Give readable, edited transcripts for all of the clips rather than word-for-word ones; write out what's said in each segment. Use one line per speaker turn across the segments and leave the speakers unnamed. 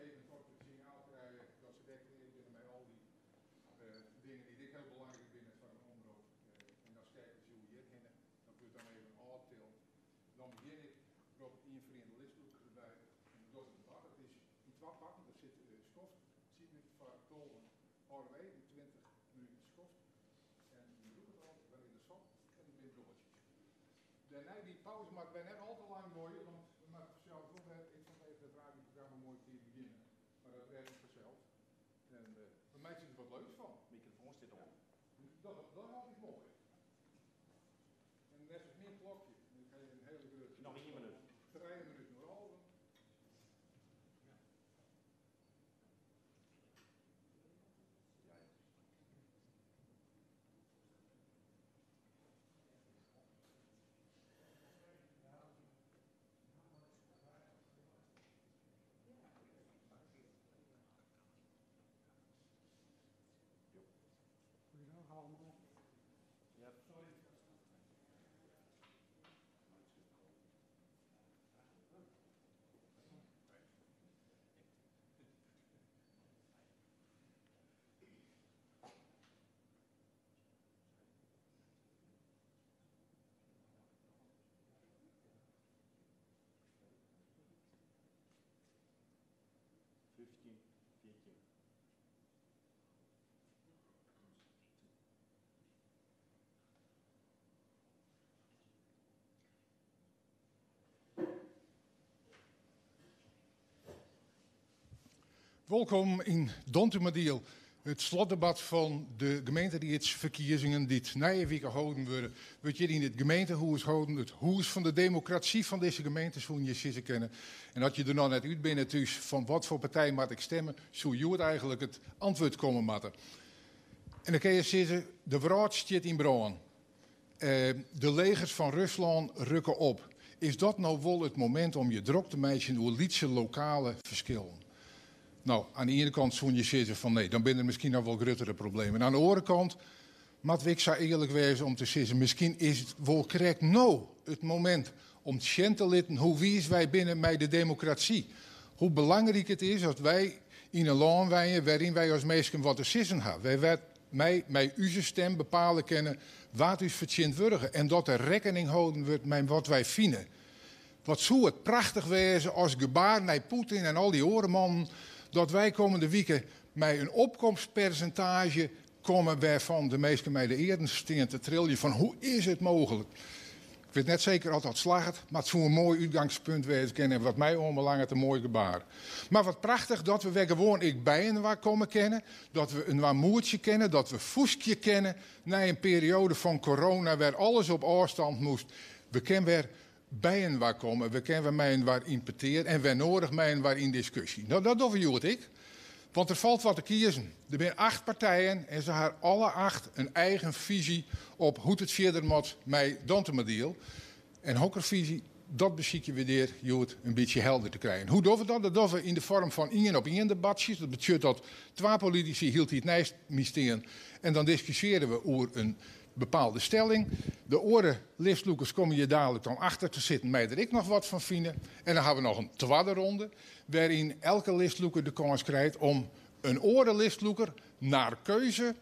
even tot het signaal krijgen dat ze declareren binnen mij al die dingen die ik heel belangrijk vinden van een omroep. En dan kijken ze hoe je het dan kun je dan even aftilt. Dan begin ik op een vreemde listloekers erbij. En dat is het debat. Het is in twee pakken, er zit schoft, ziet met van Tolen, RW, in 20 minuten schoft. En die roep het al, waarin de sop en die windbroodjes. Daarna die pauze mag bij net al te lang worden, want we maken zelf ook, ik vond even het radioprogramma mooi te beginnen. Maar dat werkt vanzelf. En voor mij zit er wat leuks van.
De microfoon zit op.
Dat is altijd mooi. En net is meer klokje. Dan ga je een hele grote.
Nog 1 minuut.
3 minuten nog al.
Ja.
Welkom in Dontumadiel, het slotdebat van de gemeenteraadsverkiezingen die na een week gehouden worden. Wordt hier in het gemeentehuis houden, het huis van de democratie van deze gemeente, zo je ze kennen. En dat je er nog net uit bent dus van wat voor partij moet ik stemmen, zo je het eigenlijk het antwoord komen moeten. En dan kun je zeggen, de wraak staat in brand. De legers van Rusland rukken op. Is dat nou wel het moment om je druk te maken door lietse lokale verschillen? Nou, aan de ene kant zou je zeggen van nee, dan zijn er misschien nog wel grotere problemen. En aan de andere kant, moet ik zou eerlijk wezen om te zeggen, misschien is het wel correct nou het moment om te laten hoe wies wij binnen bij de democratie. Hoe belangrijk het is dat wij in een land wijnen waarin wij als mensen wat te zeggen hebben. Wij met onze stem bepalen kunnen wat u vertjent worden. En dat er rekening houden wordt met wat wij vinden. Wat zou het prachtig wezen als gebaar naar Poetin en al die orenmannen, dat wij komende weken met een opkomstpercentage komen waarvan de meesten mij de eerden steen te trillen van hoe is het mogelijk? Ik weet net zeker altijd slaagt, maar het zou een mooi uitgangspunt wezen kennen, wat mij onbelangrijk een mooi gebaar. Maar wat prachtig dat we weer gewoon ik bij en waar komen kennen, dat we een waar moertje kennen, dat we Foeskje kennen, na een periode van corona waar alles op afstand moest. We kennen weer bij en waar komen, we kennen mij en waar importeren en we nodig mij en waar in discussie. Nou, dat doen we het ik. Want er valt wat te kiezen. Er zijn 8 partijen en ze hebben alle 8 een eigen visie op hoe het verder moet met Dontumadiel. En hokkervisie, dat beziek je weer het een beetje helder te krijgen. Hoe doen we dat? Dat doen we in de vorm van 1-op-1 debatjes. Dat betekent dat 2 politici hield het naast me staan en dan discussiëren we over een bepaalde stelling. De orenlistloekers komen je dadelijk dan achter te zitten, mij er ik nog wat van vinden. En dan hebben we nog een tweede ronde, waarin elke listloeker de kans krijgt om een orenlistloeker naar keuze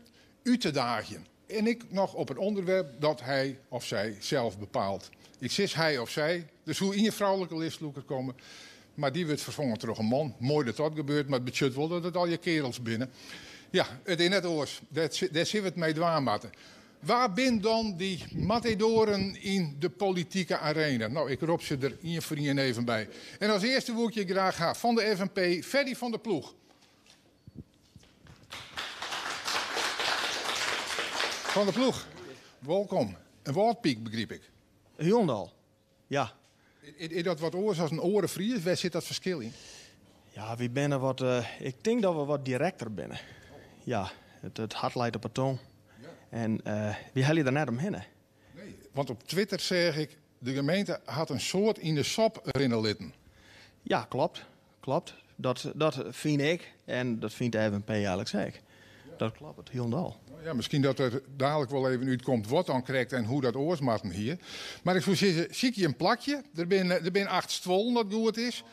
uit te dagen. En ik nog op een onderwerp dat hij of zij zelf bepaalt. Ik zeg hij of zij, dus hoe in je vrouwelijke listloeker komen. Maar die wordt vervangen door een man. Mooi dat dat gebeurt, maar het betekent wel dat het al je kerels binnen. Ja, het is net oors. Daar zit het mee dwaamatten. Waar zijn dan die matadoren in de politieke arena? Nou, ik roep ze er één voor één even bij. En als eerste wil ik je graag gaan van de FNP, Ferdy van der Ploeg. Van der Ploeg, welkom. Een woordpiek, begreep ik.
Hyundal, ja.
Is dat wat oors als een orenvries? Waar zit dat verschil in?
Ja, we binnen wat, ik denk dat we wat directer binnen. Ja, het hart leidt op het tong.
Ja.
En wie hel je er net omheen?
Nee, want op Twitter zeg ik, de gemeente had een soort in de sop erin litten.
Ja, klopt. Dat vind ik en dat vindt de FNP eigenlijk zeker. Ja. Dat klopt, het Hyundal.
Ja, misschien dat er dadelijk wel even uitkomt wat dan krijgt en hoe dat oorsmatten hier. Maar ik zou zeggen, zie je een plakje? Er zijn 8 stoelen dat goed is.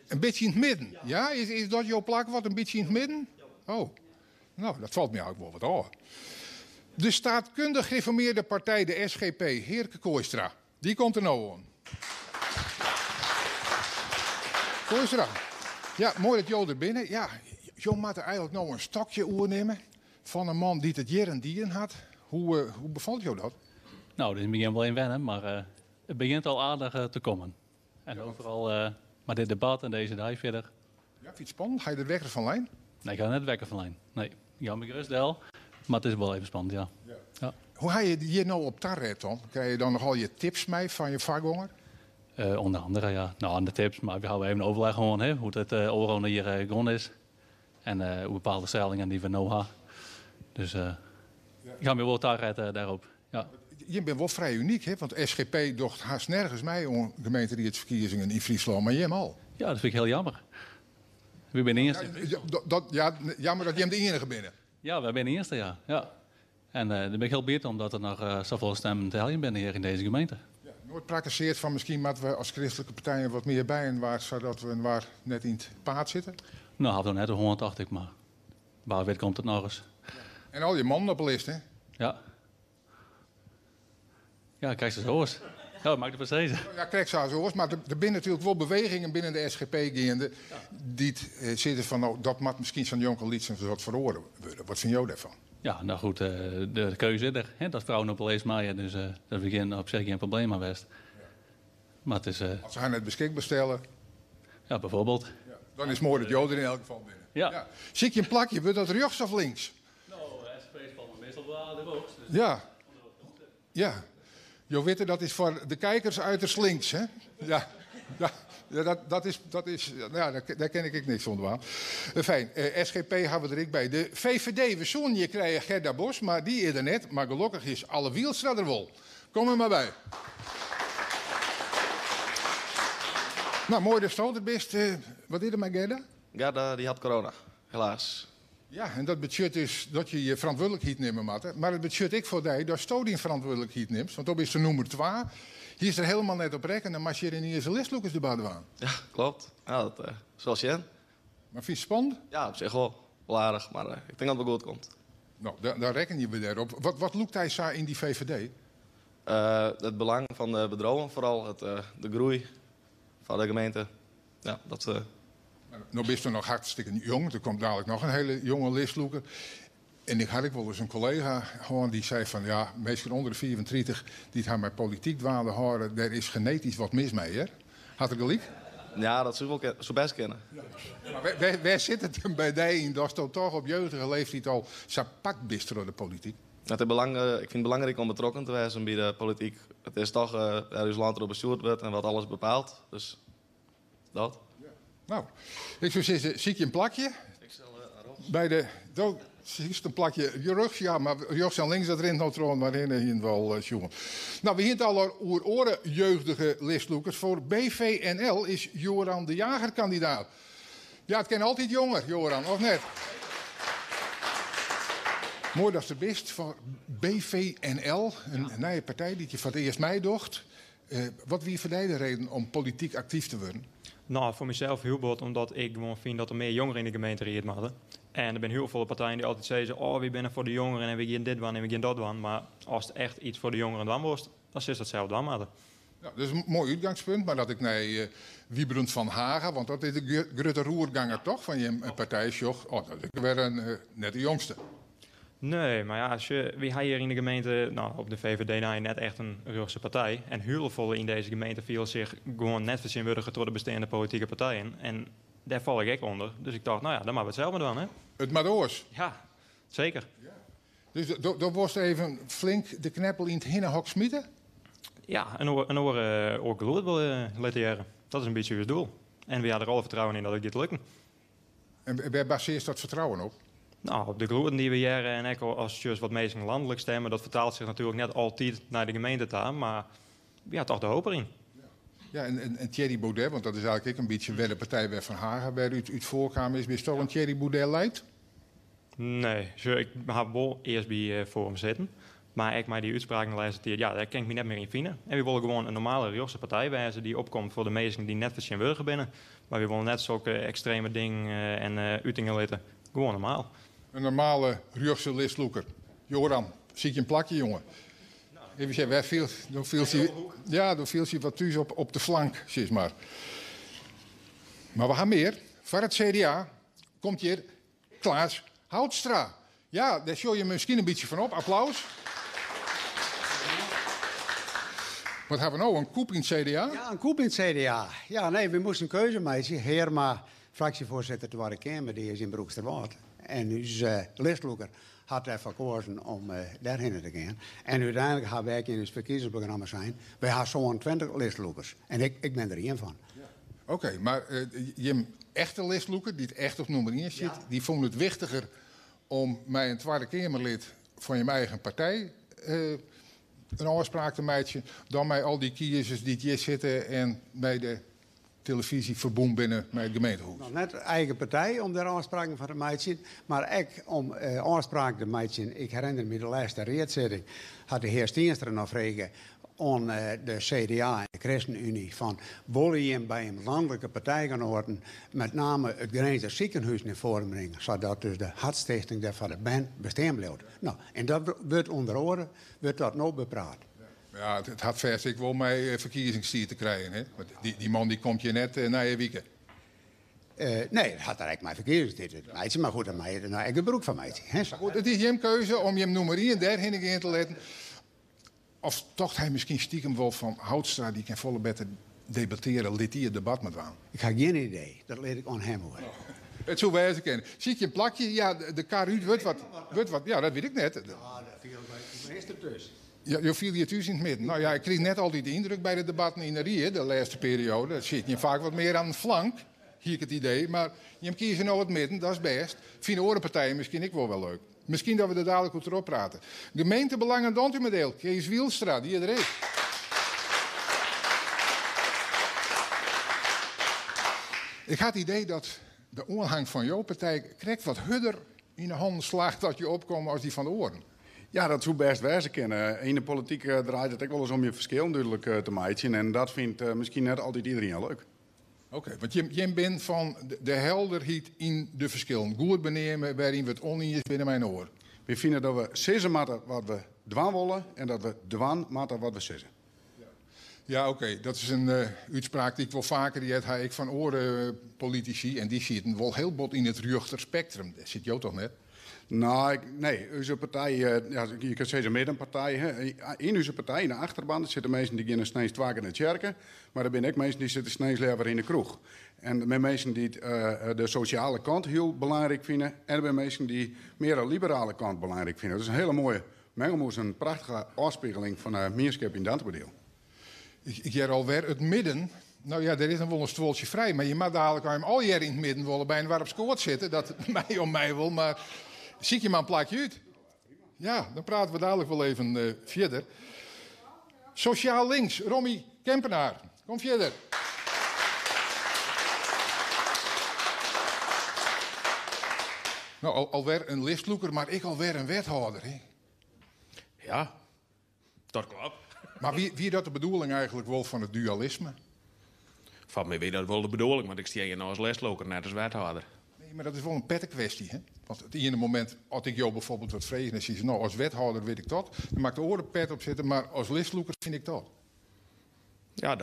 Een beetje in het midden. Ja, is dat jouw plak wat een beetje in het midden? Oh, nou, dat valt me eigenlijk wel wat aan. De staatkundig gereformeerde partij, de SGP, Heerke Kooistra, die komt er nou aan. Kooistra, ja, mooi dat jou er binnen. Ja, jou moet er eigenlijk nou een stokje oernemen van een man die het jaren dieren had. Hoe bevalt jou dat?
Nou, dit is in het begin wel een wennen, maar het begint al aardig te komen. En overal, maar dit debat en deze dag verder.
Ja, vind je het spannend? Ga je de wekker van lijn?
Nee, ik ga net wekken van lijn. Nee, ik ga me gerust wel. Maar het is wel even spannend, ja. Ja.
Hoe ga je hier nou op tarret dan? Krijg je dan nog al je tips mee van je vakgonger?
Onder andere, ja. Nou, aan de tips, maar we houden even overleg gewoon, hè, hoe het overal hier grond is. En hoe bepaalde stellingen die we nou hebben. Dus ik ga me wel target daarop, ja.
Je bent wel vrij uniek, hè? Want SGP docht haast nergens mee om gemeenteraadsverkiezingen in Friesland, maar je hem al.
Ja, dat vind ik heel jammer. We zijn de eerste.
Jammer dat je hem de enige binnen.
Ja, we zijn de eerste, ja. Ja. En daar ben ik heel blij om dat er nog zoveel stemmen te halen binnen hier in deze gemeente.
Ja, nooit praktiseert van misschien dat we als christelijke partijen wat meer bij en waar, zodat we waar net in het paad zitten.
Nou, hadden we net 180, maar waar weet komt het nog eens.
En al je mannen op de lijst, hè?
Ja. Ja, kijk ze zo eens. Ja, dat maakt het precies.
Ja, kijk zo eens, maar er zijn natuurlijk wel bewegingen binnen de SGP gaande die zitten van, nou, dat mag misschien zo'n jonker lied wat verhoren worden. Wat vind jij daarvan?
Ja, nou goed, de keuze is er. Hè, dat vrouwen op de lijst maaien, dus dat begint op zich geen probleem aan best. Maar het is...
Als ze haar net beschikbaar stellen,
ja, bijvoorbeeld.
ja, dan is het mooi dat jou er in elk geval binnen.
Ja.
Zie je een plakje, wordt dat rechts of links?
Nou, SP valt meestal wel aan de hoogste.
Ja. Ja. Jo witte, dat is voor de kijkers uiterst links, hè? Ja. Ja, dat is, ja, daar ken ik niks van. Fijn, SGP hebben we er ook bij. De VVD, we zoen je krijgen Gerda Bos, maar die is er net. Maar gelukkig is alle Wielstra er wel. Kom er maar bij. Nou, mooi dat je er bent. Wat is er met Gerda?
Gerda, die had corona, helaas.
Ja, en dat betekent dus dat je je verantwoordelijkheid nemen moet. Maar het betekent ik voor jou dat je die verantwoordelijkheid neemt. Want dat is de nummer 2. Hier is er helemaal net op rekken en dan mag je in eerste listloekers de baan aan.
Ja, klopt. Ja, dat, zoals je.
Maar vind je het spannend?
Ja, op zich wel. Wel aardig, maar ik denk dat het wel goed komt.
Nou, daar rekken je weer op. Wat loekt hij zo in die VVD?
Het belang van de bedrijven, vooral de groei van de gemeente. Ja, dat...
Nou bent u nog hartstikke jong. Er komt dadelijk nog een hele jonge listloeker. En ik had wel eens een collega gewoon die zei van... ja, mensen onder de 34 die het aan mijn politiek dwalen horen... daar is genetisch wat mis mee, hè? Had ik gelijk?
Ja, dat zou ik wel zo best kennen.
Ja. Maar waar zit het dan bij die in dat je toch op jeugdige leeftijd al zo pak bist door de politiek?
Ik vind het belangrijk om betrokken te zijn bij de politiek. Het is toch waar uw land erop bestuurd wordt en wat alles bepaalt. Dus dat.
Nou, ik zou zeggen, zie je een plakje?
Ik zal erop.
Bij de... Zie je een plakje rechts, ja, maar rechts en links, dat rent nou trouwens maar in wel, jongen. Nou, we hebben al oren jeugdige listloekers. Voor BVNL is Joran de Jager kandidaat. Ja, het kan altijd jonger, Joran, of net? Mooi dat ze er best voor BVNL, een nieuwe partij die je voor het eerst mij docht. Wat wie voor de reden om politiek actief te worden?
Nou, voor mezelf heel goed, omdat ik gewoon vind dat er meer jongeren in de gemeente reed moeten. En er zijn heel veel partijen die altijd zeggen, oh, we zijn voor de jongeren en we gaan dit doen en we gaan dat doen. Maar als het echt iets voor de jongeren dan wordt, dan is dat zelf dan maar.
Ja, dat is een mooi uitgangspunt, maar dat ik naar Wiebrand van Hagen, want dat is de grote roerganger toch van je partij, joh. Oh, dat is weer net de jongste.
Nee, maar ja, we hebben hier in de gemeente, nou, op de VVD nou net echt een Rugse partij. En heel veel in deze gemeente viel zich gewoon net verzinwürdigen door de bestaande politieke partijen. En daar val ik ook onder. Dus ik dacht, nou ja, dan maar we het zelf maar doen, hè.
Het Madoors.
Ja, zeker.
Ja. Dus daar was even flink de kneppel in het hinnenhok smieten?
Ja, een oor geloerd wil laten jaren. Dat is een beetje uw doel. En we hadden er alle vertrouwen in dat ik dit lukken.
En waar baseert dat vertrouwen op?
Nou, op de groeten die we jaren en ook als je wat meestal landelijk stemmen, dat vertaalt zich natuurlijk net altijd naar de gemeente toe, maar ja, toch de hoop erin.
Ja, en Thierry Baudet, want dat is eigenlijk ook een beetje waar de partij bij Van Hagen, waar uit voorkamer is, ben je toch een Thierry Baudet leidt?
Nee, ik heb wel eerst bij Forum zitten, Maar ik maar die uitspraken lezen, ja, daar kan ik me net meer in vinden. En we willen gewoon een normale rechtse partij wijzen die opkomt voor de mensen die net voor burger binnen. Maar we willen net zulke extreme dingen en uitingen laten. Gewoon normaal.
Een normale rechtse listloeker. Joran, zie je een plakje, jongen? Even zeggen, dan viel ze wat thuis op de flank, zeg maar. Maar we gaan meer. Voor het CDA komt hier Klaas Houtstra. Ja, daar show je misschien een beetje van op. Applaus. Wat hebben we nou? Een koep in het CDA?
Ja, een koep in het CDA. Ja, nee, we moesten een keuze maken. Herma, fractievoorzitter Tweede Kamer, die is in Broeksterwaard. En onze listloeker had ervoor gekozen om daarheen te gaan. En uiteindelijk gaan wij in het verkiezingsprogramma zijn. Wij hebben zo'n 20 listloekers. En ik ben er één van.
Ja. Oké, maar je echte listloeker, die het echt op nummer 1 zit, die vond het wichtiger om mij een Tweede Kamerlid van je eigen partij een afspraak te maken, dan mij al die kiezers die hier zitten en bij de televisie verbonden binnen mijn het gemeentehuis.
Nou, net eigen partij om daar afspraken van te maken, maar ook om afspraken te maken. Ik herinner me de laatste reedzitting had de heer Steenstra nog vragen aan de CDA en de ChristenUnie van willen je bij een landelijke partij gaan worden, met name het Grijnse ziekenhuis naar voren brengen, zodat dus de hartstichting daar van de band bestaan blijft. Nou, en dat wordt onder oren, wordt dat nog bepraat.
Ja, het had vers ik wel mij verkiezingstier te krijgen. Hè? Want die man die komt je net na je weekend.
Nee, dat had eigenlijk mijn verkiezingstier. Maar goed, dan mij een eigen beroep van mij.
Goed, het is je keuze om je nummer 1 daarheen in te letten. Of toch hij misschien stiekem wel van Houtstra, die kan volle beter debatteren, lid hier debat met waan.
Ik heb geen idee, dat leer ik aan hem hoor.
Het zou wijzen kennen. Zie je een plakje? Ja, de karuut wordt wat. Ja, dat weet ik net.
Ja, dat viel bij de tussen.
Ja, je viel hier thuis in het midden. Nou ja, ik kreeg net altijd de indruk bij de debatten in de Rie, de laatste periode. Dat zit je vaak wat meer aan de flank, hier ik het idee. Maar je kiezen nou het midden, dat is best. Vinden orenpartijen misschien ik wel leuk. Misschien dat we er dadelijk goed erop praten. Gemeentebelangen Dontumedeel, Kees Wielstra, die er is. Ik had het idee dat de aanhang van jouw partij krijgt wat hudder in de handen slaagt dat je opkomt als die van de oren.
Ja, dat zou best wijzen kunnen. In de politiek draait het ook wel eens om je verschil duidelijk te maken. En dat vindt misschien net altijd iedereen leuk.
Oké, want je bent van de helderheid in de verschillen. Goed benemen waarin we het oneens binnen mijn oor.
We vinden dat we zeggen moeten wat we dwaan willen en dat we dwaan moeten wat we zeggen.
Ja, oké, dat is een uitspraak die ik wel vaker die heb ik van oren politici. En die zitten wel heel bot in het rechter spectrum. Dat zit jou toch net?
Nou, nee, onze partij, ja, je kunt zeggen middenpartij. Hè. In onze partij, in de achterban, zitten mensen die gaan sneens 2 keer in de kerken. Maar er zijn ook mensen die zitten sneens liever in de kroeg. En er zijn mensen die de sociale kant heel belangrijk vinden. En er zijn mensen die meer de liberale kant belangrijk vinden. Dat is een hele mooie mengelmoes, een prachtige afspiegeling van de meerschap in Dantebeddeel.
Ik jij alweer het midden. Nou ja, er is dan wel een stoeltje vrij. Maar je mag dadelijk hem al jaar in het midden willen bij een warp scoort zitten. Dat mij om mij wil, maar zie je maar een plaatje uit. Ja, dan praten we dadelijk wel even verder. Sociaal links, Romy Kempenaar. Kom verder. Nou, alweer een listloeker, maar ik alweer een wethouder. Hè?
Ja, dat klopt.
Maar wie dat de bedoeling eigenlijk wel van het dualisme?
Van mij weet dat wel de bedoeling, want ik sta hier nou als lesloker, net als wethouder.
Nee, maar dat is wel een pettenkwestie, hè? Want het ene moment, als ik jou bijvoorbeeld wat vrees en zie, nou, als wethouder weet ik dat, dan maak ik de oren pet op zitten, maar als listloeker vind ik dat.
Ja,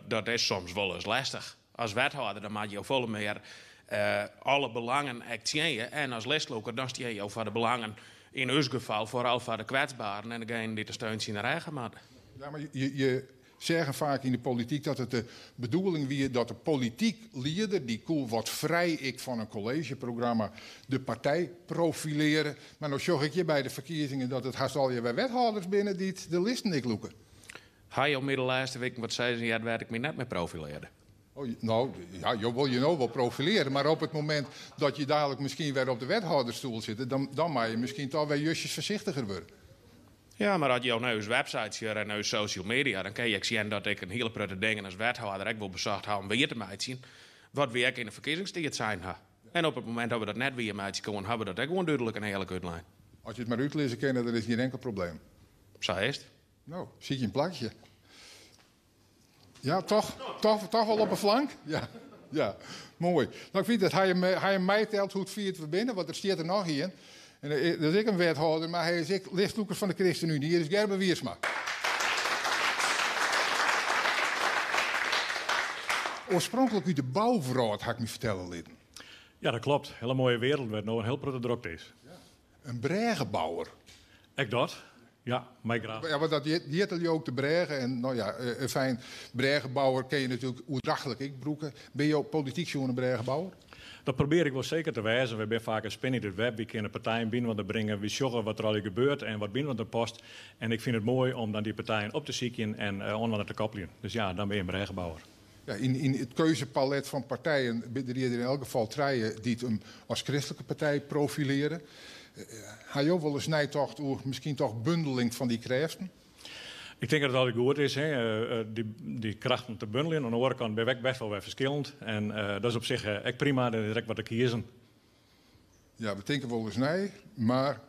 dat is soms wel eens lastig. Als wethouder dan maak je veel meer alle belangen actieën. En als lesloker dan sta je voor de belangen, in ons geval, vooral voor de kwetsbaren en degenen die de steun zien naar eigen maken.
Ja, maar je zeggen vaak in de politiek dat het de bedoeling wie dat de politiek leider, die cool wat vrij ik van een collegeprogramma, de partij profileren. Maar nou zorg ik je bij de verkiezingen dat het haast al je bij wethouders binnen die de listen niet loeken.
Hij al middellaatste week wat zei ze, ja, daar werd ik me net mee profileren.
Oh, nou, ja, je wil je nou wel profileren, maar op het moment dat je dadelijk misschien weer op de wethoudersstoel zit, dan mag je misschien toch weer justjes voorzichtiger worden.
Ja, maar als je naar onze website en naar social media, dan kan je zien dat ik een hele prutte dingen als wethouder ik wil bezocht houden weer te maken zien wat we in de verkiezingstijd zijn. En op het moment dat we dat net weer maken kunnen, hebben we dat ook gewoon duidelijk en eerlijk uitlijn.
Als je het maar uitlezen kan, dan is geen enkel probleem.
Zo is het.
Nou, zie je een plakje. Ja, toch wel op een flank? Ja, mooi. Nou, ik vind dat hij mij telt hoe het viert we binnen, want er staat er nog hier. En dat is ik een wethouder, maar hij is ik lijsttrekker van de ChristenUnie. Hier is Gerben Wiersma. Oorspronkelijk uit de bouwverraad, had ik me vertellen laten.
Ja, dat klopt. Hele mooie wereld werd nou een heel grote drukte is.
Een bregenbouwer.
Ik dat? Ja, mij graag.
Ja, want dat heet je ook de bregen. En nou ja, een fijn bregenbouwer ken je natuurlijk oerdrachtelijk ik broeken. Ben je ook politiek zo'n bregenbouwer?
Dat probeer ik wel zeker te wijzen. We zijn vaak een spin in het web. We kunnen partijen binnen wat er brengen. We zorgen wat er al gebeurt en wat binnen wat er post. En ik vind het mooi om dan die partijen op te zieken en online te koppelen. Dus ja, dan ben je een bregenbouwer.
Ja, in het keuzepalet van partijen ben er in elk geval treien die het hem als christelijke partij profileren. Ga je ook wel eens nijtocht over misschien toch bundeling van die krachten?
Ik denk dat het altijd goed is, hè? Die krachten te bundelen. Aan de andere kant ben ik best wel weer verschillend. En dat is op zich echt prima, dat is direct wat te kiezen.
Ja, we denken wel eens nee, maar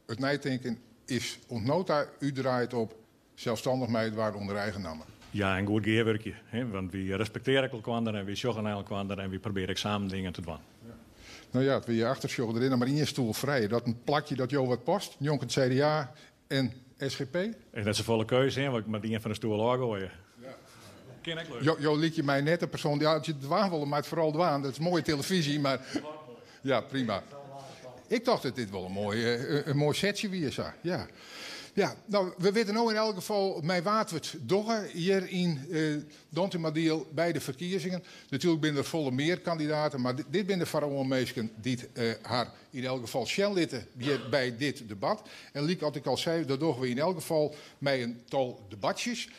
het nijdenken is ontnota, u draait op zelfstandigheid waar onder eigen namen.
Ja, en goed geerwerkje. Want we respecteren elkaar en we zorgen elkaar en we proberen samen dingen te doen.
Ja. Nou ja, het wil je achtersjoggen erin, maar in je stoel vrij. Dat een plakje dat jou wat post, jonk het CDA en SGP.
En dat is een volle keuze, hè, want ik maar die van de stoel aangooien. Ja. Ken ik leuk.
Jo liet je mij net een persoon, ja, als je het waan willen, maar het vooral dwaan. Dat is mooie televisie, maar ja, prima. Ik dacht dat dit wel een mooi setje was. Ja. Ja, nou, we weten nu in elk geval mij Waterwerd doggen hier in Dontemadiel bij de verkiezingen. Natuurlijk zijn er volle meer kandidaten, maar dit zijn de vrouwenmeesken die haar in elk geval shellitten bij dit debat. En liek wat ik al zei, dat doen we in elk geval met een tal debatjes.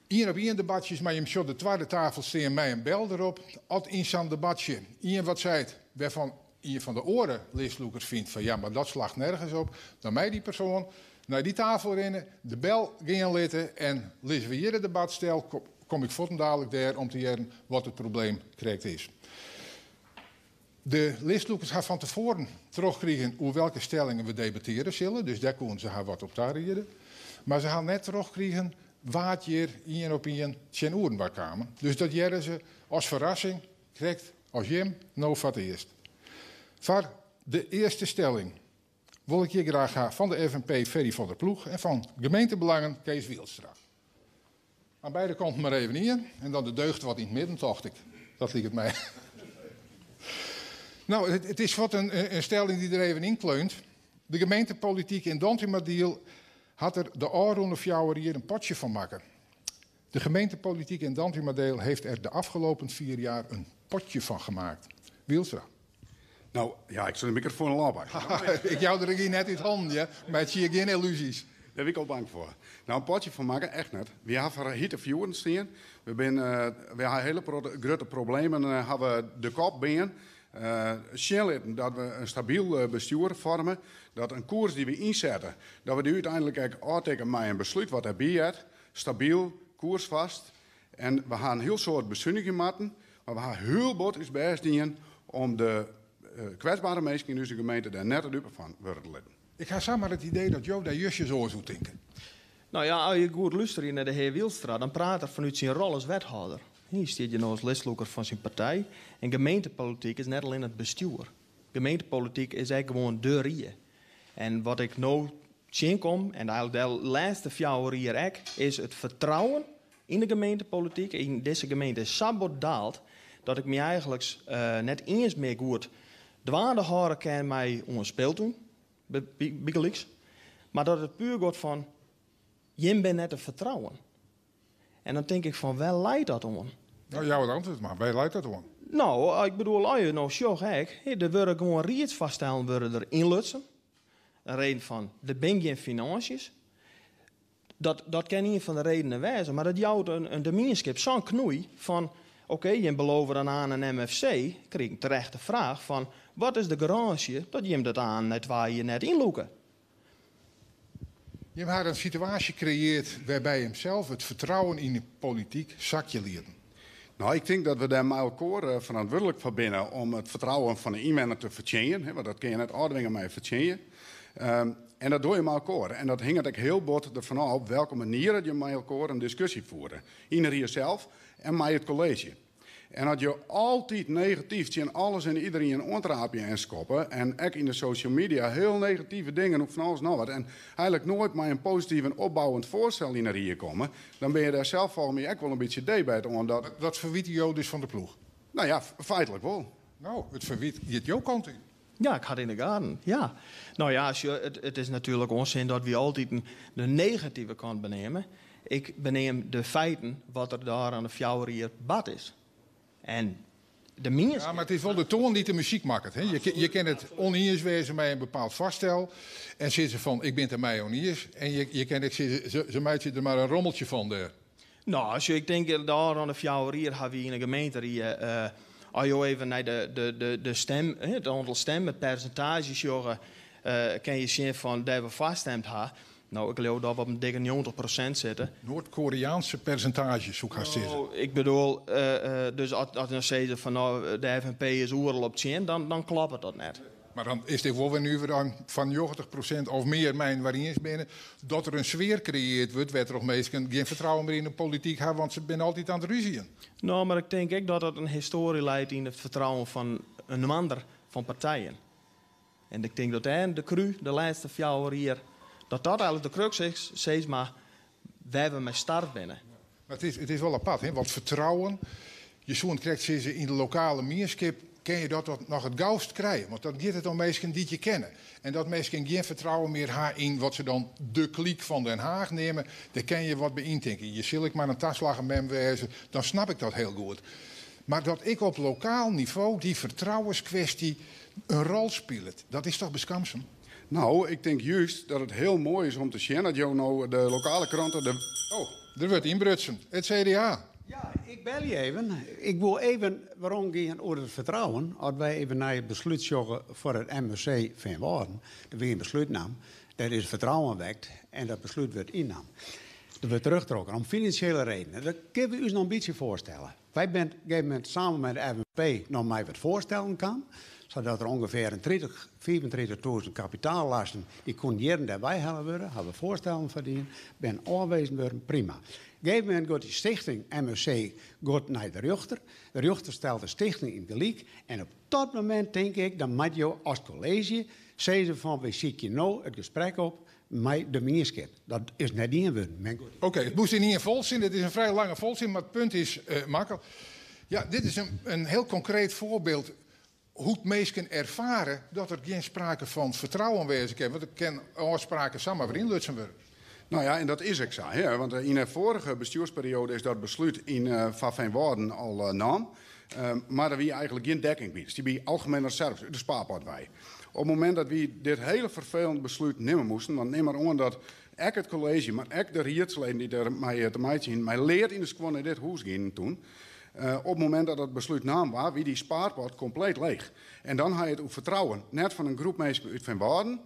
Hier op één debatjes, maar je moet de tweede tafel staan mij een bel erop. Als in zo'n debatje iemand wat zei, waarvan je van de oren leesloekers vindt van ja, maar dat slaagt nergens op, dan mij die persoon naar die tafel rennen, de bel gingen litten en lezen we hier het debat stel, kom ik dadelijk daar om te leren wat het probleem correct is. De leesloekers hebben van tevoren teruggekregen over welke stellingen we debatteren zullen, dus daar konden ze haar wat op tarieeren. Maar ze gaan net teruggekregen wat je hier op een zijn oren kwamen. Dus dat jaren ze als verrassing, correct, als Jim, nou voor het eerst. Voor de eerste stelling wil ik je graag gaan van de FNP Ferry van der Ploeg en van gemeentebelangen Kees Wielstra. Aan beide kanten maar even in en dan de deugd wat in het midden, dacht ik. Dat liet het mij. Nou, het is wat een stelling die er even inkleunt. De gemeentepolitiek in Dontemadiel had er de aanronde fjouwer hier een potje van maken. De gemeentepolitiek in Dontemadiel heeft er de afgelopen 4 jaar een potje van gemaakt. Wielstra.
Nou, ja, ik zet de microfoon al op.
Ik jou er net uit handen, ja, maar het zie je geen illusies.
Daar ben ik al bang voor. Nou, een potje van maken, echt net. We hebben hier te vuren staan. We hebben hele grote problemen. Hebben de kop binnen. Snel dat we een stabiel bestuur vormen. Dat een koers die we inzetten, dat we die uiteindelijk uittekenen met een besluit wat erbij is. Stabiel, koersvast. En we gaan een heel soort bezuinigingen maken. Maar we gaan heel bot is best dienen om de kwetsbare mensen in onze gemeente daar net dupe van worden te letten.
Ik ga samen met het idee dat Jo daar justje zo zou denken.
Nou ja, als je goed luistert naar de heer Wielstra, dan praat hij vanuit zijn rol als wethouder. Hier staat je nou als listloker van zijn partij. En gemeentepolitiek is net alleen het bestuur. Gemeentepolitiek is eigenlijk gewoon de rie. En wat ik nou zien kom, en eigenlijk de laatste 4 jaar hier ook, is het vertrouwen in de gemeentepolitiek. In deze gemeente is zo daald dat ik me eigenlijk net eens meer goed dwaande horen kan mij ons speel doen, bijgelijks. Maar dat het puur gaat van, je bent net te vertrouwen. En dan denk ik van, wel leidt dat om?
Nou, jouw het antwoord maar, wij leidt dat om?
Nou, ik bedoel, als je nou sjog er worden gewoon riets vaststellen, worden er inlutsen. Een reden van, er ben geen financiën. Dat kan een van de redenen wijzen, maar dat jouwt een gemeenschap zo'n knoei van, oké, je belooft dan aan een MFC, kreeg ik terecht de vraag van, wat is de garantie dat je hem dat aan net waar je net inloeken?
Je hebt een situatie gecreëerd waarbij hem zelf het vertrouwen in de politiek zakje leerde.
Nou, ik denk dat we daar met elkaar verantwoordelijk voor binnen om het vertrouwen van de inwoner te verdienen. Want dat kun je net afdwingen met verdienen. En dat doe je met elkaar. En dat hing het ook heel bot ervan af op welke manier je met elkaar een discussie voeren. In jezelf en met het college. En dat je altijd negatief en alles en iedereen een ontraapje en schoppen. En ook in de social media heel negatieve dingen op van alles nog wat. En eigenlijk nooit maar een positief en opbouwend voorstel naar hier komen. Dan ben je daar zelf volgens mij ook wel een beetje bij. Omdat...
Dat verwiet jou dus van de ploeg?
Nou ja, feitelijk wel.
Nou, het verwiet je jouw kant in.
Ja, ik had in de gaten, ja. Nou ja, het is natuurlijk onzin dat we altijd de negatieve kant benemen. Ik beneem de feiten wat er daar aan de fjouwer hier bad is. En de minst...
Ja, maar het is wel de toon die de muziek maakt. Hè? Je kan het oneens wezen met een bepaald vaststel. En zitten ze van, ik ben het er mij oneens. En je kan het, ze maakt er maar een rommeltje van daar.
Nou, als je, ik denk daar aan de fjouwer hier hebben we in de gemeente... als je even naar de stem, het aantal stemmen, het percentage jongen, kan je zien van dat we vaststemd hebben. Nou, ik geloof dat we op een dikke 90% zitten.
Noord-Koreaanse percentages, hoe ga je zeggen?
Nou, ik bedoel, dus als dan zeggen van nou, de FNP is oerl op 10, dan klopt het dat net.
Maar dan is dit wel weer nu dan van 90% of meer mijn waarin binnen dat er een sfeer creëerd wordt, waar er nog meestal geen vertrouwen meer in de politiek hebben, want ze zijn altijd aan het ruzien.
Nou, maar ik denk ook dat het een historie leidt in het vertrouwen van een ander van partijen. En ik denk dat de cru, de laatste fjouwer hier, dat eigenlijk de crux is, steeds maar waar we met start binnen.
Maar het is wel apart, hè? Want vertrouwen, je zoon krijgt ze in de lokale meerskip, kan je dat nog het gauwst krijgen. Want dan gaat het om mensen die je kennen. En dat mensen geen vertrouwen meer hebben in wat ze dan de kliek van Den Haag nemen, daar kan je wat bij indenken. Je zil ik maar een taslagen mem wezen, dan snap ik dat heel goed. Maar dat ik op lokaal niveau die vertrouwenskwestie een rol speelt, dat is toch beskamsem?
Nou, ik denk juist dat het heel mooi is om te zien dat jou nou de lokale kranten...
Er wordt inbrutsen. Het CDA.
Ja, ik bel je even. Ik wil even waarom gaan over het vertrouwen. Als wij even naar het besluit zoeken voor het MSC van Waarden, dat we een besluit namen, dat is vertrouwen wekt en dat besluit wordt innam. Dat wordt teruggetrokken om financiële redenen. Dat kunnen we ons nog een beetje voorstellen. Wij zijn op een gegeven moment samen met de FNP nog mij wat voorstellen kan, zodat er ongeveer een 34.000 kapitaallasten die kon jaren daarbij halen worden, hebben we voorstellen verdiend, ben aanwezen worden, prima. Op een gegeven moment gaat die stichting MSC naar de rechter. De rechter stelt de stichting in de leek. En op dat moment denk ik, dan moet je als college zeggen van, we zieken je nou het gesprek op met de meerskip. Dat is net inwin.
Oké, het moest niet in volzin. Het is een vrij lange volzin, maar het punt is makkelijk. Ja, dit is een heel concreet voorbeeld hoe het mensen ervaren dat er geen sprake van vertrouwen wezen kan. Want er kan afspraken samen weer inlutsen worden.
Nou ja, en dat is ik zo. Hè? Want in de vorige bestuursperiode is dat besluit in Van Waarden al nam. Maar er wie eigenlijk geen dekking biedt. Die bij algemene reserves, de spaarpot wij. Op het moment dat we dit hele vervelende besluit nemen moesten, dan neem maar aan dat ik het college, maar ik de rietsleden die er mij te mij zien, mij leert in de squad in dit huis gingen toen. Op het moment dat het besluit nam was, wie die spaarpot compleet leeg. En dan had je het op vertrouwen, net van een groep mensen uit Van Waarden,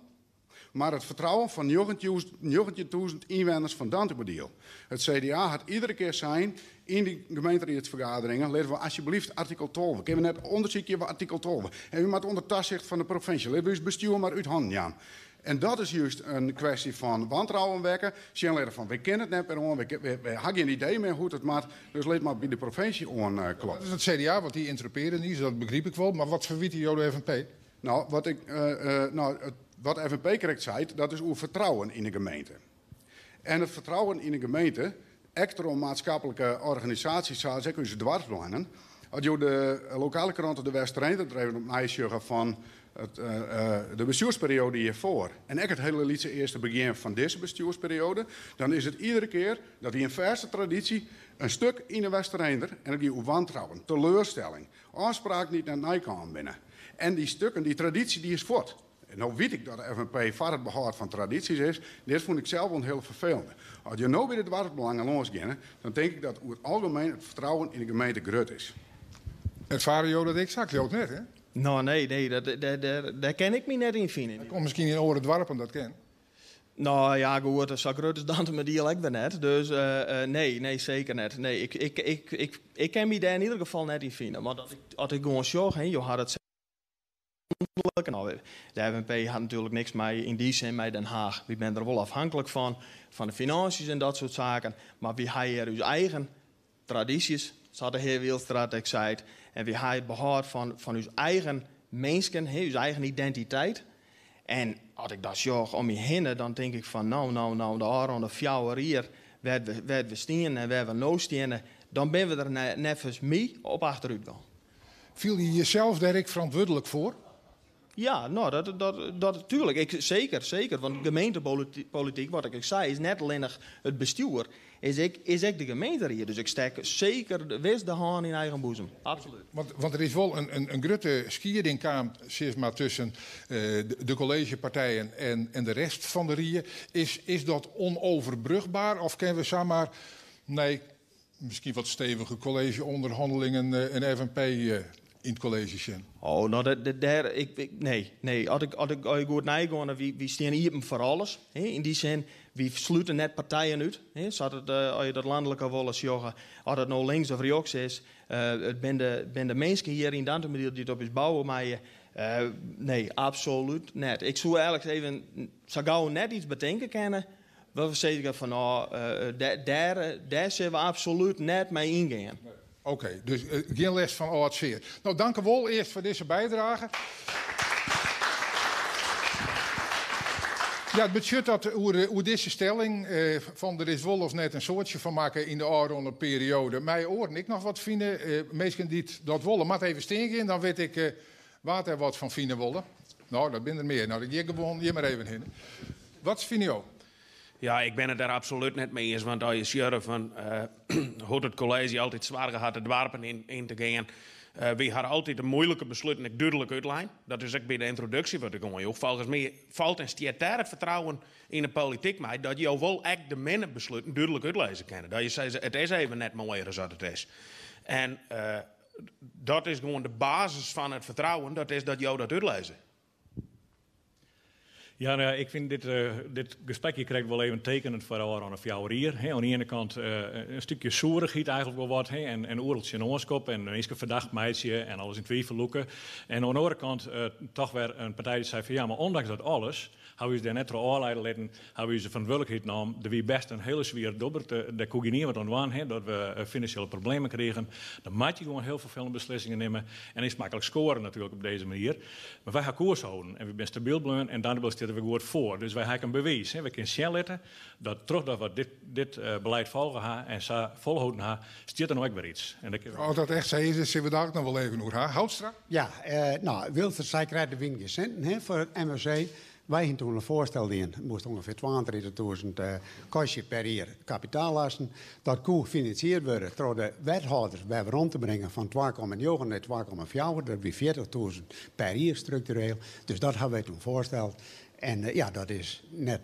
maar het vertrouwen van 19.000 inwoners van Dantebodiel. Het CDA had iedere keer zijn in die gemeenteraadsvergaderingen, laten we alsjeblieft artikel 12. Ik heb net onderzoekje van artikel 12. En u moet onder toezicht van de provincie. Laten we eens bestuur maar uit handen gaan. En dat is juist een kwestie van wantrouwen wekken. Zien van, we kennen het net per on, we hebben geen idee meer hoe het maakt. Dus laat maar bij de provincie klopt.
Dat is het CDA, wat die interpreteren niet, dat begreep ik wel. Maar wat verwiet Jodo FNP?
Nou, wat FNP correct zei, dat is over vertrouwen in de gemeente. En het vertrouwen in de gemeente, extra maatschappelijke organisaties, zoals ik onze dwarsbelangen, had je de lokale kranten de West-Rijn dreven op nijsjuggen van de bestuursperiode hiervoor. En ik het hele liedje eerste begin van deze bestuursperiode, dan is het iedere keer dat die een verse traditie een stuk in de West-Rijnder en dan die wantrouwen, teleurstelling, aanspraak niet naar Nijkamp binnen. En die stukken, die traditie, die is voort. En nou weet ik dat de FNP voor het behoud van tradities is. Dit vond ik zelf wel heel vervelend. Als je nou weer de dwarsbelangen losgaan, dan denk ik dat over het algemeen het vertrouwen in de gemeente groot is.
Ervaren jullie dat exact? Jood net, hè?
Nou, nee, daar ken ik me net in vinden.
Dat komt misschien in oren dwarpen, dat ken.
Nou ja, goed, zo groot is Dantebodiel ik ben net. Dus nee, zeker net. Nee, ik ken me daar in ieder geval net in vinden. Maar als ik gewoon zorg, je had het landelijk. Nou, de FNP had natuurlijk niks mee in die zin met Den Haag. We zijn er wel afhankelijk van de financiën en dat soort zaken. Maar we hebben hier onze eigen tradities, zoals de heer Wielstra ook zei. En we hebben het behoud van onze eigen mensen, onze eigen identiteit. En als ik dat zag om je heen, dan denk ik van nou, de Aron de fjouwer hier, waar we staan en waar we nou staan, dan ben we er nevens mee op achteruit gaan.
Viel je jezelf daar ook verantwoordelijk voor?
Ja, nou, dat tuurlijk. Zeker. Want gemeentepolitiek, wat ik zei, is net alleen het bestuur. Is ik de gemeente hier. Dus ik steek zeker de haan in eigen boezem. Absoluut.
Want er is wel een grote skiering zeg maar, tussen de collegepartijen en de rest van de Rieën. Is dat onoverbrugbaar? Of kunnen we samen nee, misschien wat stevige collegeonderhandelingen en FNP in het college zien?
Oh, nou, nee. Als ik goed nagaan, we staan hier voor alles. He? In die zin, we sluiten net partijen uit. Als je dat landelijke willen zeggen, als het nou links of rechts is, het ben de mensen hier in Dantemediel die het op is bouwen, maar nee, absoluut net. Ik zou eigenlijk even, zo gauw net iets bedenken kennen, waar we zeggen van, nou, daar zullen we absoluut net mee ingaan.
Oké, dus geen les van oud zeer. Nou, dank u wel eerst voor deze bijdrage. Ja, het budget dat hoe deze stelling van er is wel of net een soortje van maken in de oude periode. Mij hoorde ik nog wat vinden. Mensen die dat willen, maar even steken, dan weet ik waar er wat van vinden willen. Nou, dat ben er meer. Nou, dat je gewoon hier maar even heen. Wat vind je ook?
Ja, ik ben het daar absoluut net mee eens. Want als je ziet van hoe het college altijd zwaar gehad het dwarpen in te gaan. We hadden altijd een moeilijke besluiten duidelijk uitlijn. Dat is ook bij de introductie wat ik gewoon. Volgens mij valt en stiert daar het vertrouwen in de politiek mee. Dat je wel echt de besluiten duidelijk uitlezen kan. Dat je zegt, het is even net mooier als het is. En dat is gewoon de basis van het vertrouwen. Dat is dat jou dat uitlezen.
Ja, nou, ik vind dit gesprekje krijgt wel even tekenend voor aan een fjouwerier. Aan de ene kant een stukje soerigheid eigenlijk wel wat. En oorlogje in oorskop en een eerste verdacht meisje en alles in twijfel loeken. En aan de andere kant toch weer een partij die zei van ja, maar ondanks dat alles, hebben we daar net aanleiden laten, hebben we ze verantwoordelijkheid genomen. Er was best een hele zware dobber. Daar kon je niet wat aan doen, dat we financiële problemen kregen. Dan moet je gewoon heel veel beslissingen nemen. En is makkelijk scoren natuurlijk op deze manier. Maar wij gaan koers houden en we zijn stabiel blijven en dan stellen we goed voor. Dus wij hebben een bewijs. We kunnen zien laten dat terug dat we dit beleid volgen gaan en volhouden gaan, stiert er nog ook weer iets. En
als dat echt zo is, dan zullen we daar ook nog wel even over. Houtstra?
Ja, nou, Wilter zei krijgt de win centen voor het MRC. Wij hebben toen een voorstel in. Het moest ongeveer 22.000 kostje per jaar kapitaallasten. Dat kon gefinancierd worden door de wethouders bij rond te brengen van 2,9 naar 2,4. Dat is 40.000 per jaar structureel. Dus dat hebben wij toen voorgesteld. En ja, dat is net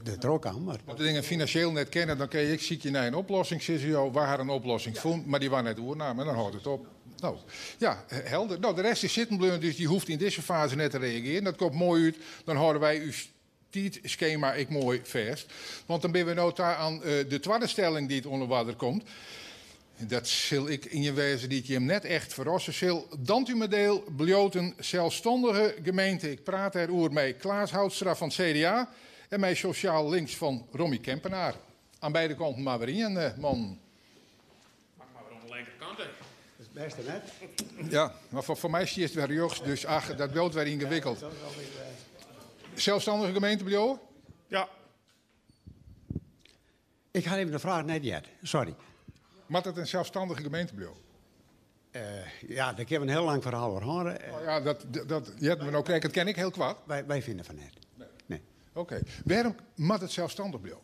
de druk aan. Maar
als de dingen financieel net kennen, dan kun je zie je naar een oplossing. Zeggen ze, waar haar een oplossing voor, maar die waren net oornamen, dan houdt het op. Nou, ja, helder. Nou, de rest is zittenbleun, dus die hoeft in deze fase net te reageren. Dat komt mooi uit. Dan houden wij uw tijdschema ik mooi vast. Want dan ben we nou daar aan de tweede stelling die het onder water komt. Dat zal ik in je wezen die je hem net echt verrassen zal. Dantumedeel bloot een zelfstandige gemeente. Ik praat erover met Klaas Houtstra van het CDA en met Sociaal Links van Romy Kempenaar. Aan beide kanten maar weer in, man.
Mag maar weer aan de linkerkant, hè.
dat is het beste net.
Ja, maar voor mij is het weer rechts, dus ach, dat wordt weer ingewikkeld. Zelfstandige gemeente bloot?
Ja.
Ik ga even de vraag net jet. Sorry.
Mag het een zelfstandige gemeente bloot?
Ja, daar kunnen we een heel lang verhaal over horen.
Ja, nou kijk, dat ken ik heel kwaad.
Wij vinden van net. Nee.
Oké. Waarom mag het zelfstandig bloot?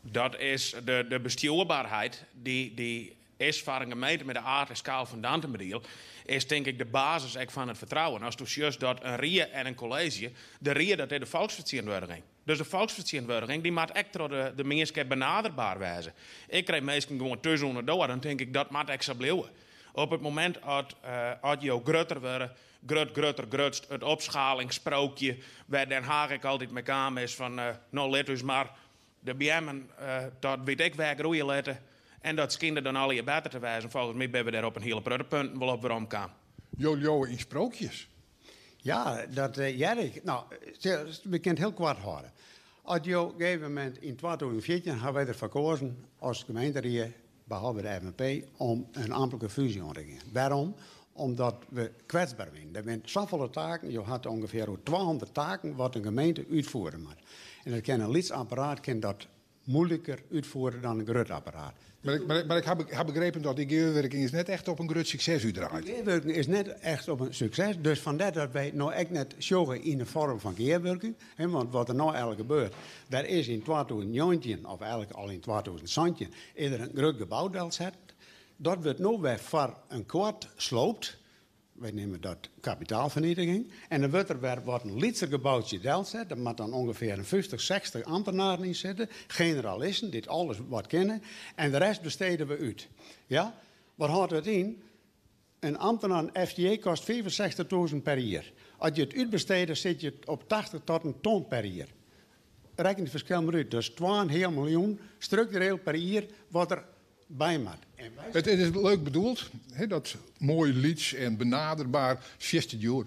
Dat is de bestuurbaarheid die is voor een gemeente met de aard en schaal van Dantemediel, is denk ik de basis van het vertrouwen. Als het juist dat een RIE en een college, de RIE dat is de volksvertegenwoordiging. Dus de volksvertegenwoordiging die moet echt door de mensen benaderbaar wijzen. Ik krijg meestal gewoon tussen onder door, dan denk ik dat moet echt zo blijven. Op het moment dat je groter wordt, grutst, het opschalingssprookje, waar Den Haag ik altijd mee kwam is van, nou let dus maar, de BM'en, dat weet ik waar groeien letten. En dat kinderen dan al je beter te wijzen. Volgens mij ben we daar op een hele punt wel op waarom kan.
Jo in sprookjes.
Ja, dat ik. Nou, we kunnen het heel kort houden. Op een gegeven moment in 2014 hebben wij er verkozen als gemeente, behalve de FNP, om een ambtelijke fusie aan te gaan. Waarom? Omdat we kwetsbaar zijn. Er zijn zoveel taken, je had ongeveer 200 taken wat een gemeente uitvoeren moet. En dat kan een lidsapparaat dat moeilijker uitvoeren dan een groot apparaat.
Maar ik heb begrepen dat die geurwerking is net echt op een groot succes uitdraait.
Die geurwerking is net echt op een succes. Dus vandaar dat wij nou echt net zoeken in de vorm van geurwerking. Want wat er nou eigenlijk gebeurt, daar is in 2019, of eigenlijk al in 2017, is er een groot gebouw gezet. Dat wordt nu weer voor een kwart sloopt. Wij nemen dat kapitaalvernietiging. En dan wordt er weer wat een lietser gebouwtje gezet. Daar moet dan ongeveer 50, 60 ambtenaren in zitten. Generalisten, dit alles wat kennen. En de rest besteden we uit. Ja? Wat houdt het in? Een ambtenaar FTA kost 65.000 per jaar. Als je het uitbesteedt, zit je op 80 tot een ton per jaar. Reken het verschil maar uit. Dus 2,5 miljoen structureel per jaar wat er bij moet.
Het is leuk bedoeld, dat mooi lieds en benaderbaar 16 jaar.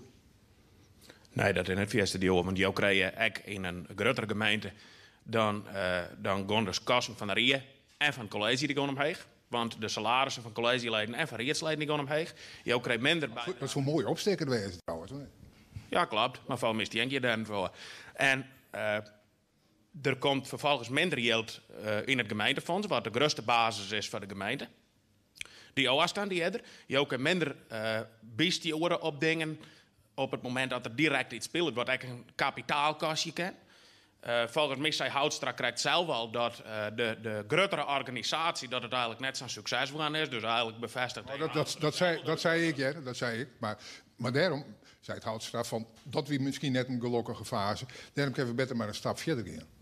Nee, dat is niet 16 jaar, want jou krijg je ook in een grotere gemeente dan gaan de kosten van de RIE en van het college die gaan omheen. Want de salarissen van collegeleden en van raadsleden die gaan omheen. Jou krijgt minder bij.
Dat is een mooie opsteker geweest trouwens.
Ja, klopt. Maar veel mist die je dan voor. En er komt vervolgens minder geld in het gemeentefonds, wat de grootste basis is voor de gemeente. Die afstand die er. Je ook minder bijsturen op dingen op het moment dat er direct iets speelt, wat eigenlijk een kapitaalkastje kan. Volgens mij zei Houtstra krijgt zelf al dat de grotere organisatie dat het eigenlijk net zo'n succesvol is. Dus eigenlijk bevestigt.
Dat zei ik, ja, dat zei ik. Maar daarom zei het Houtstra van dat we misschien net een gelukkige fase. Daarom kunnen we beter maar een stap verder gaan.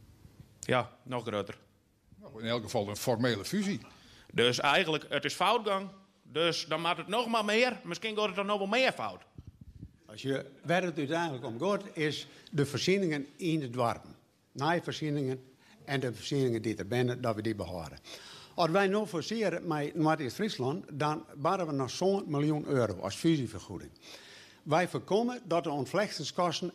Ja, nog groter.
Nou, in elk geval een formele fusie.
Dus eigenlijk, het is foutgang. Dus dan maakt het nog maar meer. Misschien gaat het dan nog wel meer fout.
Waar het uiteindelijk om gaat, is de voorzieningen in het dorp. Nijvoorzieningen en de voorzieningen die er binnen, dat we die behouden. Als wij nu forceren met Noord-Friesland, dan baren we nog zo'n miljoen euro als fusievergoeding. Wij voorkomen dat de ontvlechtingskosten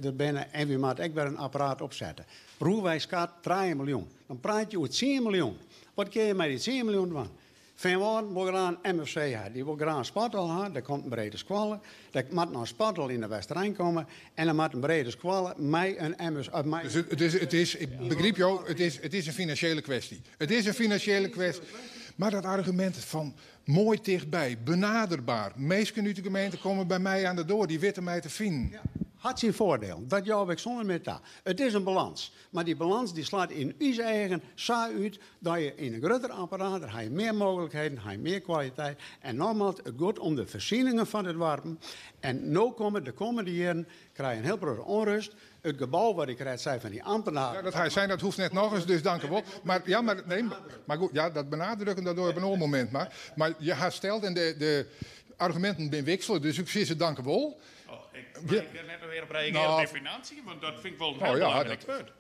er binnen en we moeten ook weer een apparaat opzetten. Roerwijs gaat 3 miljoen. Dan praat je over 10 miljoen. Wat kun je met die 10 miljoen doen? Van Waarden wil graag een MFC hebben. Die wil graag een sporthal hebben. Daar komt een brede squalle. Er moet nog een sporthal in de Westerijn komen. En dan moet een brede squalle met een MFC.
Dus het is, ik begreep jou, het is een financiële kwestie. Het is een financiële kwestie. Maar dat argument van mooi dichtbij, benaderbaar. Meesten uit de gemeente komen bij mij aan de deur. Die weten mij te vinden.
Ja. Had zijn voordeel. Dat jou ik zonder met dat. Het is een balans. Maar die balans die slaat in uw eigen zo uit dat je in een groter apparaat heb je meer mogelijkheden, heb je meer kwaliteit. En nogmaals, het gaat om de voorzieningen van het warpen. En nu komen de komende jaren krijg je een heel grote onrust. Het gebouw wat ik net zei van die ambtenaren.
Ja, dat hij zijn, dat hoeft net nog eens, dus dank u wel. Maar goed, ja, dat benadrukken dat door op een ander moment. Maar je herstelt en de argumenten zijn wisselen, dus ik zie ze dank u wel.
Ik wil net weer op reageren op de financiën, want dat vind ik wel een heel belangrijk punt.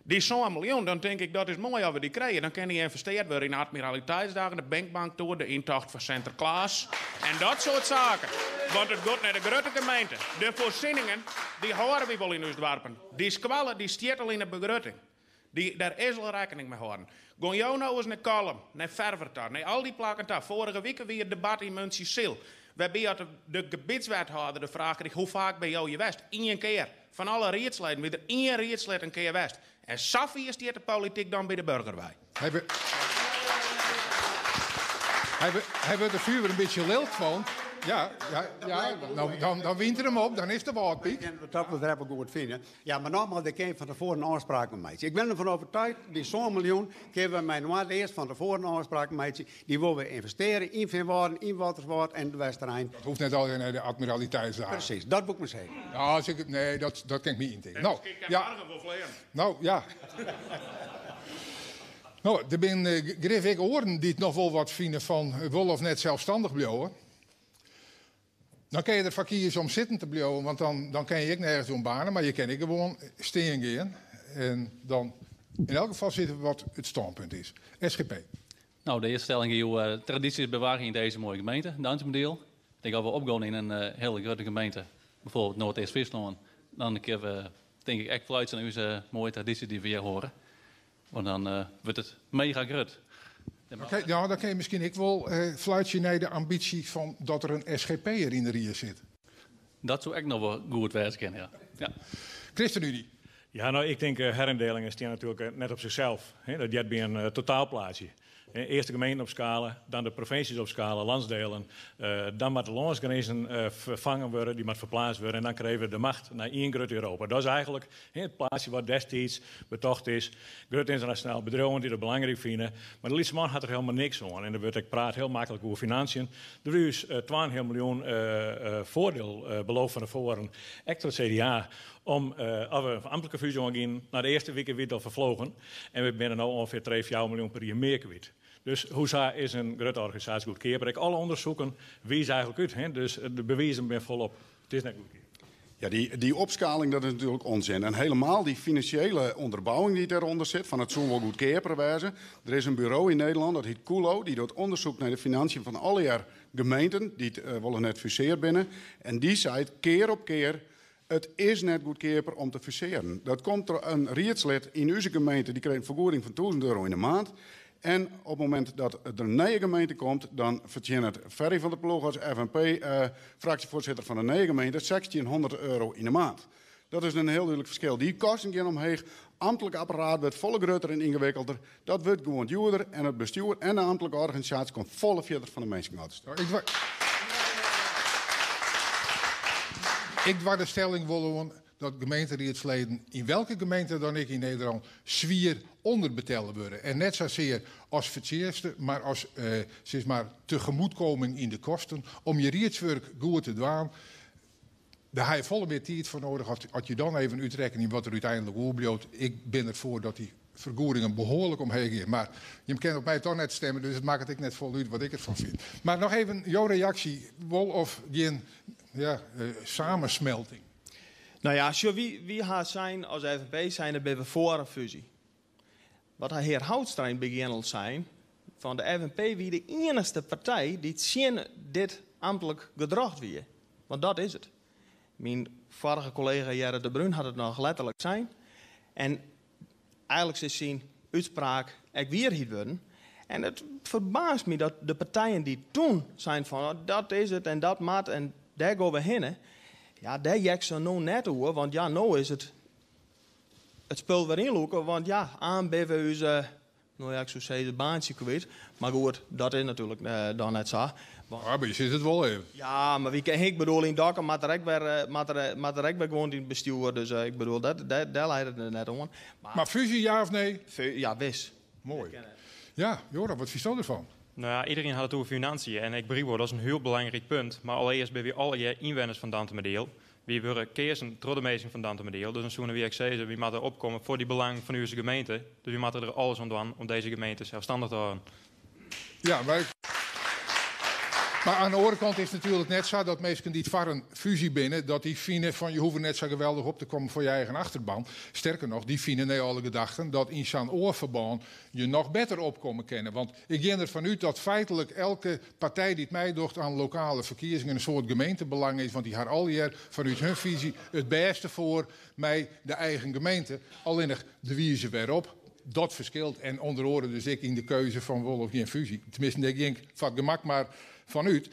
Die zo'n miljoen, dan denk ik dat is mooi als we die krijgen. Dan kan die investeerd worden in de admiraliteitsdagen, de bankbank door, de intocht van Sinterklaas en dat soort zaken. Want het gaat naar de grote gemeente. De voorzieningen, die horen we wel in ons dorpen. Die squallen, die stiert al in de begroting. Daar is al rekening mee houden. Gaan jou nou eens naar Kalm, naar Ververtar, naar al die plakken daar. Vorige week weer het debat in Muntje-Sil. Waarbij had de gebiedswethouder de vraag kreeg, hoe vaak ben jou je west? 1 keer. Van alle raadsleden weer er 1 raadslid een keer west. En Safi is die de politiek dan bij de burger bij.
Hij wordt de vuur weer een beetje lelijk van. Ja, dan wint er hem op, dan is de woordpiek.
Dat begrijp ik goed vinden. Ja, maar nogmaals, ik heb van tevoren een afspraak met mij. Ik ben ervan overtuigd, die zo'n miljoen, kunnen we mijn Noord eerst van tevoren een afspraak met mij. Die willen we investeren in Van Waarden, in Waterswoord en de Westerijn.
Dat hoeft net alleen naar de admiraliteitsdagen.
Precies, dat moet ik maar zeggen.
Ja, nee, dat kan ik niet intekenen. Nou, ja. Nou, er zijn grif ik oren die het nog wel wat vinden van wel of net zelfstandig blijven. Dan kan je er verkiezen om zitten te blijven, want dan kan je ook nergens doen banen, maar je kan ook gewoon steen gaan. En dan, in elk geval zitten we wat het standpunt is. SGP.
Nou, de eerste stelling hier, tradities bewaren in deze mooie gemeente, Duintse model. Ik die gaan we opgaan in een hele grote gemeente. Bijvoorbeeld Noord-East-Friesland. Dan kunnen we, denk ik, echt fluiten naar onze mooie traditie die we hier horen. Want dan wordt het mega groot.
Okay, ja, dan kun je misschien ik wel fluitje naar de ambitie van dat er een SGP'er in de rier zit.
Dat zou ik nog wel goed wijzen kennen, ja. Ja.
ChristenUnie.
Ja, nou, ik denk herindelingen staan natuurlijk net op zichzelf. Dat jet bij een totaalplaatje. Eerst de gemeenten op scala, dan de provincies op scala, landsdelen. Dan moet de landsgrenzen vervangen worden, die moet verplaatst worden. En dan krijgen we de macht naar één groot Europa. Dat is eigenlijk het plaatsje wat destijds betocht is. Groot internationaal bedrijven die dat belangrijk vinden. Maar de liefste man had er helemaal niks van. En dan wordt ik praat heel makkelijk over financiën. Er is 2,5 miljoen voordeel beloofd van tevoren. Extra CDA. Om als we ambtelijke fusie gaan, naar de eerste week weer al vervlogen. En we zijn nu ongeveer 3-4 miljoen per jaar meer kwijt. Dus HUSA is een grote organisatie goedkeeper. Ik alle onderzoeken wie is eigenlijk uit. Hè? Dus de bewijzen ben volop. Het is net goedkeeper.
Ja, die opschaling dat is natuurlijk onzin. En helemaal die financiële onderbouwing die eronder zit, van het zo'n wel goedkeeper wijzen. Er is een bureau in Nederland, dat heet Kulo, die doet onderzoek naar de financiën van alle gemeenten die het willen net fuseren binnen. En die zei keer op keer, het is net goedkeeper om te fuseren. Dat komt er een rietslid in onze gemeente, die kreeg een vergoeding van €1000 in de maand. En op het moment dat er een nieuwe gemeente komt, dan verdient het Ferry van der Ploeg als FNP, fractievoorzitter van de nieuwe gemeente, €1600 in de maand. Dat is een heel duidelijk verschil. Die kosten gaan omheen. Ambtelijk apparaat wordt volle groter en ingewikkelder. Dat wordt gewoon duurder. En het bestuur en de ambtelijke organisatie komt volle verder van de mensen uit te staan.
Ik dwar de stelling willen dat gemeenten die het verleden, in welke gemeente dan ik in Nederland, zwier onderbetellen worden. En net zozeer als vertjeerste, maar als zeg maar, tegemoetkoming in de kosten. Om je rietswerk goed te doen, daar heb je volle meer tijd voor nodig. Als je dan even uitrekent wat er uiteindelijk overblijft. Ik ben ervoor dat die vergoedingen behoorlijk omheen gaan. Maar je kent op mij toch net stemmen, dus het maakt het net vol uit wat ik ervan vind. Maar nog even jouw reactie, wel of geen samensmelting?
Nou ja, wie gaat zijn als FNP zijn, dan ben we voor een fusie. Wat de heer Houtstein begint zijn, van de FNP wie de enige partij die zien dit ambtelijk gedrag wie. Want dat is het. Mijn vorige collega Jere de Bruin had het nog letterlijk zijn. En eigenlijk is zijn uitspraak ik weer hier worden. En het verbaast me dat de partijen die toen zijn van dat is het en dat maat en daar gaan we heen. Ja, daar jek ze nou net over, want ja, nou is het spul weer inloeken, want ja, aanbeven is, nou ja, ik zou zeggen, het baantje kwijt. Maar goed, dat is natuurlijk dan net zo.
Maar je zit het wel even.
Ja, maar ik bedoel in Dokken, maar er weer gewoon in het bestuur, dus ik bedoel, daar leidt het net om.
Maar fusie, ja of nee?
Ja, wis.
Mooi. Ja, Joran, wat vind je ervan?
Nou ja, iedereen had het over financiën en ik begrijp dat is een heel belangrijk punt. Maar allereerst ben we alle inwoners van Dantemerdeel. We worden keersen door de meesten van Dantemerdeel. Dus een zo'n wie ik zei, we moeten opkomen voor die belang van onze gemeente. Dus we moeten er alles aan doen om deze gemeente zelfstandig te houden.
Ja, maar aan de andere kant is het natuurlijk net zo dat mensen die het voor een fusie binnen, dat die vinden van je hoeft net zo geweldig op te komen voor je eigen achterban. Sterker nog, die vinden nee alle gedachten dat in zo'n oorverband je nog beter opkomen kennen. Want ik ga ervan uit dat feitelijk elke partij die het mij docht aan lokale verkiezingen een soort gemeentebelang is. Want die haar al jaar vanuit hun visie het beste voor mij de eigen gemeente. Alleen de wiezen weer op. Dat verschilt. En onder andere dus ik in de keuze van wel of geen fusie. Tenminste, ik denk van het gemak maar vanuit.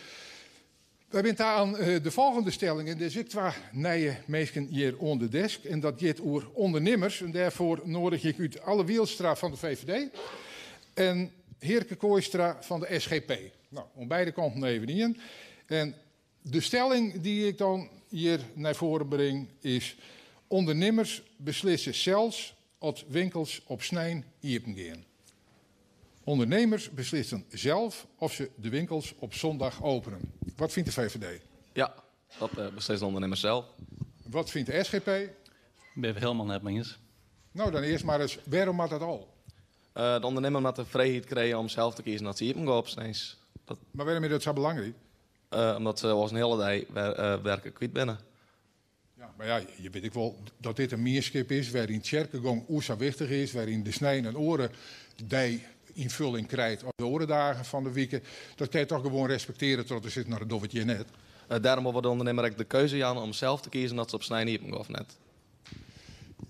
We hebben daar aan de volgende stellingen. Dus ik twee nieuwe mensen hier onder de desk. En dat gaat over ondernemers. En daarvoor nodig ik uit Alle Wielstra van de VVD. En Heerke Kooistra van de SGP. Nou, om beide kanten even in. En de stelling die ik dan hier naar voren breng is: ondernemers beslissen zelfs als winkels op snijn open gaan. Ondernemers beslissen zelf of ze de winkels op zondag openen. Wat vindt de VVD?
Ja, dat beslissen ondernemers zelf.
Wat vindt de SGP?
Ben je helemaal net mee eens.
Nou, dan eerst maar eens, waarom moet dat al?
De ondernemer moet de vrijheid krijgen om zelf te kiezen dat ze open gaan op sneens.
Maar waarom is dat zo belangrijk?
Omdat ze als een hele dag werken kwijt binnen.
Ja, maar ja, je weet ook wel dat dit een meerskip is waarin Tjerkegong oerza wichtig is, waarin de snijden en oren die invulling krijgt op de orendagen van de weken. Dat kan je toch gewoon respecteren tot er zit naar het dobbeltje net.
Daarom wordt de ondernemer ook de keuze Jan om zelf te kiezen dat ze op snij niet gaan of net.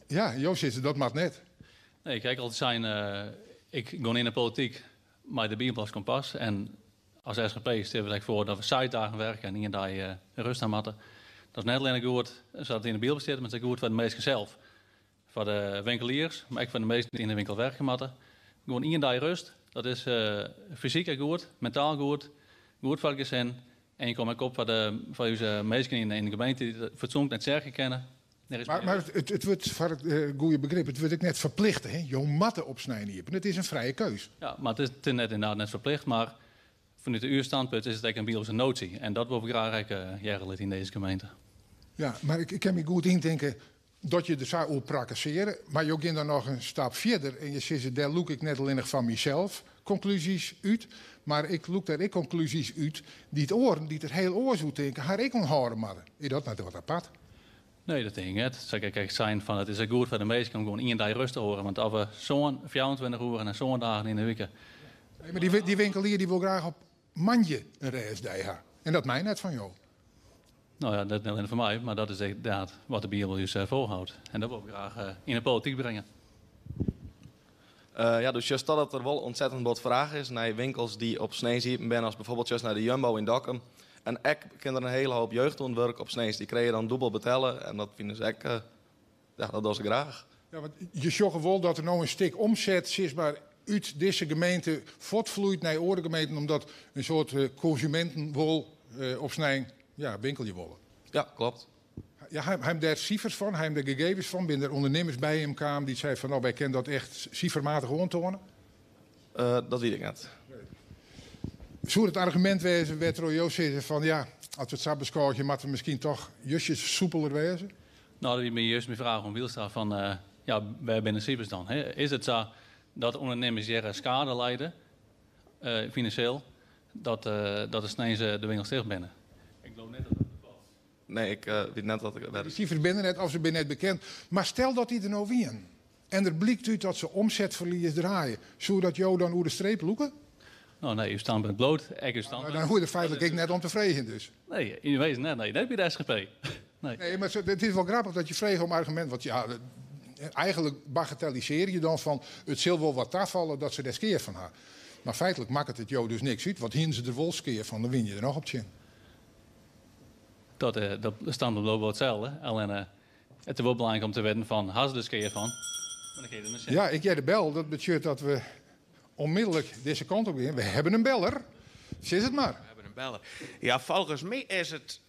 Ja, Joost zit dat mag net.
Nee, kijk, altijd zijn, ik ga in de politiek met de Bijbel als kompas. En als SGP stellen we voor dat we 7 dagen werken en 1 dag rust aan moeten. Dat is net alleen goed, zodat in de Bijbel staat, maar het is goed voor de mensen zelf. Voor de winkeliers, maar ook voor de mensen die in de winkel werken moeten. Gewoon 1 dag rust, dat is fysiek goed, mentaal goed voor het gezin. En je komt ook op voor onze mensen in de gemeente die het fatsoenlijk net zeggen kennen.
Maar het wordt, voor het goede begrip, het wordt ook net verplicht. Hè? Je matten opsnijden hier. Het is een vrije keus.
Ja, maar het is net inderdaad net verplicht. Maar vanuit uw standpunt is het eigenlijk een Bijbelse notie. En dat wil ik graag jaren in deze gemeente.
Ja, maar ik kan me goed indenken dat je er zou op praktiseren. Maar je gaat dan nog een stap verder. En je zegt, daar look ik net alleen van mezelf conclusies uit. Maar ik look daar conclusies uit die het oren, die het heel oor zou denken, haar ik onthouden moeten. Is dat nou wat apart?
Nee, dat denk ik niet. Zeg ik echt zijn van het is goed voor de meesten om gewoon 1 dag rust te horen. Want als we zo'n 24 uur en zo'n dagen in de week.
Nee, maar die winkelier die wil graag op mandje een reisdag hebben. En dat mij net van jou.
Nou ja, dat is niet alleen voor mij, maar dat is inderdaad wat de Bijbel dus voorhoudt. En dat wil ik graag in de politiek brengen.
Ja, dus je stelt dat er wel ontzettend wat vragen is naar winkels die op sneeziepen ben, als bijvoorbeeld just naar de Jumbo in Dokkum. En ik ken er een hele hoop jeugdonderwerk op snees. Die kregen dan dubbel betellen en dat vinden ze ja, dat doen ze graag. Ja,
want je zegt wel dat er nou een stuk omzet zichtbaar uit deze gemeente voortvloeit naar andere gemeenten, omdat een soort consumentenwol op snij winkelje willen.
Ja, klopt.
Ja, hij heeft daar cijfers van, hij heeft de gegevens van. Binnen er ondernemers bij hem kwamen die zeiden van nou, wij kennen dat echt cijfermatig aantonen?
Dat weet ik niet.
Zou het argument wezen, werd Joost zeggen van ja, als we het zo beschouwen, moeten we misschien toch justjes soepeler wezen?
Nou, dat is me juist mijn vraag om Wielstra van, wij binnen cijfers dan. Hè? Is het zo dat ondernemers hier schade lijden, financieel, dat de sneeuw de winkels dicht binnen? Ik geloof net dat dat geval is.
Nee, ik weet net wat ik weet.
Die cijfers binnen net, of ze binnen net bekend. Maar stel dat die er nou wien. En er blijkt uit dat ze omzetverlies draaien. Zou dat jou dan over de streep loeken?
Nou nee, uw standpunt bloot. Ik uw standpunt.
Dan hoor je er feitelijk ik net ontevreden dus.
Nee, in wezen net. Nee, dat heb je de SGP.
Nee, maar het is wel grappig dat je vreegt om argument. Want ja, eigenlijk bagatelliseer je dan van het zal wel wat afvallen dat ze des keer van haar. Maar feitelijk maakt het jou dus niks uit. Want hier ze de wolskeer van, dan win je er nog op tje.
Dat standpunt bloot wel hetzelfde. Alleen het is wel belangrijk om te weten van, had ze dus keer van.
Ja, ik jij de bel. Dat betekent dat we onmiddellijk deze kant op gaan. We hebben een beller. Zeg het maar.
We hebben een beller. Ja, volgens mij is het...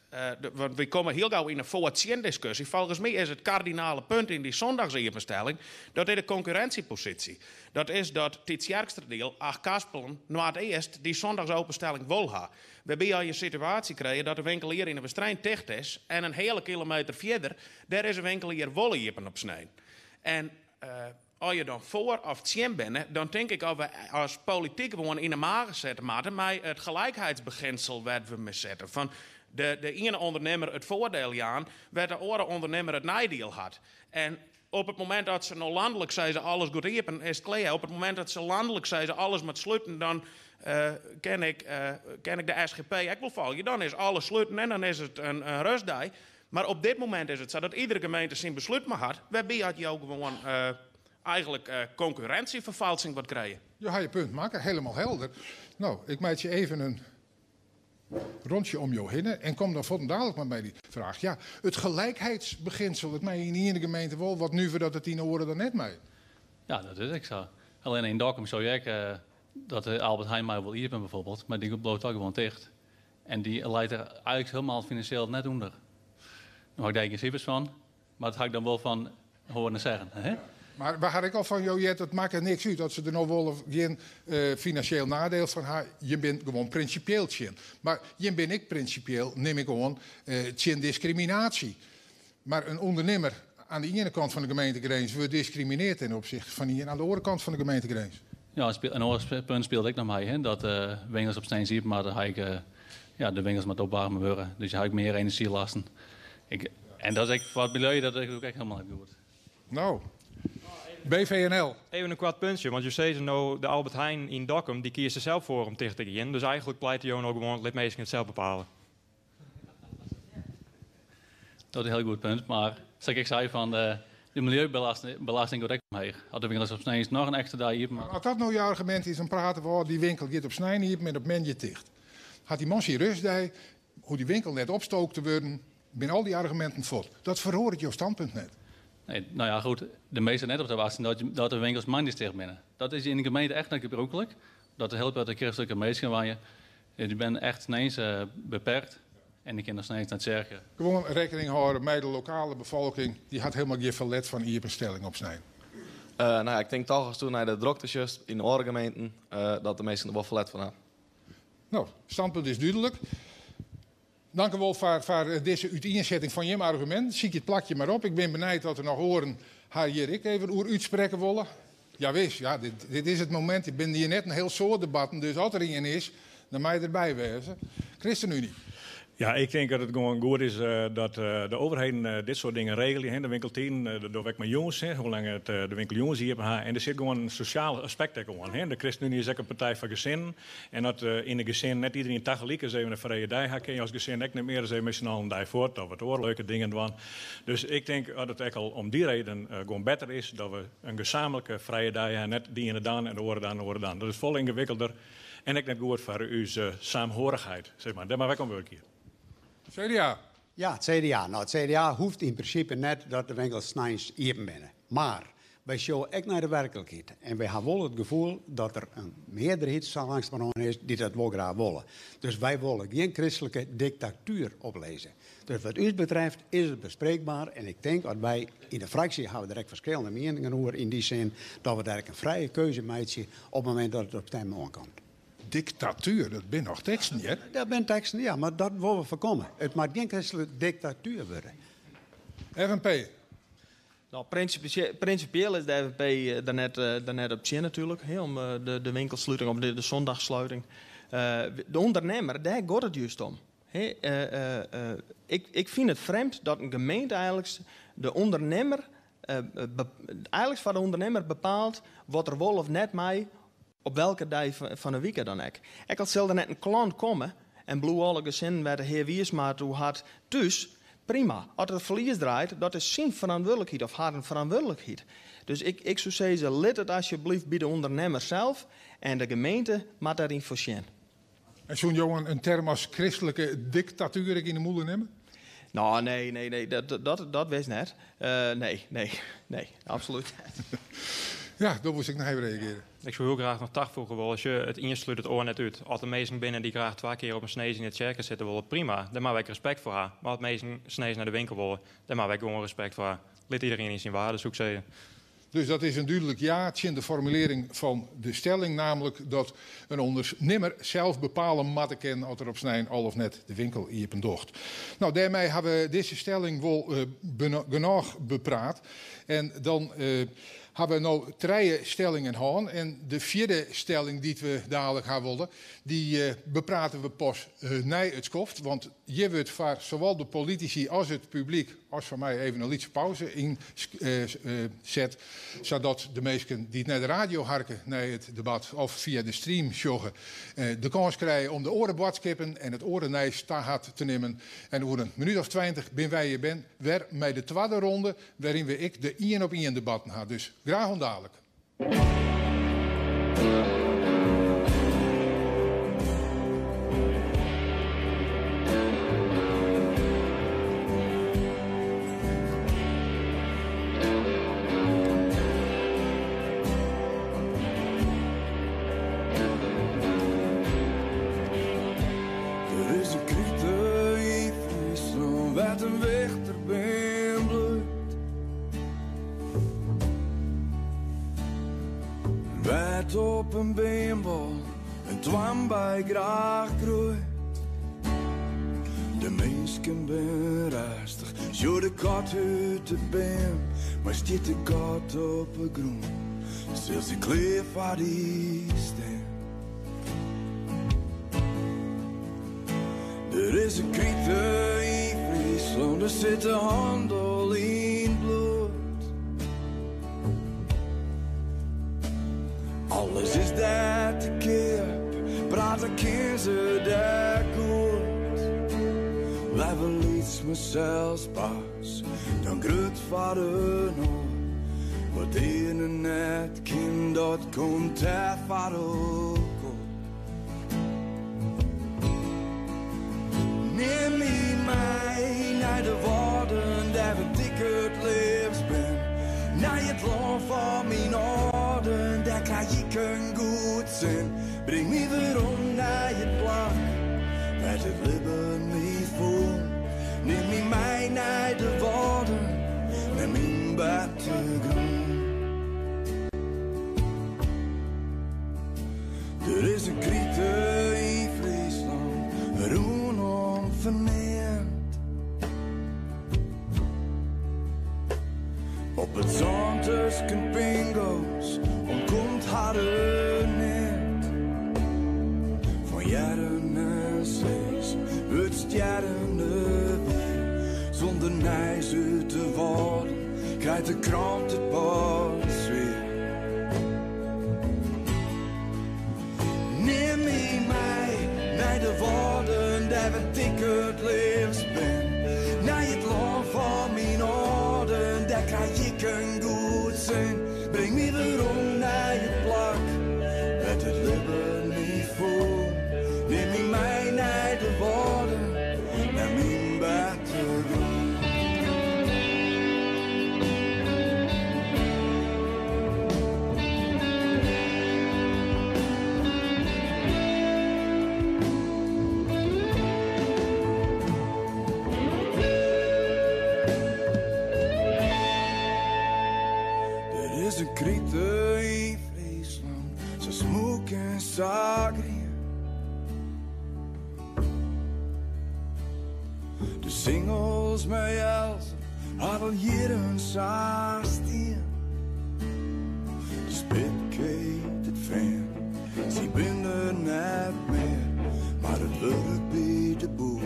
want we komen heel gauw in een voor-discussie. Volgens mij is het kardinale punt in die zondagsevenstelling... dat is de concurrentiepositie. Dat is dat dit sterkste deel, Kaspelen, nou het eerst die zondagsopenstelling wil hebben. We hebben al je situatie gekregen dat de winkelier in een bestrein dicht is... en een hele kilometer verder, daar is een winkelier wollen op snijden. En... als je dan voor of tegen bent, dan denk ik dat we als politiek gewoon in de maag zetten moeten, maar het gelijkheidsbeginsel werden we miszetten. Van de ene ondernemer het voordeel aan, waar de andere ondernemer het nadeel had. En op het moment dat ze nou landelijk zeiden alles goed hebben, is het klaar. Op het moment dat ze landelijk zeiden alles moet sluiten, dan ken ik de SGP. Ik wil volgen. Dan is alles sluiten en dan is het een rustdag. Maar op dit moment is het zo dat iedere gemeente zijn besluit maar had. Waarbij had je ook gewoon eigenlijk concurrentievervalsing wat krijgen.
Je had je punt maken, helemaal helder. Nou, ik maak je even een rondje om jou heen en kom dan voor dadelijk maar bij die vraag. Ja, het gelijkheidsbeginsel, dat mij in de gemeente wel, wat nu voor dat het 10 oren dan net mee.
Ja, dat is ik zo. Alleen in Dokkum zou je dat Albert Heijn mij wil iepen bijvoorbeeld, maar die bloot ook gewoon dicht. En die leidt er eigenlijk helemaal financieel net onder. Nou, ik denk er cijfers van, maar dat ga ik dan wel van horen zeggen. Hè?
Maar waar had ik al van jou, Jet, het maakt er niks uit dat ze er nog wel geen financieel nadeel van haar. Je bent gewoon principieel tjen. Maar je ben ik principieel, neem ik gewoon tjen discriminatie. Maar een ondernemer aan de ene kant van de gemeentegrens wordt discrimineerd ten opzichte van die aan de andere kant van de gemeentegrens.
Ja, een ander punt speelde ik nog mee, hè, dat winkels op steen ziet, maar dan ga ik de winkels met opwarmen worden. Dus je ga ik meer energielasten. En dat is wat milieu, dat is ook echt helemaal niet goed.
Nou, BVNL.
Even een kwart puntje, want je zei nou de Albert Heijn in Dokkum, die kiest er zelf voor om tegen te gaan. Dus eigenlijk pleit je ook gewoon, let meestal het zelf bepalen.
Dat is een heel goed punt. Maar zoals ik zei, van de milieubelasting wordt ook omheen. Had de winkels op Sneens nog een extra dag hier. Maar...
Als dat nou je argument is, dan praten we over die winkel gaat op Snijn hier met op men je dicht. Had die man hier rust bij, hoe die winkel net opstookt te worden, ben al die argumenten voort. Dat verhoort jouw standpunt net.
Nee, nou ja, goed. De meeste net op de wassen dat de winkels maandjes dicht binnen. Dat is in de gemeente echt niet gebruikelijk. Dat is heel veel de christelijke mensen waar je. Die ben echt ineens beperkt. En die kinderen ineens naar het cirken.
Gewoon rekening houden met de lokale bevolking. Die had helemaal geen verlet van hier bestelling op Snijn.
Nou ja, ik denk toch als toen naar de druktes in de andere gemeenten, dat de meesten er wel verlet van hebben.
Nou, standpunt is duidelijk. Dank u wel voor deze uiteenzetting van je argument. Zie je het plakje maar op. Ik ben benieuwd dat er nog horen haar hier ik even over uitspreken willen. Ja, wees, ja, dit is het moment. Ik ben hier net een heel soort debatten. Dus als er een is, dan mag je erbij wezen. ChristenUnie.
Ja, ik denk dat het gewoon goed is dat de overheden dit soort dingen regelen. De winkeltien, door ik met jongens, hoe lang het de winkeljongens hier hebben. En er zit gewoon een sociaal aspect aan. De ChristenUnie is ook een partij van gezin. En dat in de gezin net iedereen tegelijk is even een vrije dag. Kun je als gezin ook niet meer eens met z'n allen daar voort. Dat we het hoor, leuke dingen doen. Dus ik denk dat het ook al om die reden gewoon beter is dat we een gezamenlijke vrije dag hebben. Net die in de dan en de oren dan. Dat is vol ingewikkelder. En ik net goed voor uw saamhorigheid. Zeg maar. Dat mag ik een werkje.
CDA.
Ja, het CDA. Nou, het CDA hoeft in principe net dat de winkels s'nachts open binnen. Maar wij showen echt naar de werkelijkheid. En wij hebben wel het gevoel dat er een meerderheid zo langzamerhand is die dat wel graag willen. Dus wij willen geen christelijke dictatuur oplezen. Dus wat u betreft is het bespreekbaar. En ik denk dat wij in de fractie hebben direct verschillende meningen over in die zin dat we daar een vrije keuze maken op het moment dat het op stemmen aankomt.
Dictatuur, dat ben nog teksten, hè?
Dat zijn teksten, ja, maar dat willen we voorkomen. Het mag geen christelijke dictatuur worden.
FNP.
Nou, principieel is de FNP daarnet op zin natuurlijk, om de winkelsluiting, of de zondagssluiting. De ondernemer, daar gaat het juist om. Ik vind het vreemd dat een gemeente eigenlijk de ondernemer, eigenlijk voor de ondernemer bepaalt wat er wel of net mij op welke dag van de week dan ook. Ik had zelden net een klant komen en bloe alle gezinnen waar de heer Wiersma toe had. Dus prima. Als het verlies draait, dat is zijn verantwoordelijkheid of haar verantwoordelijkheid. Dus ik zou zeggen, let het alsjeblieft bij de ondernemer zelf en de gemeente mag daarin voorzien.
En zo'n jongen een term als christelijke dictatuur in de moeder nemen?
Nou, nee, dat wist net. Nee, absoluut niet.
Ja, daar moest ik nog even reageren.
Ik zou heel graag nog toevoegen, als je het insluit het oor net uit. Als de mensen binnen die graag 2 keer op een snees in het cirkel zitten willen, prima. Daar mag ik respect voor haar. Maar als mensen snees naar de winkel willen, daar mag ik gewoon respect voor haar. Laat iedereen in zijn waarde, zou ik zeggen.
Dus dat is een duidelijk ja in de formulering van de stelling, namelijk dat een ondernemer zelf bepalen mag kennen of er op Snijn al of net de winkel hier docht. Nou, daarmee hebben we deze stelling wel genoeg bepraat. En dan hebben we nou 3 stellingen gehad. En de 4e stelling die we dadelijk gaan willen, die bepraten we pas na het skoft. Want je wordt voor zowel de politici als het publiek, als voor mij even een lietse pauze in zet. Zodat de mensen die het naar de radio harken, naar het debat of via de stream joggen, de kans krijgen om de oren boodskippen en het orennijs te nemen. En over een minuut of 20 ben wij hier weer met de tweede ronde, waarin we ik de 1-op-1 debatten gaan. Dus graag ondadelijk.
Op een beenbal, een twam bij graag groeit. De mensen ben rustig, zo de kat uit de been. Maar stiet de kat op een groen, zelfs ik leef waar die steen. Er is een kriete in Friesland, er zit een handel in bloed. Alles is daar te kip, praten kinderen daar goed. Wij willen iets mezelf pas. Dan grootvader nog. Wat ene net kind dat komt er vader ook. Neem me mee naar de woorden daar wat ik het liefst ben. Naar het land van mijn orden, daar kan ik een goed zijn. Breng me weer om naar het plak, waar het leven me voelt. Neem me mee naar de woorden, naar mijn battergrond. Er is een kriete in Friesland, roen onverneemd. Op het zand tussen pingo's ontkomt haar net. Van jaren en zees, het jaren de weer. Zonder nijs uit te worden, krijgt de krant het pas weer. Neem me mee naar de woorden, daar wat ik het liefst ben. Naar het land van mijn orden, daar kan ik een goed zijn. Breng me weer om naar je plak, met het leven niet voel. Neem me mee naar de woorden, naar mijn battergrond. Een kriete in Friesland, zo smoek en zagrien. De singles met Elsen hadden hier een saastien. De spitkeet het fan, ze binden net meer. Maar het werk bij de boer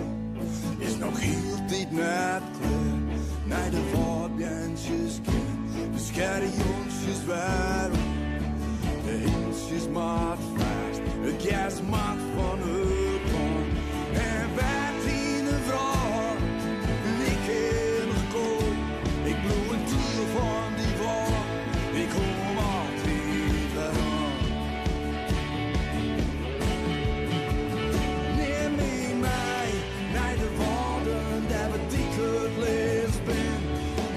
is nog heel tijd net klaar. Naar de voortbjentjes kind. De scherjonsjes waren, de hintjes maat vast, het gas maat van het kon. En werd in de vrouw, ik heb gekomen, ik bloe een tier van die vrouw, ik kom altijd aan. Neem me mee naar de woorden, daar wat ik het liefst ben.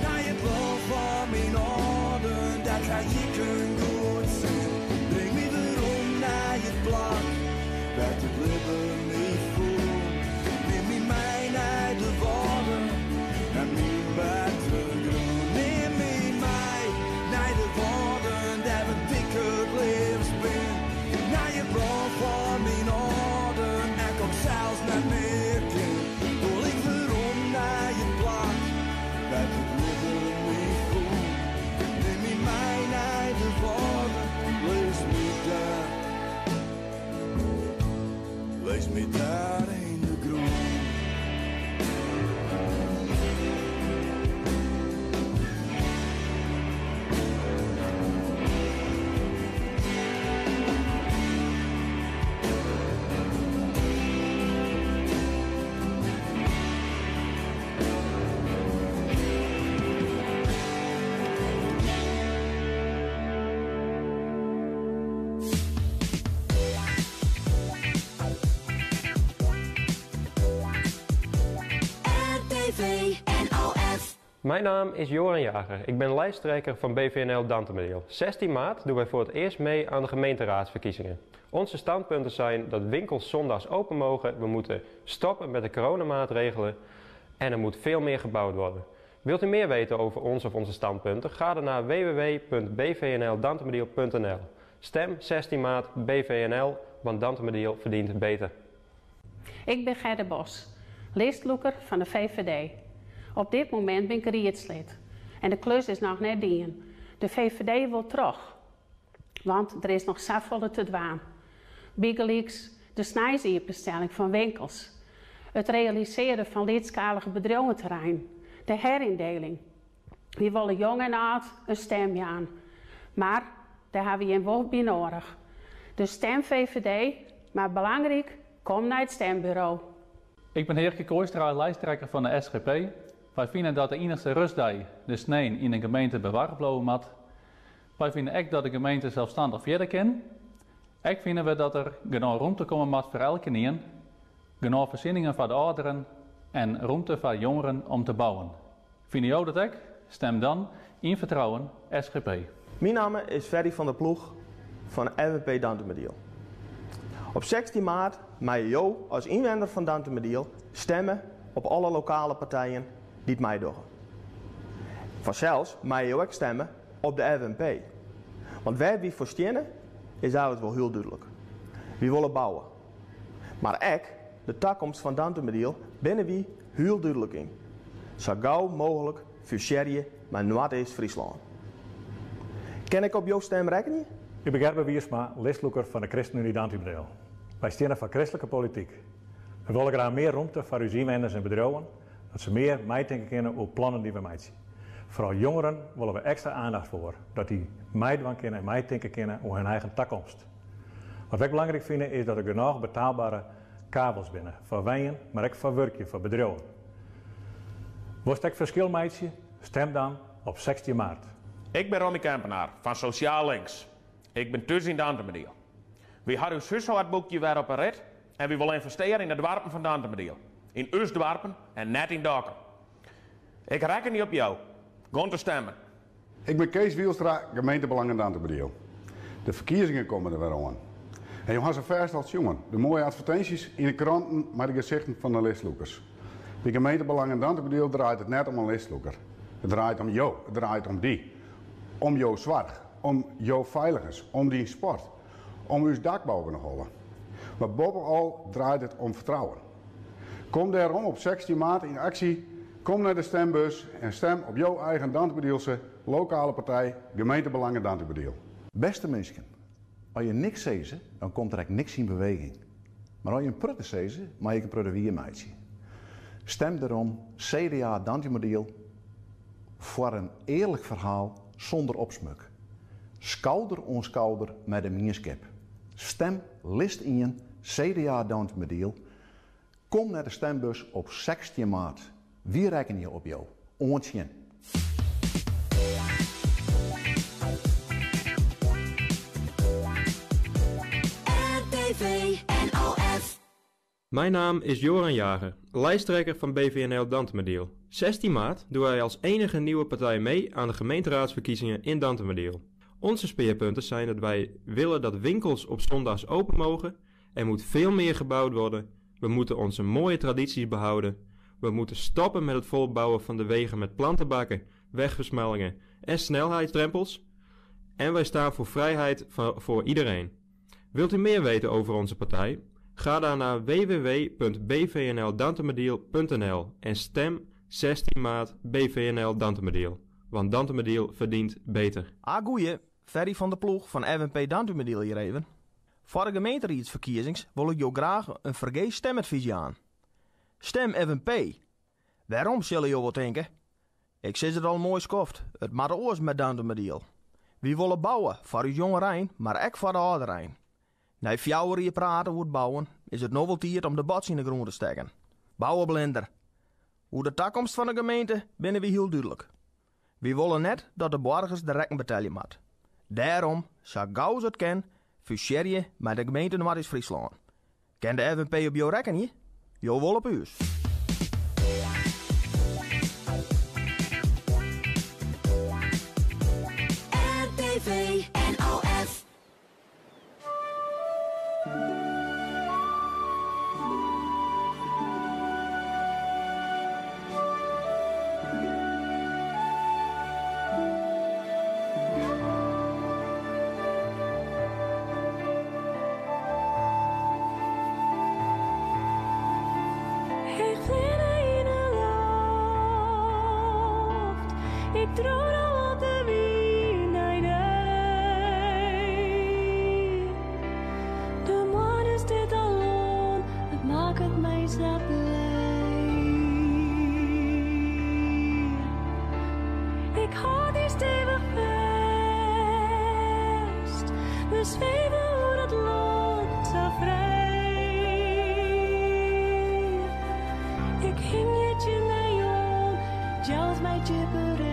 Naar het land van mijn orden, daar ga ik een goed zijn. Breng me weer om naar je plak, waar het leven niet voelt. Neem me mee naar de woorden, naar mijn battergrond. Neem me mee naar de woorden, daar wat ik het liefst ben. Naar je brand van mijn orden, en kom zelfs naar meer kind. Wil ik weer om naar je plak, waar het leven niet voelt. Neem me mee naar de woorden, lees me daar. Lees me daar in de grond.
Mijn naam is Joran Jager. Ik ben lijsttrekker van BVNL Dantemediel. 16 maart doen wij voor het eerst mee aan de gemeenteraadsverkiezingen. Onze standpunten zijn dat winkels zondags open mogen, we moeten stoppen met de coronamaatregelen en er moet veel meer gebouwd worden. Wilt u meer weten over ons of onze standpunten? Ga dan naar www.bvnldantemediel.nl. Stem 16 maart BVNL, want Dantemediel verdient beter.
Ik ben Gerda Bos, lijsttrekker van de VVD. Op dit moment ben ik raadslid en de klus is nog net dien. De VVD wil terug, want er is nog zoveel te doen. Bigeliks, de snijziepenstelling van winkels, het realiseren van lidskalige bedrijventerrein, de herindeling. We willen jong en oud een stem aan, maar daar hebben we een woord bij nodig. Dus stem VVD, maar belangrijk, kom naar het stembureau.
Ik ben Heerke Kooistra, lijsttrekker van de SGP. Wij vinden dat de enigste rustdag de sneeuw in een gemeente bewaard blijven moet. Wij vinden ook dat de gemeente zelfstandig verder kan. Ook vinden we dat er genoeg ruimte komen moet voor elke nien, genoeg voorzieningen voor de ouderen en ruimte voor jongeren om te bouwen. Vinden jou dat ook? Stem dan in vertrouwen SGP.
Mijn naam is Ferry van der Ploeg van FNP Dantemediel. Op 16 maart mag je jou als inwoner van Dantemediel stemmen op alle lokale partijen die het mij doen. Vanzelfs mag je ook stemmen op de FNP. Want waar we voor stemmen is eigenlijk wel heel duidelijk. We willen bouwen. Maar ook de toekomst van Dantemediel binnen we heel duidelijk in. Zo gauw mogelijk fuseren met Noord-East-Friesland. Kan ik op jouw stem rekenen?
Ik ben Gerber Wiersma, listloeker van de ChristenUnie Dantemediel. Wij staan voor christelijke politiek. We willen graag meer ruimte voor uw inwoners en bedrijven, dat ze meer meedenken kunnen op plannen die we maken. Vooral jongeren willen we extra aandacht voor, dat die meedoen kunnen en meedenken kunnen over hun eigen toekomst. Wat wij belangrijk vinden is dat er genoeg betaalbare kabels binnen, voor wegen, maar ook voor werkje, voor bedrijven. Wil je verschil maken? Stem dan op 16 maart.
Ik ben Ronnie Kempenaar van Sociaal Links. Ik ben thuis in Dantemediel. We hadden uw huishoudboekje weer op een rit en we willen investeren in de dwarpen van Dantemediel. In us dwarpen en net in Dokkum. Ik reken niet op jou. Gewoon te stemmen.
Ik ben Kees Wielstra, gemeentebelang in Dantemediel. De verkiezingen komen er weer aan. En je had zo verst als jongen. De mooie advertenties in de kranten met de gezichten van de listloekers. De gemeentebelang in Dantemediel draait het net om een listloeker. Het draait om jou, het draait om die. Om jouw zorg, om jouw veiligheid, om die sport. Om uw dak boven te houden. Maar bovenal draait het om vertrouwen. Kom daarom op 16 maart in actie. Kom naar de stembus en stem op jouw eigen Dantemedielse lokale partij Gemeentebelang in Dantemediel.
Beste mensen, als je niks zegt, dan komt er eigenlijk niks in beweging. Maar als je een prutte zegt, mag je een prutte weer meidje. Stem daarom CDA Dantemediel voor een eerlijk verhaal zonder opsmuk. Schouder om schouder met een mierskip. Stem list in CDA Dantemediel. Kom naar de stembus op 16 maart. Wie rekenen je op jou? Ontje.
Mijn naam is Joran Jager, lijsttrekker van BVNL Dantemediel. 16 maart doen wij als enige nieuwe partij mee aan de gemeenteraadsverkiezingen in Dantemediel. Onze speerpunten zijn dat wij willen dat winkels op zondags open mogen. Er moet veel meer gebouwd worden. We moeten onze mooie tradities behouden. We moeten stoppen met het volbouwen van de wegen met plantenbakken, wegversmellingen en snelheidsdrempels. En wij staan voor vrijheid voor iedereen. Wilt u meer weten over onze partij? Ga dan naar www.bvnldantemediel.nl en stem 16 maart BVNL Dantemediel. Want Dantemediel verdient beter.
Goeie, Ferry van der Ploeg van FNP Dantemediel hier even. Voor de gemeenteraadsverkiezings wil ik jou graag een vergeet stemadvies aan. Stem FNP. Waarom zullen je wel denken? Ik zit het al mooi skoft. Het maar oors met Dantemediel. We willen bouwen voor uw jongerijn, maar ook voor de ouderijn. Na 4 jaar hier praten over het bouwen, is het nog wel tijd om de bots in de grond te steken. Bouwenblinder. Hoe de toekomst van de gemeente binnen we heel duidelijk. We willen net dat de burgers de rekken betalen moet. Daarom, zo gauw ze het kan, fuseer je met de gemeente Noord-Friesland. Ken de FNP op jou rekken niet? Jo wil op u's.
RTV NOS.
Ik droom al de wie, nee, nee. De man is dit alone, het maakt het mij zo blij. Ik hou die stevig vast, we zweven over het land zo vrij. Jels mij jibberust.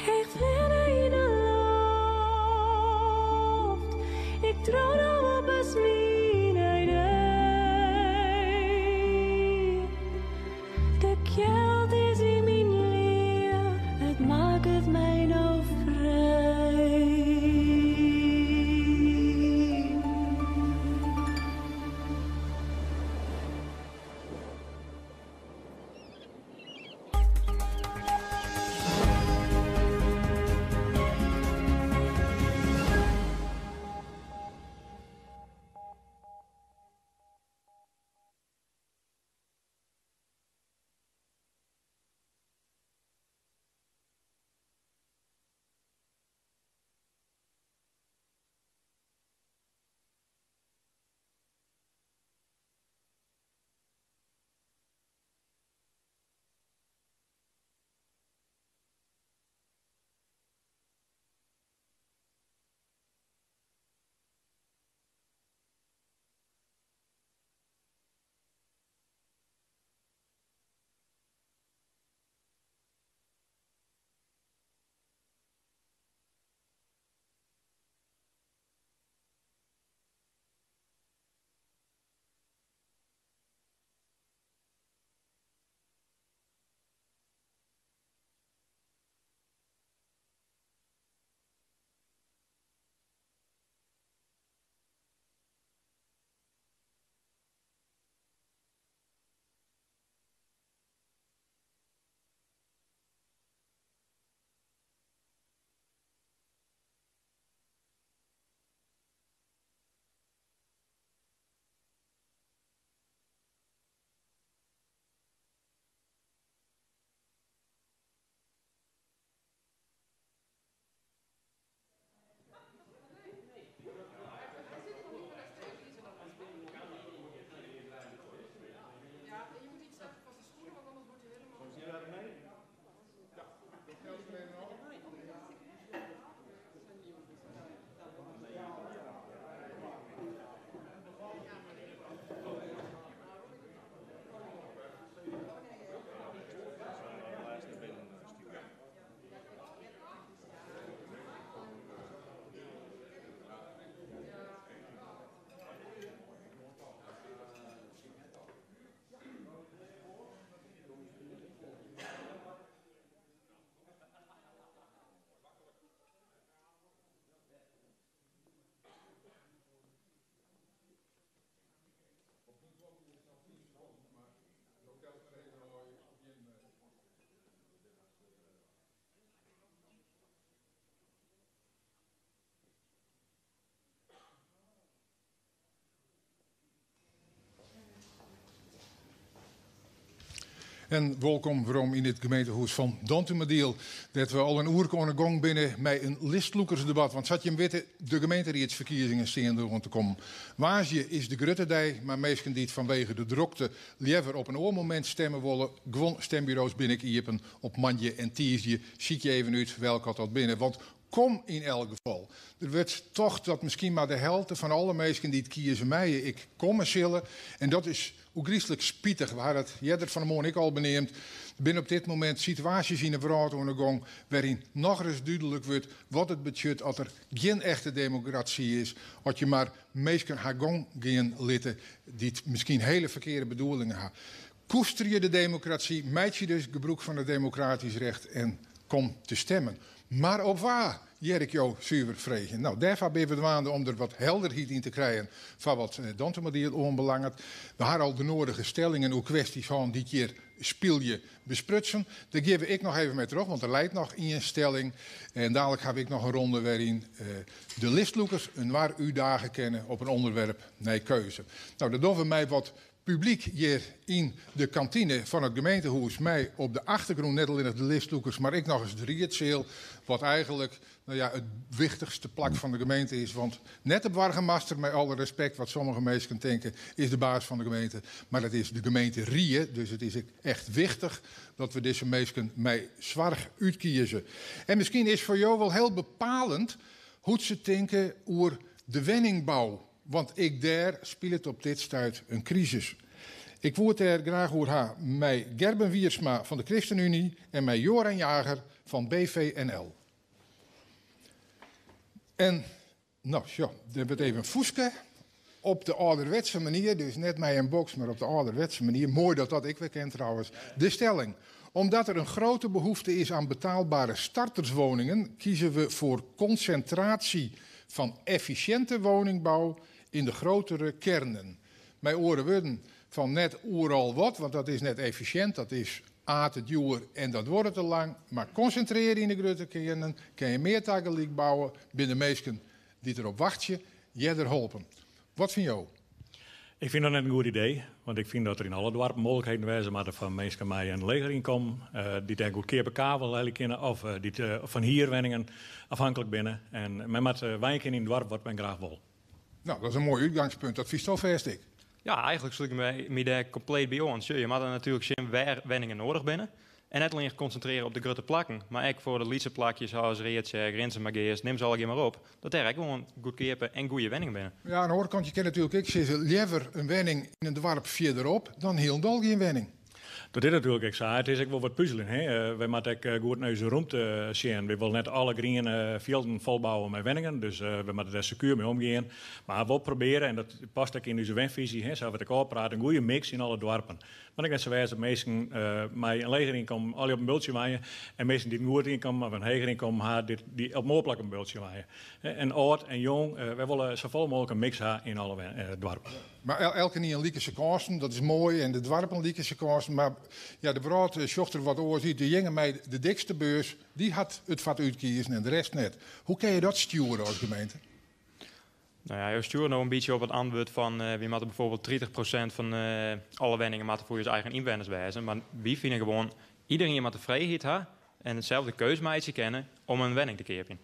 kreeg vliegen in de lucht. Ik trouw nou op een smien idee. De geld is in mijn leer, het maakt het mij nou vrij.
En welkom waarom in het gemeentehuis van Dantumadiel. Dat we al een uur kunnen gang binnen met een listloekersdebat. Want zat je hem weten, de gemeenteraadsverkiezingen staan er rond te komen. Waasje is de grote dag, maar meesten die het vanwege de drukte liever op een oormoment stemmen willen. Gewoon stembureaus binnenkiepen op Manje en Tiesje. Ziet je even uit welke dat binnen. Want kom in elk geval. Er wordt toch dat misschien maar de helft van alle mensen die het kiezen mij. Ik kom zullen. En dat is ook griezelig spietig. We hadden het jeder van de morgen ik al beneemd. Er zijn op dit moment situaties in de wereld aan de gang waarin nog eens duidelijk wordt wat het betekent als er geen echte democratie is. Als je maar mensen haar gang gaan litten die misschien hele verkeerde bedoelingen hebben. Koester je de democratie, meid je dus gebruik van het democratisch recht en kom te stemmen. Maar op waar, Jerk jou zuiver vregen. Nou, daarvoor ben we dwaande om er wat helderheid in te krijgen van wat Dantumadiel onbelangrijk. We hadden al de nodige stellingen en kwesties van die keer speel je besprutsen. Daar geef ik nog even mee terug, want er leidt nog in een stelling. En dadelijk heb ik nog een ronde waarin de listloekers een waar u dagen kennen op een onderwerp naar keuze. Nou, dat doen we mij wat publiek hier in de kantine van het gemeentehuis. Mij op de achtergrond, net al in het listloekers, maar ik nog eens de rietseel. Wat eigenlijk het wichtigste plak van de gemeente is. Want net de Wargemaster, met alle respect wat sommige mensen denken, is de baas van de gemeente. Maar dat is de gemeente Rieën. Dus het is echt wichtig dat we deze mensen mij zwaar uitkiezen. En misschien is voor jou wel heel bepalend hoe ze denken over de wenningbouw. Want daar speelt op dit stuit een crisis. Ik woord er graag over met Gerben Wiersma van de ChristenUnie en met Joran Jager van BVNL. En, nou ja, dan wordt even Foeske op de ouderwetse manier, dus net met een box, maar op de ouderwetse manier. Mooi dat ik weer ken trouwens. De stelling. Omdat er een grote behoefte is aan betaalbare starterswoningen, kiezen we voor concentratie van efficiënte woningbouw in de grotere kernen. Mij oren worden van net oeral wat, want dat is net efficiënt, dat is te duur en dat wordt te lang. Maar concentreren in de grote kernen, kan je meer tegelijk bouwen binnen mensen die erop wachten, jij er helpen. Wat vind jou?
Ik vind dat net een goed idee, want ik vind dat er in alle dorpen mogelijkheden wezen, maar van mensen met een leger inkomen, die daar goed keer per kabel eigenlijk kennen, of die van hier wenningen afhankelijk binnen. En met wijken in het dorp wat men graag wil.
Nou, dat is een mooi uitgangspunt. Dat vies zo vast ik.
Ja, eigenlijk sluit ik me daar compleet bij ons. Je moet er natuurlijk geen wenningen nodig binnen. En net alleen concentreren op de grote plakken. Maar ook voor de lietse plakjes zoals Reertje, Grinsen, Mageers, neem ze al maar op. Dat er gewoon goed keerpen en goede wenningen binnen.
Ja, aan de andere kant, je kan natuurlijk ook zeggen, liever een wenning in een dorp verderop dan heel dol geen wenning.
Dat is natuurlijk, ik zei, het is ook wel wat puzzelen. We moeten ook goed naar onze ruimte zien. We willen net alle groene velden volbouwen met wenningen, dus we moeten daar secuur mee omgaan. Maar we proberen, en dat past ook in onze wenvisie, zo we elkaar praten, een goede mix in alle dorpen. Maar ik net zo wijs dat mensen met een leger inkomen alle op een bultje waaien, en mensen die een goed inkomen, maar een hoger inkomen die op moorplak een bultje waaien. En oud en jong, wij willen zoveel mogelijk een mix hebben in alle dorpen.
Maar elke niet een liekese kansen, dat is mooi, en de dwarpen een liekese kansen, maar ja, de brood zocht er wat oor ziet. De jongen met de dikste beurs, die had het vat uitkiezen en de rest net. Hoe kan je dat sturen als gemeente?
Nou ja, je stuurt nou een beetje op het antwoord van wie moeten bijvoorbeeld 30% van alle wenningen moeten voor je eigen inwoners wijzen. Maar wie vinden gewoon iedereen moet de vrijheid hebben en hetzelfde keuzemaatje kennen om een wenning te keerpen.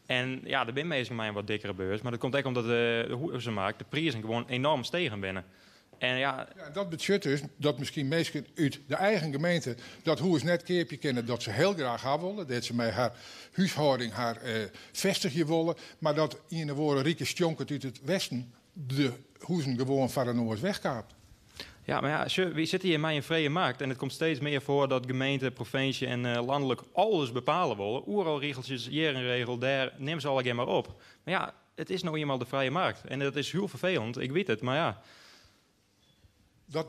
En ja, er zijn meestal maar een wat dikkere beurs, maar dat komt ook omdat de prijzen gewoon enorm stegen binnen. En ja,
dat betekent dus dat misschien mensen uit de eigen gemeente dat hoe is net keerpje kennen dat ze heel graag gaan willen. Dat ze met haar huishouding, haar vestigje willen. Maar dat in de woorden rieke stjonkert uit het westen de hoezen gewoon van de noord wegkaapt.
Ja, maar ja, we zitten hier met een vrije markt en het komt steeds meer voor dat gemeente, provincie en landelijk alles bepalen willen. Oeralregeltjes, hier een regel, daar, neem ze allemaal maar op. Maar ja, het is nou eenmaal de vrije markt en dat is heel vervelend, ik weet het, maar ja.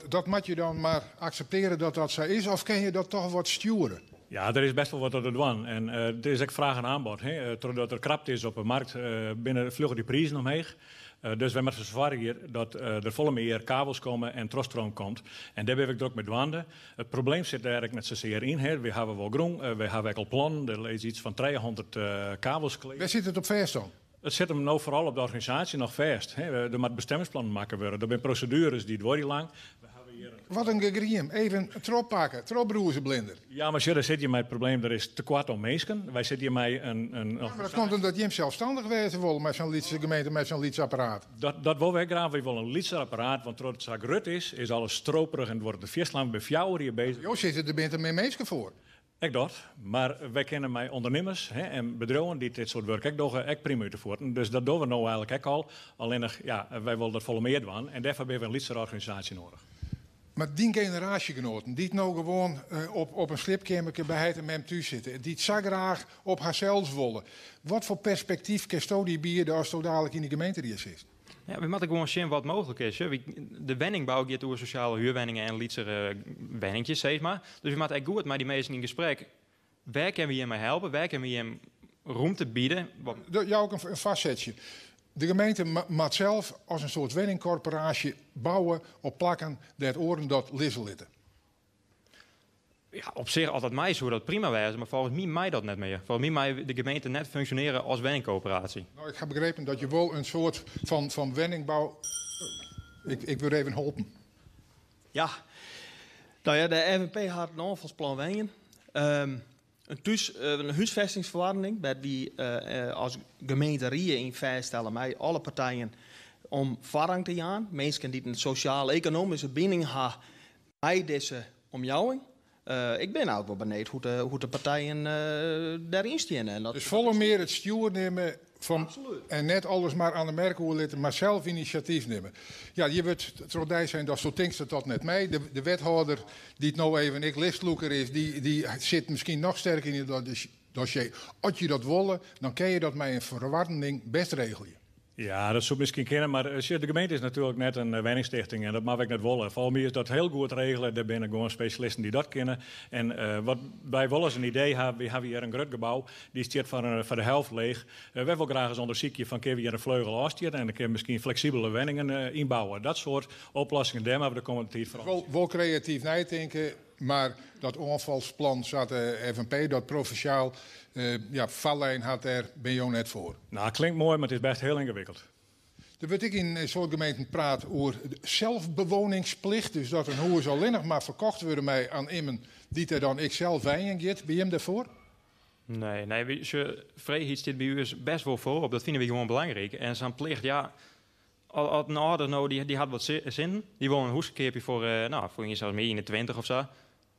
Dat moet je dan maar accepteren dat dat zo is, of kan je dat toch wat sturen?
Ja, er is best wel wat aan het doen. En er is ook vraag en aanbod. Doordat er krapte is op de markt, binnen vluggen die prijzen omheen. Dus wij moeten zorgen hier dat er volle meer kabels komen en troststroom komt. En daar ben ik druk met wanden. Het probleem zit er eigenlijk net zozeer in. We hebben wel groen, we hebben al plan. Er is iets van 300 kabels.
Waar zit het op vast dan?
Het zit hem nou vooral op de organisatie nog vast. Er moet bestemmingsplannen maken worden. Er zijn procedures die worden lang.
Wat een gegriem. Even trop pakken. Troproezenblinder.
Ja, maar daar zit je met het probleem, er is tekort aan mensen. Wij zitten hier met een
maar dat komt omdat je hem zelfstandig wezen wil met zo'n Lietse gemeente, met zo'n Lietse apparaat.
Dat willen wij graag. We willen een Lietse apparaat, want doordat het zo grut is alles stroperig en wordt de vislang bij jou hier bezig.
Jo, zitten er bent er meer mensen voor.
Ik dat, maar wij kennen mij ondernemers en bedrijven die dit soort werk ook prima uitvoeren. Dus dat doen we nou eigenlijk ook al. Alleen ja, wij willen dat volle meer doen en daarvoor hebben we een Lietse organisatie nodig.
Maar die generatiegenoten, die het nou gewoon op een slipkamertje bij het en met hem thuis zitten, die het zo graag op haarzelfs willen. Wat voor perspectief kan die bieden als het dadelijk in de gemeente die zit?
Ja, we moeten gewoon zien wat mogelijk is. De wenningbouw gaat door sociale huurwenningen en Lietse wenningjes, zeg maar. Dus we moeten echt goed met die mensen in gesprek. Waar kunnen we hiermee helpen? Waar kunnen we hem ruimte bieden?
Ja, ook een vastzetje. De gemeente moet zelf als een soort wenningcorporatie bouwen op plakken dat oren dat litten.
Ja, op zich altijd mij zou dat prima wijzen, maar volgens mij dat net meer. Volgens mij de gemeente net functioneren als wenningcoöperatie.
Nou, ik heb begrepen dat je wel een soort van wenningbouw. Ik wil even helpen.
Ja, nou ja, de RVP had een aanvalsplan wenningen. Een huisvestingsverordening, bij die als gemeente Rieën in vaststellen met alle partijen om voorrang te gaan. Mensen die een sociaal-economische binding hebben bij deze omjouwing. Ik ben ook wel benieuwd hoe de partijen daarin staan.
Dus volle meer het stuur nemen van, en net alles maar aan de merken litten, maar zelf initiatief nemen. Ja, je wordt troddij zijn dat zo denkt dat net mij. De wethouder die het nou even listloeker is, die zit misschien nog sterker in dat dossier. Als je dat willen, dan kan je dat met een verwarring best regelen.
Ja, dat zou misschien kennen, maar de gemeente is natuurlijk net een wenningstichting en dat mag ik net willen. Voor mij is dat heel goed regelen, daar zijn gewoon specialisten die dat kennen. En wat wij wel eens een idee hebben, we hebben hier een groot gebouw, die staat voor de helft leeg. Wij willen graag eens onderzoeken van kun je hier een vleugel afsturen en dan kun je misschien flexibele wenningen inbouwen. Dat soort oplossingen, daar hebben we de komende tijd voor.
Wel creatief nadenken, maar dat aanvalsplan zat de FNP, dat provinciaal vallijn had er ben je net voor.
Nou, klinkt mooi, maar het is best heel ingewikkeld.
Er wordt ik in soort gemeenten praat over zelfbewoningsplicht. Dus dat een huis alleen nog maar verkocht worden mij aan iemand die er dan ik zelf weinig gaat. Ben je hem daarvoor?
Nee, vrijheid zit bij u best wel voor. Dat vinden we gewoon belangrijk. En zijn plicht, ja, als een ouder nou, die had wat zin. Die wil een huiskeepje voor jezelf meer in de 20 of zo.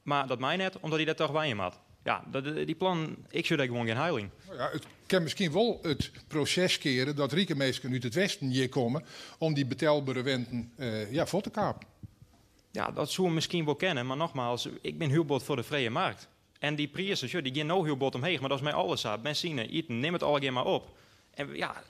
Maar dat mij net, omdat hij dat toch weinig had. Ja, die plan, ik zou daar gewoon geen heiling.
Nou ja, het kan misschien wel het proces keren dat rijke mensen uit het westen hier komen om die betelbare renten vol te kapen.
Ja, dat zou we misschien wel kennen, maar nogmaals, ik ben heel bot voor de vrije markt. En die prijzen, die gaan nou heel bot omheen, maar dat is mij alles aan. Benzine, eten, neem het allemaal maar op. En ja,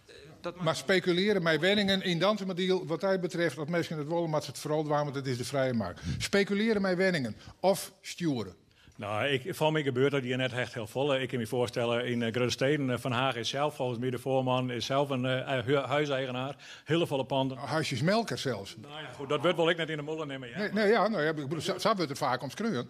maar speculeren met wenningen in Dantemadiel, wat hij betreft, dat mensen het willen, maar het vooral waar, want het is de vrije markt. Speculeren met wenningen of sturen.
Nou, voor mij gebeurt dat hier net echt heel vol. Ik kan me voorstellen, in grote steden, Van Haag is zelf volgens mij de voorman, is zelf een huiseigenaar. Hele volle panden.
Huisjesmelker zelfs.
Nou ja, goed, dat wil ik net in de molen nemen. Ja.
Zo wordt er vaak om schreeuwen.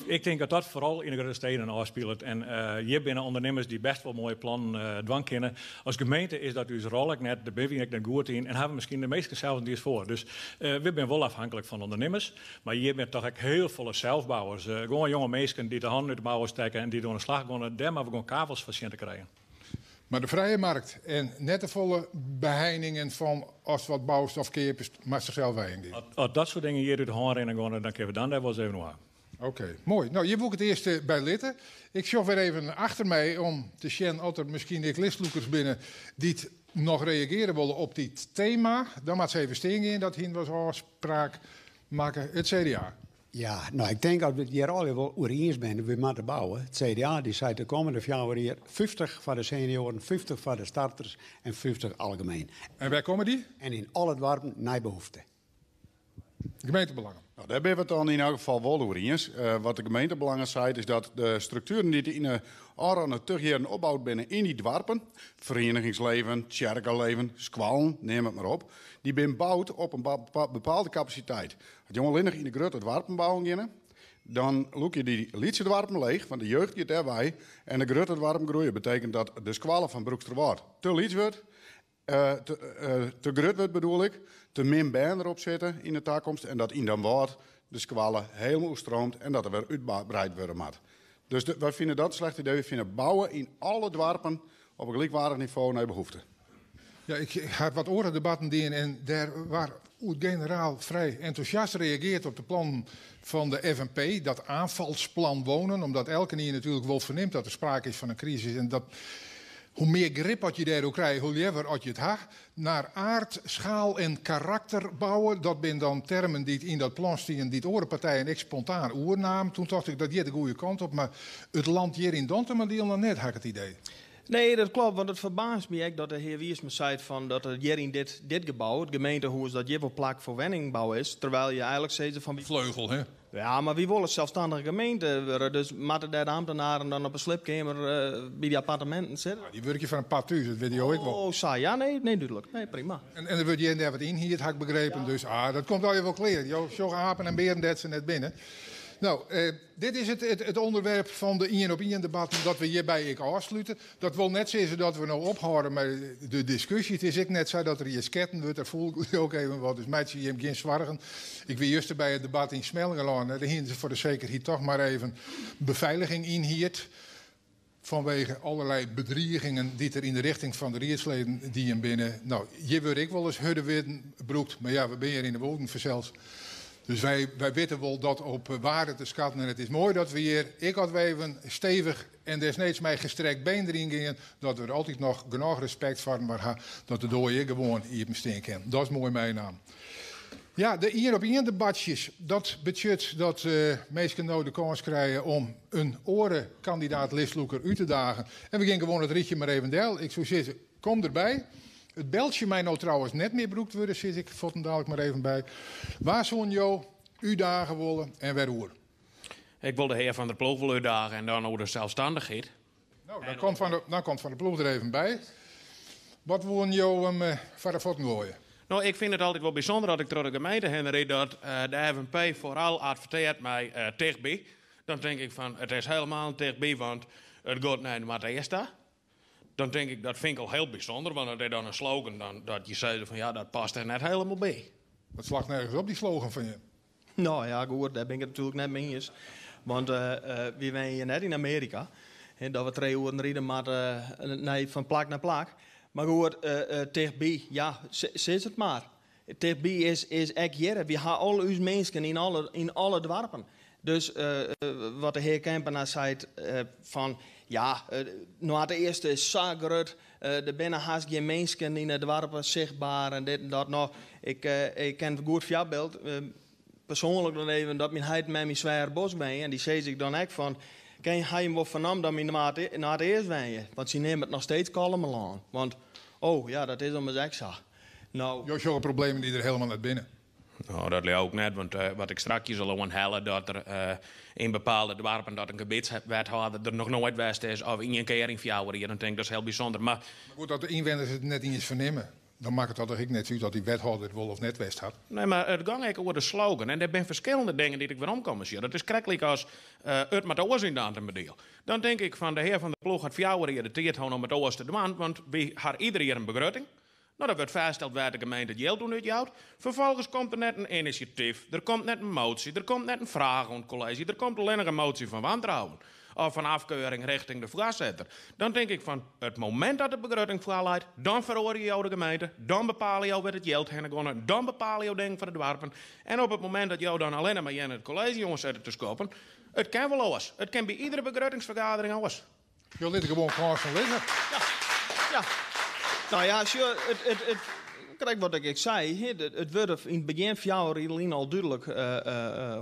Ik denk dat dat vooral in de grote steden afspeelt. En hier binnen ondernemers die best wel mooie plannen dwang kennen. Als gemeente is dat dus rol ik net, de beving ik net goed in. En hebben misschien de meeste zelf niet eens voor. Dus we zijn wel afhankelijk van ondernemers. Maar hier ben toch echt heel volle zelfbouwers. Gewoon jonge mensen die de handen uit de mouwen steken en die door een slag gaan, daar maar we gewoon kavels van te krijgen.
Maar de vrije markt en net de volle beheiningen van als wat bouwstofkeepers maar zichzelf weinig.
Als dat soort dingen hier uit de hand rennen gaan, dan kunnen we dan daar wel eens even nog aan.
Oké, mooi. Nou, je boekt het eerste bij Litten. Ik zoek weer even achter mij om te zien of er misschien listloekers binnen die nog reageren willen op dit thema. Dan moet ze even stingen in dat hin was afspraak maken. Het CDA.
Ja, nou, ik denk dat we het hier al wel over eens zijn. We moeten bouwen. Het CDA die zei de komende 4 jaar hier 50 voor de senioren, 50 voor de starters en 50 algemeen.
En waar komen die?
En in alle dorpen naar behoefte.
Gemeentebelangen.
Nou, daar ben we het dan in elk geval wel over eens. Wat de gemeentebelangen zei, is dat de structuren die in de Aran terugjaren opbouwd binnen in die dorpen, verenigingsleven, kerkenleven, squallen, neem het maar op, die zijn gebouwd op een bepaalde capaciteit. Als je alleen nog in de grote dorpen bouwen gaan, dan loop je die lietse dorpen leeg, want de jeugd gaat daarbij, en de grote dorpen groeien. Betekent dat de squallen van Broeksterwaard te liets wordt, te groot wordt bedoel ik, te min bijen erop zitten in de toekomst en dat in dan wordt de squallen helemaal stroomt en dat er weer uitbreid worden moet. Dus wij vinden dat een slecht idee. We vinden bouwen in alle dorpen op een gelijkwaardig niveau naar behoefte.
Ja, ik heb wat orendebatten die en daar waar het generaal vrij enthousiast reageert op de plannen van de FNP, dat aanvalsplan wonen, omdat elke keer natuurlijk wel verneemt dat er sprake is van een crisis en dat hoe meer grip wat je daar ook krijgt, hoe liever als je het hebt. Naar aard, schaal en karakter bouwen, dat zijn dan termen die in dat plan staan, die het orenpartijen echt spontaan oernamen. Toen dacht ik dat je de goede kant op, maar het land hier in Dantemadiel nog net, had ik het idee.
Nee, dat klopt, want het verbaast me echt dat de heer Wiersma zei van dat er hier in dit gebouw, het gemeentehuis, dat je wel plak voor wenningbouw is, terwijl je eigenlijk zegt van...
Vleugel, hè?
Ja, maar wie wil een zelfstandige gemeente worden? Dus moeten daar de ambtenaren dan op een slipkamer bij die appartementen zitten?
Ja, die werk je van een paar thuis, dat weet je ook wel.
Oh, saai. Ja, nee, duidelijk. Nee, prima.
En dan word je daar wat in hier, had ik begrepen. Ja. Dus dat komt al je wel kleren. Zo apen en beren dat ze net binnen. Nou, dit is het onderwerp van de 1-op-1 debat dat we hierbij afsluiten. Dat wil net zeggen dat we nou ophouden met de discussie. Het is ik net zo dat er hier sketten wordt, daar voel ik ook even wat. Dus meidje, je hebt geen zwargen. Ik wil juist bij het debat in Smellingelaan. Daar hielden ze voor de zekerheid toch maar even beveiliging in hier. Vanwege allerlei bedreigingen die er in de richting van de rietsleden die hem binnen. Nou, hier word ik wel eens hudden broekt, maar ja, we ben hier in de woorden verzeld. Dus wij weten wel dat op waarde te schatten. En het is mooi dat we hier, ik had even stevig en desnoods mij gestrekt been erin gingen. Dat we er altijd nog genoeg respect voor hebben. Dat de dooie gewoon hier op steen kan. Dat is mooi mijn naam. Ja, de 1-op-1 debatjes, dat betekent dat mensen nou de kans krijgen om een orenkandidaat listloeker uit te dagen. En we gingen gewoon het ritje maar even deel. Ik zou zeggen, kom erbij. Het beltje mij nou trouwens net meer broekt worden, zit ik vond hem dadelijk maar even bij. Waar zo'n jou u dagen willen en waarover?
Ik wil de heer Van der Ploeg wel uitdagen en dan over de zelfstandigheid.
Nou, dan komt Van der Ploeg er even bij. Wat wil jou hem van de voeten gooien?
Nou, ik vind het altijd wel bijzonder dat ik door de gemeente heen reed dat de FNP vooral adverteert mij TIGB. Dan denk ik van, het is helemaal een TIGB, want het gaat naar Matthäus. Dan denk ik, dat vind ik al heel bijzonder, want dat is dan een slogan dat je zei van ja, dat past er net helemaal bij.
Dat slaagt nergens op, die slogan van je.
Nou ja, goed, daar ben ik het natuurlijk net mee eens. Want we zijn hier net in Amerika. Hè, dat we 3 uur rijden maar van plak naar plak. Maar goed, TIGB, ja, zit het maar. TIGB is echt hier. We hebben al onze mensen in alle dorpen. Dus wat de heer Kempenaar zei van... Ja, nou de eerste is Zagrut. Er binnen haast geen mensen in de dorpen zichtbaar en dit en dat. Nou, ik ken goed voorbeeld. Persoonlijk dan even dat mijn heid met mijn zware bos ben. En die zei ik dan echt van... Ken je hem wel vanaf dat mijn na het eerst ben? Want ze nemen het nog steeds kalmer aan. Want, oh ja, dat is om eens extra. Nou...
Jouw problemen die er helemaal net binnen.
Nou, dat ligt ook net, want wat ik straks zal onthellen dat er in bepaalde dorpen dat een gebiedswethouder er nog nooit geweest is of in een keer in 4 jaar hier. Dan denk ik dat is heel bijzonder. Maar
goed, dat de inwoners het net niet eens vernemen. Dan maakt het toch ik net zo dat die wethouder het wel of net west had.
Nee, maar het ging ook over de slogan. En er zijn verschillende dingen die ik weer omkomen zie. Dat is krijgelijk als het met oors in de hand te deel. Dan denk ik van de heer Van der Ploeg had 4 jaar hier de tijd houden om het oors te doen. Want we hebben ieder jaar een begroting. Nou, dat wordt vastgesteld waar de gemeente het geld doen uitjouwt. Vervolgens komt er net een initiatief, er komt net een motie, er komt net een vraag aan het college, er komt alleen nog een motie van wantrouwen. Of van afkeuring richting de voorzitter. Dan denk ik van, het moment dat de begroting voorleidt, dan veroordeel je jou de gemeente, dan bepaal je jou wat het geld heen gaan, dan bepaal je jou dingen voor de dorpen. En op het moment dat jou dan alleen maar in het college jongens zetten te skopen, het kan wel alles. Het kan bij iedere begrotingsvergadering alles.
Je liet gewoon kans van liggen.
Ja. Nou ja, kijk wat ik zei. Het werd in het begin van jou al duidelijk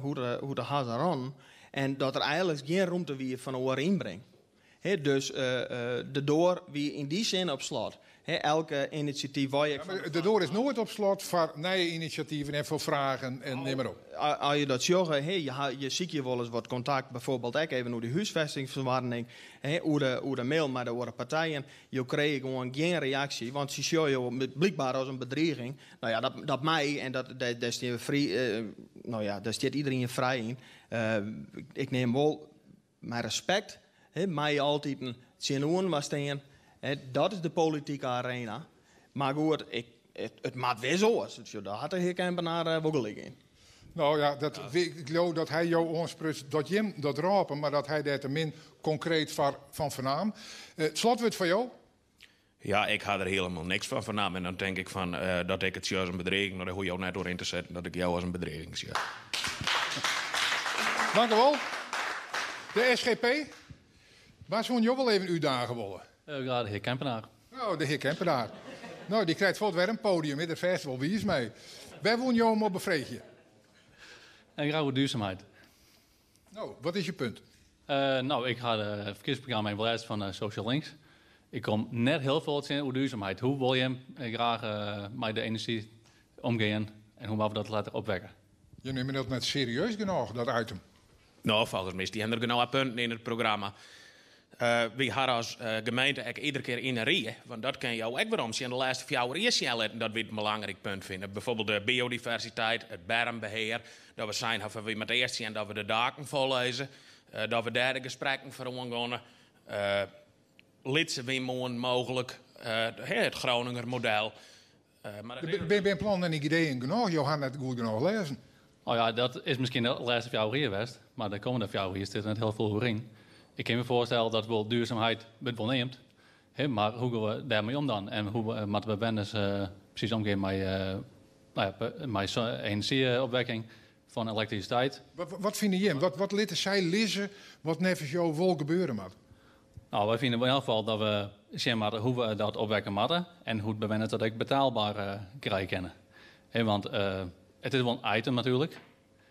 hoe de gaat eraan. En dat er eigenlijk geen ruimte weer van oor inbrengt. Dus de door wie in die zin op slot. Elke initiatief waar je...
Ja, maar de door is nooit op slot voor nieuwe initiatieven en voor vragen en neem maar op.
Als je dat zegt, je ziet je wel eens wat contact, bijvoorbeeld ook even over de huisvestingsverwarring, over de mail met de partijen. Je krijgt gewoon geen reactie, want ze zien je blijkbaar als een bedreiging. Nou ja, dat mij, en daar staat vrij, daar staat iedereen vrij in. Ik neem wel mijn respect, mij altijd een zin was staan. Dat is de politieke arena. Maar goed, het maakt weer zo. Daar had de heer Kempenaar woggelig in.
Nou ja, ik geloof dat hij jou aanspreekt, dat Jim dat rapen, maar dat hij daar te min concreet van vernaam. Het slotwoord voor jou?
Ja, ik had er helemaal niks van vernaam. En dan denk ik van dat ik het zie als een bedreiging. Nou, daar hoor je jou net door in te zetten dat ik jou als een bedreiging zie.
Dank u wel. De SGP. Waar zou je wel even uw dagen willen?
Ja, de heer Kempenaar.
Nou, de heer Kempenaar. Nou, die krijgt voor een podium in het festival. Wie is mee? Wij wonen jou op bevreegje.
En graag over duurzaamheid.
Nou, wat is je punt?
Nou, ik ga het verkiezingsprogramma in beleid van Social Links. Ik kom net heel veel in over duurzaamheid. Hoe wil je hem graag met de energie omgaan en hoe gaan we dat laten opwekken?
Je neemt dat net serieus genoeg, dat item.
Nou, volgens mij die hebben er genoeg punten in het programma. We hadden als gemeente iedere keer in een rij. Want dat kan je ook waarom ze in de laatste 4 jaar eerst laten dat we het een belangrijk punt vinden. Bijvoorbeeld de biodiversiteit, het bermbeheer. Dat we zijn of we met eerst zien dat we de daken vollezen. Dat we daar de gesprekken voor gaan. Lidse wimmoen mogelijk. Het Groninger model.
Ben je plan en ideeën genoeg? Je had net goed genoeg lezen.
Oh ja, dat is misschien de laatste 4 jaar geweest. Maar de komende 4 jaar zit er net heel veel in. Ik kan me voorstellen dat wel duurzaamheid het wel neemt. Maar hoe gaan we daarmee om dan? En hoe moeten we benders precies omgaan met energieopwekking van elektriciteit?
Wat vinden je? Wat laten zij lezen wat nevens jou wel gebeuren moet?
Nou, wij vinden in ieder geval dat we zien maar hoe we dat opwekken moeten. En hoe het bewennen dat ik betaalbaar krijgen. Want het is wel een item natuurlijk.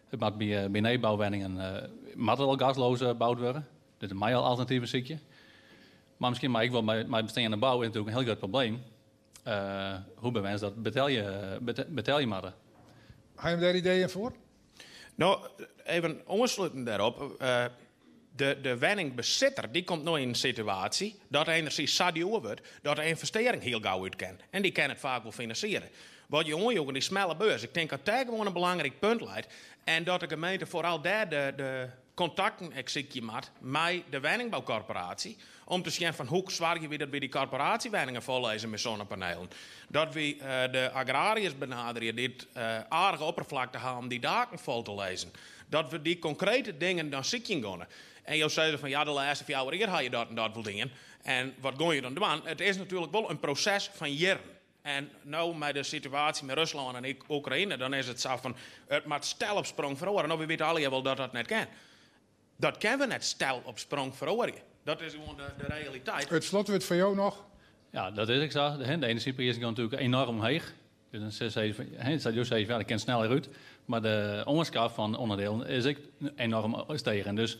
Het moet bij nieuwbouwwoningen moet er al gasloos gebouwd worden. Dat is mij al alternatieven ziekje. Maar misschien maar ik wel bij bestaande bouw is natuurlijk een heel groot probleem. Hoe bewijs dat betel je maar.
Ga je daar ideeën voor?
Nou, even aansluiten daarop. De woningbezitter die komt nu in een situatie dat enerzijds zo duur wordt dat de investering heel gauw uit kan. En die kan het vaak wel financieren. Wat je onjoegen, die snelle beurs. Ik denk dat dat gewoon een belangrijk punt leidt. En dat de gemeente vooral daar de contacten maakt met de woningbouwcorporatie. Om te zien van hoe zorgen we dat we die corporatiewoningen vollezen met zonnepanelen. Dat we de agrariërs benaderen dit aardige oppervlakte hebben om die daken vol te lezen. Dat we die concrete dingen dan zien gaan. En je zei van ja, de laatste 4 jaar had je dat en dat wel dingen. En wat ga je dan doen? Het is natuurlijk wel een proces van jaren. En nou met de situatie met Rusland en Oekraïne, dan is het zo van het moet stel op sprong verhoren. Nou, we weten allemaal wel dat dat net kan. Dat kunnen we net stel op sprong verhoren. Dat is gewoon de realiteit.
Het slotwoord voor jou nog?
Ja, dat is ik zo. De energieprijzen gaan natuurlijk enorm omhoog. Dus dan zei je, dat kan sneller uit. Maar de omschaf van onderdelen is ook enorm stegen. Dus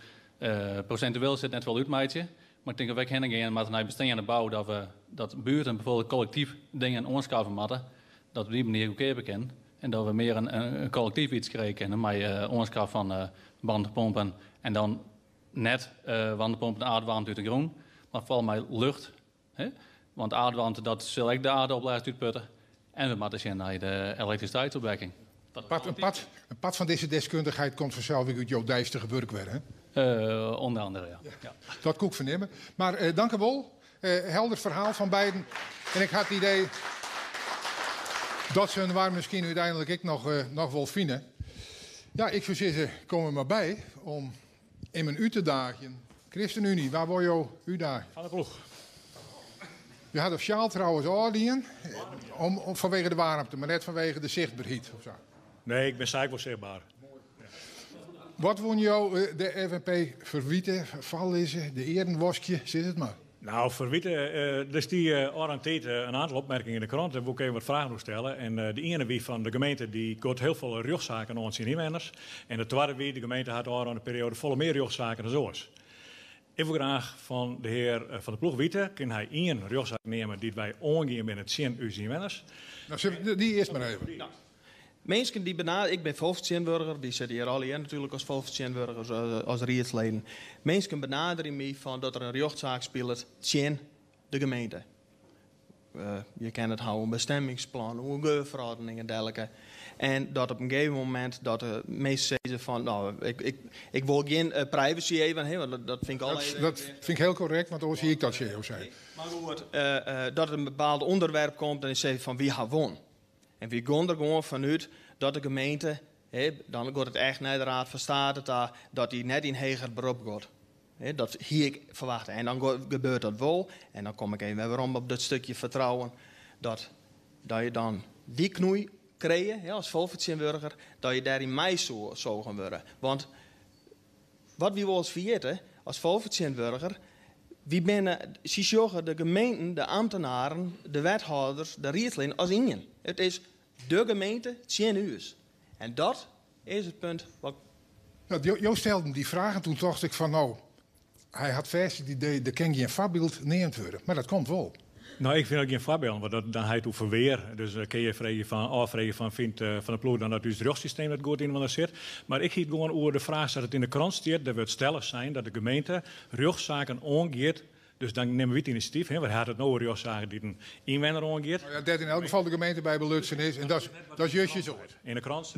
procentueel zit net wel uit, meidje. Maar ik denk dat we heen gaan met een bestaande bouw dat buurten bijvoorbeeld collectief dingen omschaffen moeten. Dat we die manier ook even kennen. En dat we meer een collectief iets krijgen. Met omschaf van warmtepompen. En dan net warmtepompen aardwarmte uit de grond. Maar vooral met lucht. Hè? Want aardwarmte, dat zal ik de aarde opblazen uitputten. En we moeten zien naar de elektriciteitsopwekking.
Een pad van deze deskundigheid komt vanzelf uit jouw dijstige werkwerk, hè?
Onder andere, ja.
Dat kan ik vernemen. Maar dank u wel. Helder verhaal van beiden. En ik had het idee dat ze waar misschien uiteindelijk ik nog wel vinden. Ja, ik zou zeggen, kom er maar bij om in mijn u te dagen. ChristenUnie, waar word je u daar?
Van de ploeg.
Je had of sjaal trouwens oordien, om vanwege de warmte, maar net vanwege de zichtbaarheid of zo.
Nee, ik ben zeker wel zichtbaar.
Wat won jou de FNP verwieten, vallezen, de erenwoskje, zit het maar?
Nou, verwieten, dus die oriënteert een aantal opmerkingen in de krant. Daar wil ik even wat vragen over stellen. En de ene wie van de gemeente die gaat heel veel rugzaken aan onze inwoners. En de tweede wie de gemeente had al een periode volle meer rugzaken dan zoals. Ik wil graag van de heer van de ploeg weten, kan hij één rugzak nemen die wij ongeveer met het 10 inwoners?
Nou, die eerst maar even.
Nou, mensen die benaderen, ik ben Volksvertegenwoordiger, die zitten hier al hier natuurlijk als Volksvertegenwoordigers, als raadsleden. Mensen benaderen mij van dat er een rechtszaak speelt tegen de gemeente. Je kan het houden, een bestemmingsplan, een geurverordening en dergelijke. En dat op een gegeven moment dat de mensen zeggen van, nou, ik wil geen privacy even, want dat vind ik al even.
Dat vind ik heel correct, want anders zie ik dat je zei.
Maar goed, dat er een bepaald onderwerp komt en ik zeg van wie gaat won. En we gaan er gewoon vanuit dat de gemeente, dan gaat het echt naar de Raad van State, dat die net in heger beroep gaat. Dat hier ik verwachten. En dan gebeurt dat wel. En dan kom ik even weer om op dat stukje vertrouwen. Dat je dan die knoei krijgt als volksvertegenwoordiger, dat je daar in mei zo gaan worden. Want wat we wel eens vergeten, als volksvertegenwoordiger, ze zorgen de gemeenten, de ambtenaren, de wethouders, de raadsleden als ingen. Het is de gemeente, 10 uur. En dat is het punt wat.
Ja, Jo stelde die vraag en toen dacht ik van nou, hij had vast het idee, de kan geen voorbeeld neemt worden. Maar dat komt wel.
Nou, ik vind ook geen voorbeeld, want dan hij het verweer. Dus dan kun je vragen van vindt van de ploeg dan dat het rechtssysteem dat goed in wat er zit. Maar ik giet gewoon over de vraag dat het in de krant staat, dat we het stellig zijn dat de gemeente rechtszaken ongeert. Dus dan nemen we het initiatief. We hadden het nou rechtszaken die een inwoner ongeert.
Nou ja, dat in elk geval de gemeente bij belutsen is. En dat is justje zo.
In de krant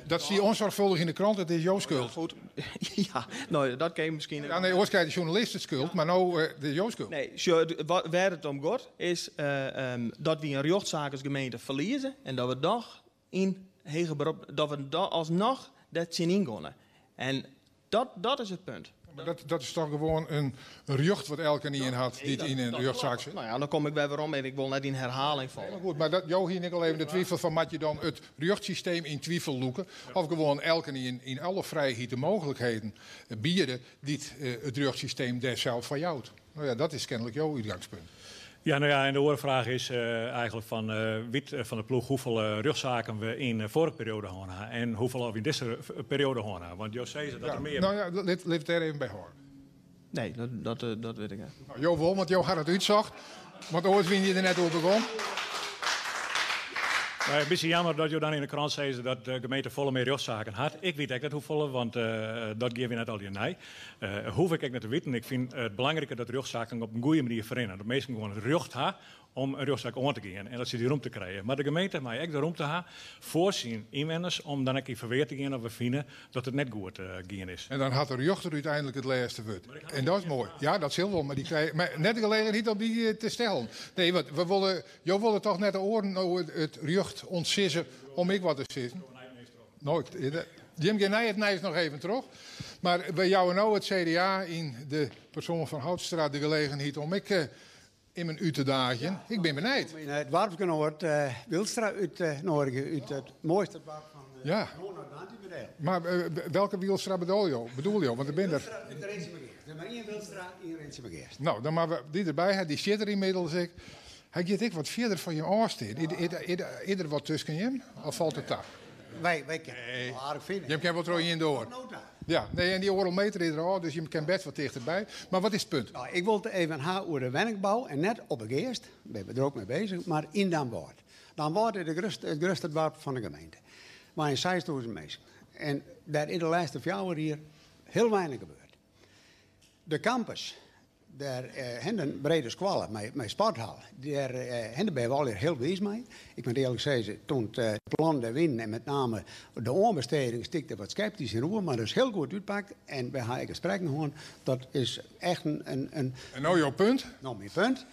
dat zie je onzorgvuldig in de krant, dat is jouw schuld.
Goed. Ja, nou, dat kan je misschien.
Ja, nee, ooit krijgt de journalist het schuld, maar nou de jouw schuld.
Nee, waar het om gaat, is dat we een rechtszaak als gemeente verliezen en dat we toch in heger beroep, dat we alsnog dat zien ingaan. En dat is het punt.
Maar dat is toch gewoon een recht wat elke niet in had, die in een rechtszaak zit?
Nou ja, dan kom ik weer om en ik wil net in herhaling vallen.
Ja, goed, maar jou hier al even de twijfel van, moet je dan het rechtssysteem in twijfel loeken? Of gewoon elke niet in alle vrijheid de mogelijkheden bieden die het rechtssysteem daar zelf van jou. Nou ja, dat is kennelijk jouw uitgangspunt.
Ja, nou ja, en de oorvraag is eigenlijk van Wiet van de ploeg hoeveel rugzaken we in de vorige periode hadden en hoeveel we in deze periode hadden. Want Jo zei dat er meer...
Nou ja, leef daar even bij hoor.
Nee, dat weet ik niet.
Nou, Jo wel, want Jo had het uitzocht. Want ooit win je er net over begon.
Maar een beetje jammer dat je dan in de krant zei dat de gemeente volle meer rugzaken had. Ik weet echt dat hoeveel, want dat geven we net al nee. Hoef ik net te weten. Ik vind het belangrijker dat rugzaken op een goede manier verenigen. Dat mensen gewoon het recht hebben om een rugzak aan te gaan en dat ze die ruimte krijgen. Maar de gemeente mag ook de ruimte hebben voorzien inwoners om dan even weer te gaan of we vinden dat het net goed gaan is.
En dan had de rechter uiteindelijk het laatste woord. En dat is mooi. Ja, dat is heel wel. Maar die krijgen maar net de gelegenheid om die te stellen. Nee, want Jo wilde toch net de oren over het recht ontsissen om ik wat te zitten. Nooit. Jim Genij het nijs nog even terug. Maar bij jou en nou het CDA in de persoon van Houtstraat de gelegenheid om ik in mijn uiterdagen. Ik ben benijd.
In het Warpskanoord Wilstra uitnodigen uit het mooiste dorp van
ja.
Noord-Antibedeel.
Maar welke Wilstra bedoel je? Want er ben er...
De Rentse-Begeerst. Er maar één Wilstra, één Rentse-Begeerst.
Nou, dan maar die erbij, die zit er inmiddels. Hij gaat ik wat verder van je afstaan. Ieder wat tussen je, of valt het daar?
Wij kunnen het wel aardig vinden.
Je kan wel terug in door. Ja, nee, en die orometer is er al, dus je kan best wat dichterbij. Maar wat is het punt?
Nou, ik wilde even gaan over de werkbouw en net op het eerst, ben we er ook mee bezig, maar in Damwoord. Damwoord is het grootste dorp van de gemeente. Maar in 6000 mensen. En daar is de laatste 4 jaar hier heel weinig gebeurd. De campus, daar hebben een brede squallen met sporthal. Daar hebben we al heel wees mee. Ik moet eerlijk zeggen, toen het plan de win en met name de aanbesteding stikte wat sceptisch in roer, maar dat is heel goed uitpakt. En we gaan gesprekken gewoon. Dat is echt een... En
nou jouw punt?
Nou, mijn punt.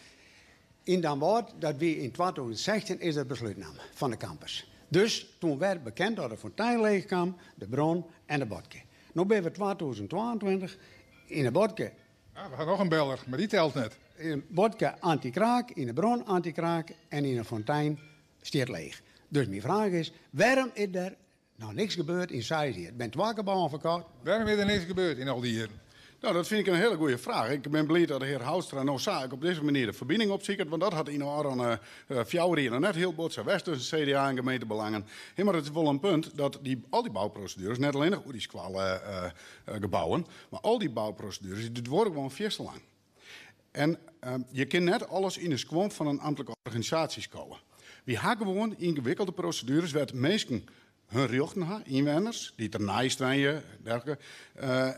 In dan woord dat we in 2016 is het besluitname van de campus. Dus toen werd bekend dat de fontein leeg kwam, de bron en de bodke. Nu ben we 2022 in de bodke.
Ja, we gaan nog een beller, maar die telt net.
In de bodke anti-kraak, in de bron anti-kraak en in de fontein stiert leeg. Dus mijn vraag is, waarom is er nou niks gebeurd in Saïd? Het bent wakkerbouw verkocht.
Waarom is er niks gebeurd in al die jaren?
Nou, dat vind ik een hele goede vraag. Ik ben blij dat de heer Houtstra nou zaak op deze manier de verbinding opziekert. Want dat had in Aron Fjouwer net heel bot zijn west tussen CDA en gemeentebelangen. Hey, maar het is wel een punt dat al die bouwprocedures, net alleen nog die squale gebouwen, maar al die bouwprocedures, die worden gewoon 4 lang. En je kunt net alles in de squam van een ambtelijke organisatie schouwen. We hebben gewoon ingewikkelde procedures waar mensen hun rechten hebben, inwoners, die ernaast zijn, dergelijke.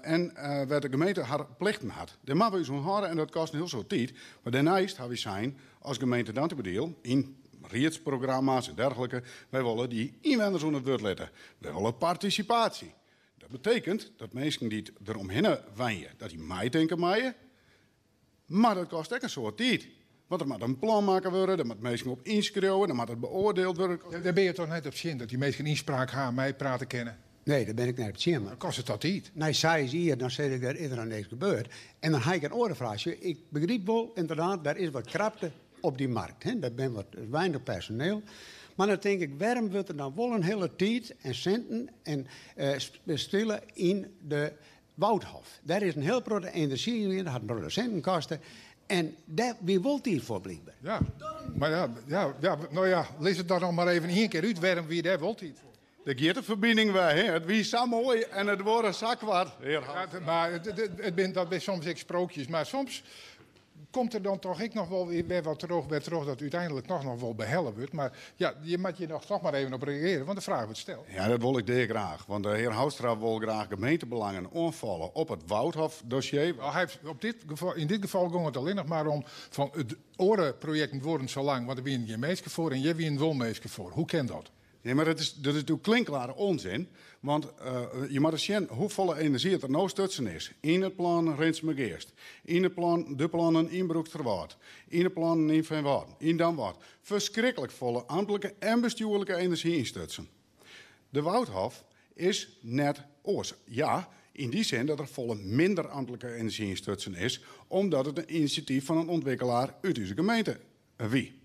En waar de gemeente haar plichten had. Daar moeten we zo'n houden en dat kost heel veel tijd. Maar daarnaast hebben we zijn, als gemeente Dantebedeel, in rietsprogramma's en dergelijke, wij willen die inwoners onder het woord letten. Wij willen participatie. Dat betekent dat mensen die eromheen wijnen, dat die meedenken maaien. Maar dat kost ook een soort tijd. Want er moet een plan maken worden, er moet mensen op inschrijven, er moet het beoordeeld worden.
Daar ben je toch net op zin, dat die mensen inspraak gaan, mij praten kennen?
Nee, daar ben ik net op zin.
Dan kost het dat niet.
Nee, zij is hier, dan zeg ik dat er aan niks gebeurt. En dan ga ik een orenvraagje. Ik begrijp wel, inderdaad, er is wat krapte op die markt. Hè? Er ben wat weinig personeel. Maar dan denk ik, waarom wordt er dan wel een hele tijd en centen en stillen in de Woudhof? Daar is een heel grote energie in, dat had producentenkosten. En wie wil die voor blijkbaar?
Ja, maar nou ja, lees het dan nog maar even 1 keer uit, waarom wie daar wilt niet.
De geert de verbinding bij, hè? Het wie zo mooi en het wordt een zakwart.
Ja, maar dat zijn soms ik sprookjes, maar soms komt er dan toch ik nog wel weer wat terug dat uiteindelijk nog wel behelpen wordt. Maar ja, je moet je nog toch maar even op reageren, want de vraag wordt steld.
Ja, dat wil ik deed graag. Want de heer Houtstra wil graag gemeentebelangen aanvallen op het Woudhof-dossier.
In dit geval ging het alleen nog maar om van het orenproject worden zo lang, want er wie een meeske voor en je wie een wolmeeske voor. Hoe kent dat?
Nee, maar dat is natuurlijk klinkklare onzin. Want je moet eens zien hoeveel energie er nou stutsen is. In het plan Rensmegeerst. In het plan, de plannen in Broeksterwaard. In de plannen in Veenwaard. In Damwaard. Verschrikkelijk volle ambtelijke en bestuurlijke energie instutsen. De Woudhof is net oors. Ja, in die zin dat er volle minder ambtelijke energie instutsen is. Omdat het een initiatief van een ontwikkelaar uit deze gemeente wie.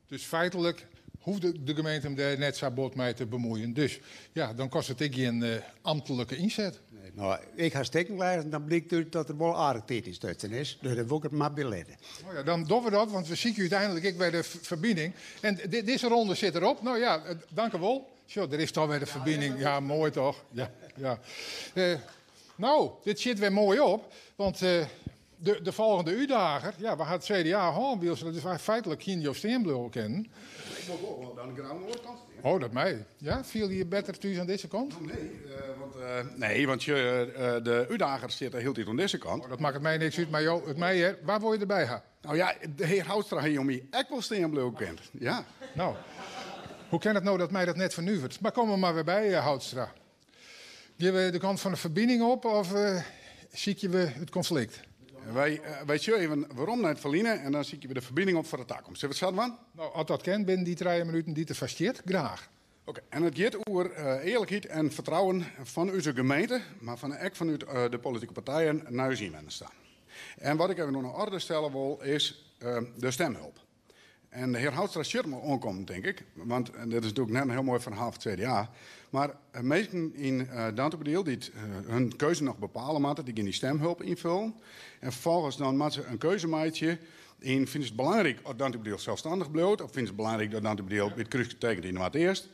Dus feitelijk hoefde de gemeente hem daar net zo bot mee te bemoeien. Dus ja, dan kost het ik geen ambtelijke inzet.
Nee, nou, ik ga steken lezen, dan blijkt uit dat er wel aardig tijd in stuitsen is. Dus dan wil ik het maar beleiden.
Nou ja, dan doen we dat, want we zien u uiteindelijk ik bij de verbinding. En deze ronde zit erop. Nou ja, dank u wel. Zo, er is toch weer de verbinding. Ja, mooi toch? Ja, ja. Nou, dit zit weer mooi op, want de volgende U-dager, ja, we gaan het CDA Hoornwiels, dat is feitelijk geen Joost Steenblauw kennen.
Ik moet wel dan de grauwe oorkant.
Oh, dat mij. Ja, viel je beter thuis aan deze kant?
Nee, want de U-dager zit er heel tijd aan deze kant.
Oh, dat maakt het mij niks uit, maar jou, het mij, hè, waar word je erbij gaan?
Nou ja, de heer Houtstra heeft om je ook wel Steenblauw kent. Ja.
Nou, hoe kan het nou dat mij dat net vernuvert? Maar kom er maar weer bij, Houtstra. Geven we de kant van de verbinding op of zie je we het conflict?
Wij zien even waarom naar het verliezen en dan zie je de verbinding op voor de toekomst. Zullen we het zo doen?
Nou, als dat kent binnen die 3 minuten die te vastjeert, graag.
Oké, en het gaat over eerlijkheid en vertrouwen van onze gemeente, maar ook vanuit de politieke partijen naar zien mensen staan. En wat ik even nog naar orde stellen wil, is de stemhulp. En de heer Houtstra shirt me aankomt, denk ik. Want dit is natuurlijk net een heel mooi verhaal van het CDA. Maar mensen in Dantebedeel die hun keuze nog bepalen moeten, die gaan die stemhulp invullen. En vervolgens dan moeten ze een keuze maken. Vinden ze het belangrijk dat Dantebedeel zelfstandig blijft? Of vinden ze het belangrijk dat Dantebedeel met kruis getekend in de maat eerst?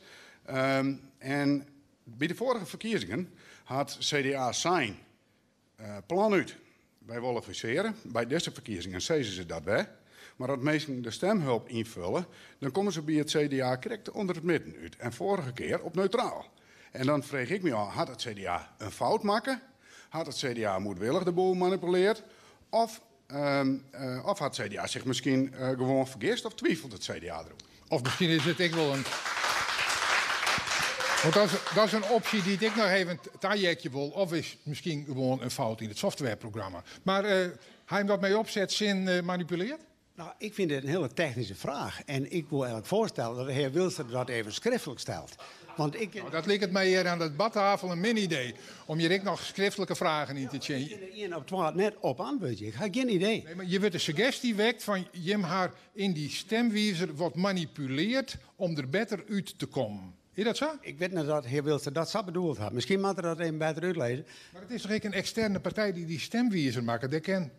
En bij de vorige verkiezingen had CDA zijn plan uit. Wij willen fuseren. Bij deze verkiezingen zeiden ze dat wij. Maar als mensen de stemhulp invullen, dan komen ze bij het CDA correct onder het midden uit. En vorige keer op neutraal. En dan vraag ik me af, had het CDA een fout maken? Had het CDA moedwillig de boel manipuleerd? Of had het CDA zich misschien gewoon vergist of twijfelt het CDA erop?
Of misschien is het ik wel een... Want dat is een optie die ik nog even een trajectje wil. Of is misschien gewoon een fout in het softwareprogramma. Maar hij hem dat mee opzet, zin manipuleert?
Nou, ik vind het een hele technische vraag. En ik wil eigenlijk voorstellen dat de heer Wilster dat even schriftelijk stelt. Want
nou, dat lijkt het mij hier aan de debattafel een min-idee. Om hier ik nog schriftelijke vragen in te changen.
Ik ben er 1 op 12 net op antwoordje. Ik heb geen idee.
Nee, maar je wordt de suggestie wekt van je haar in die stemwijzer wat manipuleert om er beter uit te komen. Is dat zo?
Ik weet niet dat de heer Wilster dat zo bedoeld had. Misschien moet hij dat even beter uitlezen.
Maar het is toch ook een externe partij die stemwijzer maakt. Daar kan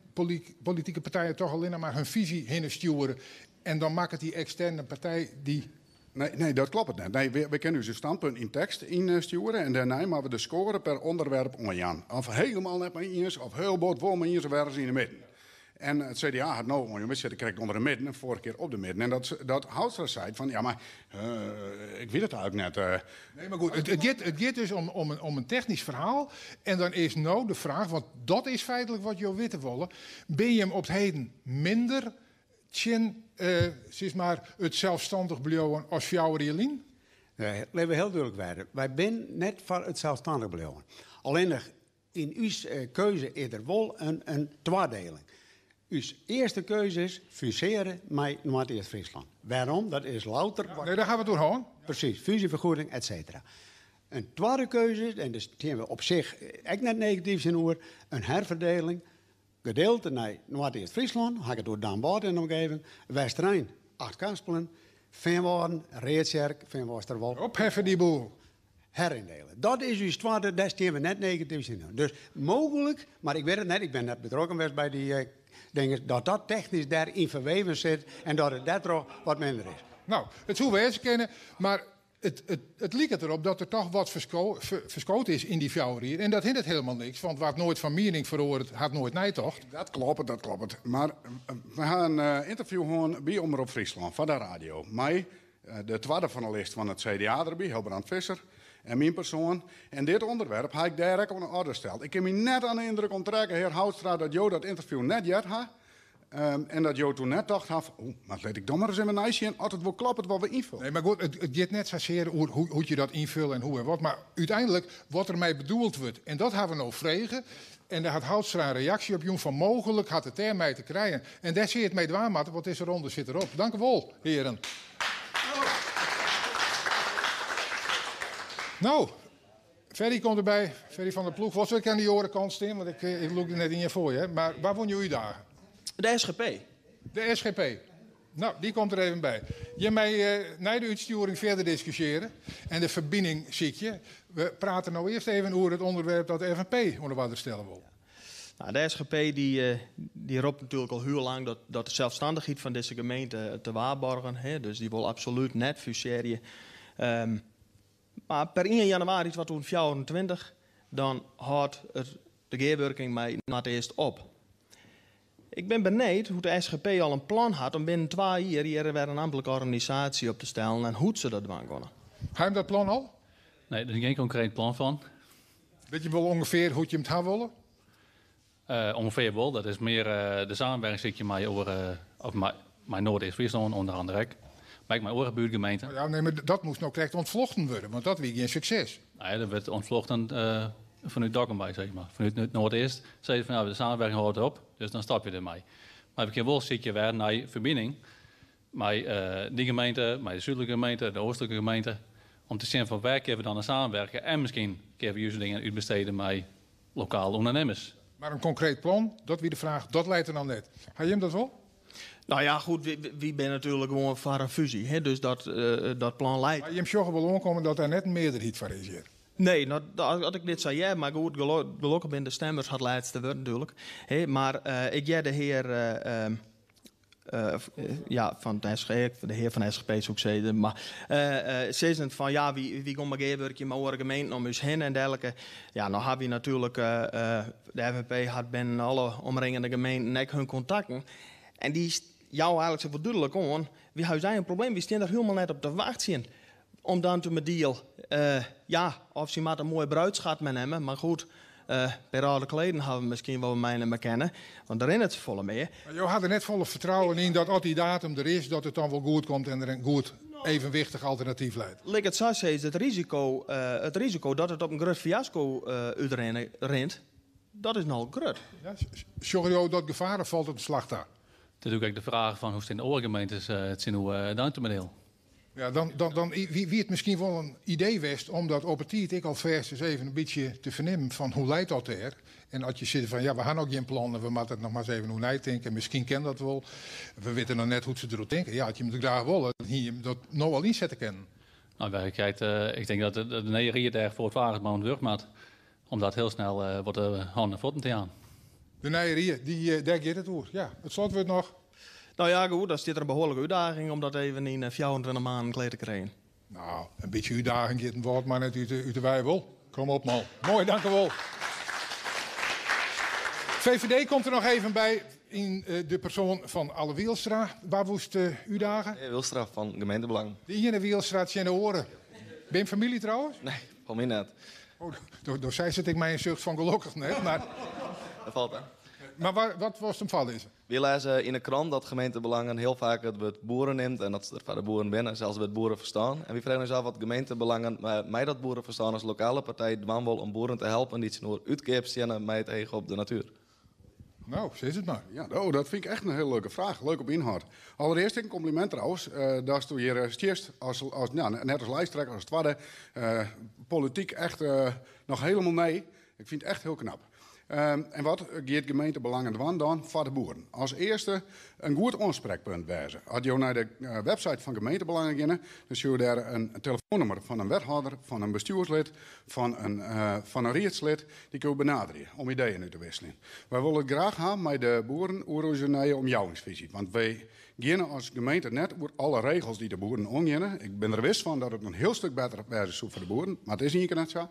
politieke partijen toch alleen maar hun visie heen sturen. En dan maakt het die externe partij die...
Nee, dat klopt niet. Nee, we kunnen dus een standpunt in tekst insturen en daarna maar we de score per onderwerp onjan. Of helemaal net maar eens, of heel bot vol maar eens, of ergens in de midden. En het CDA had nou onjan, we zitten correct onder de midden en vorige keer op de midden. En dat Houtstra zei van, ja maar, ik weet het eigenlijk net.
Nee, maar goed, het gaat dus om een technisch verhaal. En dan is nou de vraag, want dat is feitelijk wat je weten willen. Ben je hem op het heden minder... zeg maar, het zelfstandig blijven als jouw Rielien?
Nee, laten we heel duidelijk werden. Wij zijn net voor het zelfstandig blijven. Alleen in uw keuze is er wel een tweedeling. Uw eerste keuze is fuseren met Noord-Eerst-Friesland. Waarom? Dat is louter...
Ja, nee, daar gaan we doorheen.
Precies, fusievergoeding, et cetera. Een tweede keuze, en dus zijn we op zich echt net negatief zijn hoor, een herverdeling. Gedeelte naar Noord-Eerst-Friesland, ga ik door Danboord in de omgeving, West-Rijn, 8 Kaspelen, Veenwoorden, Reetsjerk, Veenwoorsterwolde.
Opheffen die boel.
Herindelen. Dat is uw tweede, daar staan we net negatief in. Dus mogelijk, maar ik weet het net, ik ben net betrokken geweest bij die dingen, dat technisch daarin verweven zit en dat het daardoor wat minder is.
Nou, het zou we eens kennen, maar het lijkt erop dat er toch wat verschoten is in die fjouwerier. En dat hindert helemaal niks, want wat nooit van mening verhoord, had nooit nijtocht.
Dat klopt. Maar we gaan een interview gewoon bij Omroep Friesland van de radio. Mij, de tweede panelist van het CDA erbij, Hilbrand Visser, en mijn persoon. En dit onderwerp heb ik direct op een orde gesteld. Ik heb me net aan de indruk onttrekken, heer Houtstra, dat Jo dat interview net jet had. En dat Jo toen net dacht, maar laat ik dan maar eens in mijn ijsje in, als het wel klopt wat we invullen.
Nee, maar goed, het gaat net zozeer hoe je dat invult en hoe en wat. Maar uiteindelijk, wat er mee bedoeld wordt, en dat hebben we nou vregen. En daar had Houtstra een reactie op, jong, van mogelijk had het er mee te krijgen. En daar zie je het mee dwaarmaten, wat is er onder zit erop. Dank u wel, heren. Nou, Ferry komt erbij, Ferry van der Ploeg. Wat zou ik aan die orenkant staan, want ik loop er net in je voor je. Maar waar woon jullie daar?
De SGP.
De SGP. Nou, die komt er even bij. Je mij na de uitsturing verder discussiëren. En de verbinding ziet je. We praten nou eerst even over het onderwerp dat de FNP onder water stellen wil.
Nou, de SGP die roept natuurlijk al heel lang dat de zelfstandigheid van deze gemeente te waarborgen. Hè? Dus die wil absoluut net fuseren. Maar per 1 januari 2024 dan houdt de geerwerking mij na het eerst op. Ik ben benieuwd hoe de SGP al een plan had om binnen 2 jaar hier weer een ambtelijke organisatie op te stellen en hoe ze dat doen kunnen.
Ga je dat plan al?
Nee, er is geen concreet plan van.
Weet je wel ongeveer hoe je het gaan willen?
Ongeveer wel. Dat is meer de samenwerking zit je mij over mijn Noord-Friesland onder andere. Bij mijn eigen buurtgemeente.
Ja, nee, maar dat moest nou correct ontvlochten worden, want dat was geen succes.
Nee, dat werd ontvlochten vanuit Dokkenbij, zeg maar. Vanuit het Noord-Eerst zei je van ja, de samenwerking houdt op, dus dan stap je ermee. Maar ik heb wel zit je weer naar verbinding met die gemeente, met de zuidelijke gemeente, de oostelijke gemeente, om te zien van waar kunnen we dan aan samenwerken en misschien kunnen we juist dingen uitbesteden met lokale ondernemers.
Maar een concreet plan, dat wie de vraag, dat leidt er dan net. Ga je hem dat wel?
Nou ja, goed, wie ben natuurlijk gewoon voor een fusie. Hè? Dus dat plan leidt.
Maar je hebt zorgen wel omkomen dat daar net een meerderheid van is hier.
Nee, nou, als ik dit zei, ja, maar goed, gelukkig ben de stemmers het laatste woord natuurlijk. Hey, maar ik jij de heer van de SGP, de heer van de SGP zou ik zeggen, maar ze zijn van ja, wie komt maar gewerken met andere gemeenten om ons heen en dergelijke. Ja, nou heb je natuurlijk, de FNP had binnen alle omringende gemeenten net hun contacten. En die jou eigenlijk zo duidelijk aan, wie hebben een probleem, we staan er helemaal net op te wachten. Om dan te met deal, of ze maar een mooie bruidschat met hem, maar goed, per oude kleden hebben we misschien wel mij kennen, want daarin het volle mee.
Maar je had er net volle vertrouwen in dat als die datum er is, dat het dan wel goed komt en er een goed evenwichtig alternatief leidt.
Like het zo is het risico dat het op een groot fiasco rent, dat is nogal groot.
Ja, zorg je dat gevaren valt op de slag daar?
Het is ook de vraag van hoe het in de oorgemeentes het zien hoe duintemodel.
Ja, dan wie het misschien wel een idee wist om dat op het tijd ik al vers eens even een beetje te vernemen van hoe leidt dat er. En als je zit van ja, we gaan ook geen plannen, we moeten het nog maar eens even hoe nadenken. Misschien ken dat wel. We weten nog net hoe ze erop denken. Ja, had je hem graag willen, hier dat nou al inzetten kennen.
Nou, werkelijkheid, ik denk dat de neerie daar voor het wagen maar een maat. Omdat heel snel wordt de handen en voeten te aan.
De neerie, daar gaat het over. Ja, het slotwoord nog.
Nou ja, goed, dan zit er een behoorlijke uitdaging om dat even in 24 maanden kleed te krijgen.
Nou, een beetje uitdaging gaat een woord maar net uit de wijbel. Kom op, man. Mooi, dank u wel. VVD komt er nog even bij in de persoon van Alle Wielstra. Waar woest u dagen?
Wielstra van gemeentebelang.
Die hier in de Wielstra zijn de oren. Ben je familie trouwens?
Nee, van mij net.
Oh, door zij zit ik mij een zucht van gelukkig net, maar...
Dat valt hè.
Maar wat was het val is?
We lezen in de krant dat gemeentebelangen heel vaak het woord boeren neemt en dat ze er van de boeren binnen, zelfs het boeren verstaan. En we vragen ons af wat gemeentebelangen mij dat boeren verstaan als lokale partij dwang wil om boeren te helpen die ze nooit uitkeepstenen met het eigen op de natuur.
Nou, zo is het maar.
Ja, dat vind ik echt een hele leuke vraag. Leuk op inhoud. Allereerst een compliment trouwens. Dat je hier stierst net als lijsttrekker, als het ware. Politiek echt nog helemaal nee. Ik vind het echt heel knap. En wat gaat gemeentebelangen dan voor de boeren? Als eerste een goed aanspreekpunt wijzen. Als je naar de website van gemeentebelangen gaat, dan zie je daar een telefoonnummer van een wethouder, van een bestuurslid, van een raadslid. Die kun je benaderen om ideeën uit te wisselen. Wij willen het graag gaan met de boeren over een omjouwingsvisie. Want wij gaan als gemeente net over alle regels die de boeren omgaan. Ik ben er wist van dat het een heel stuk beter is voor de boeren, maar het is niet net zo.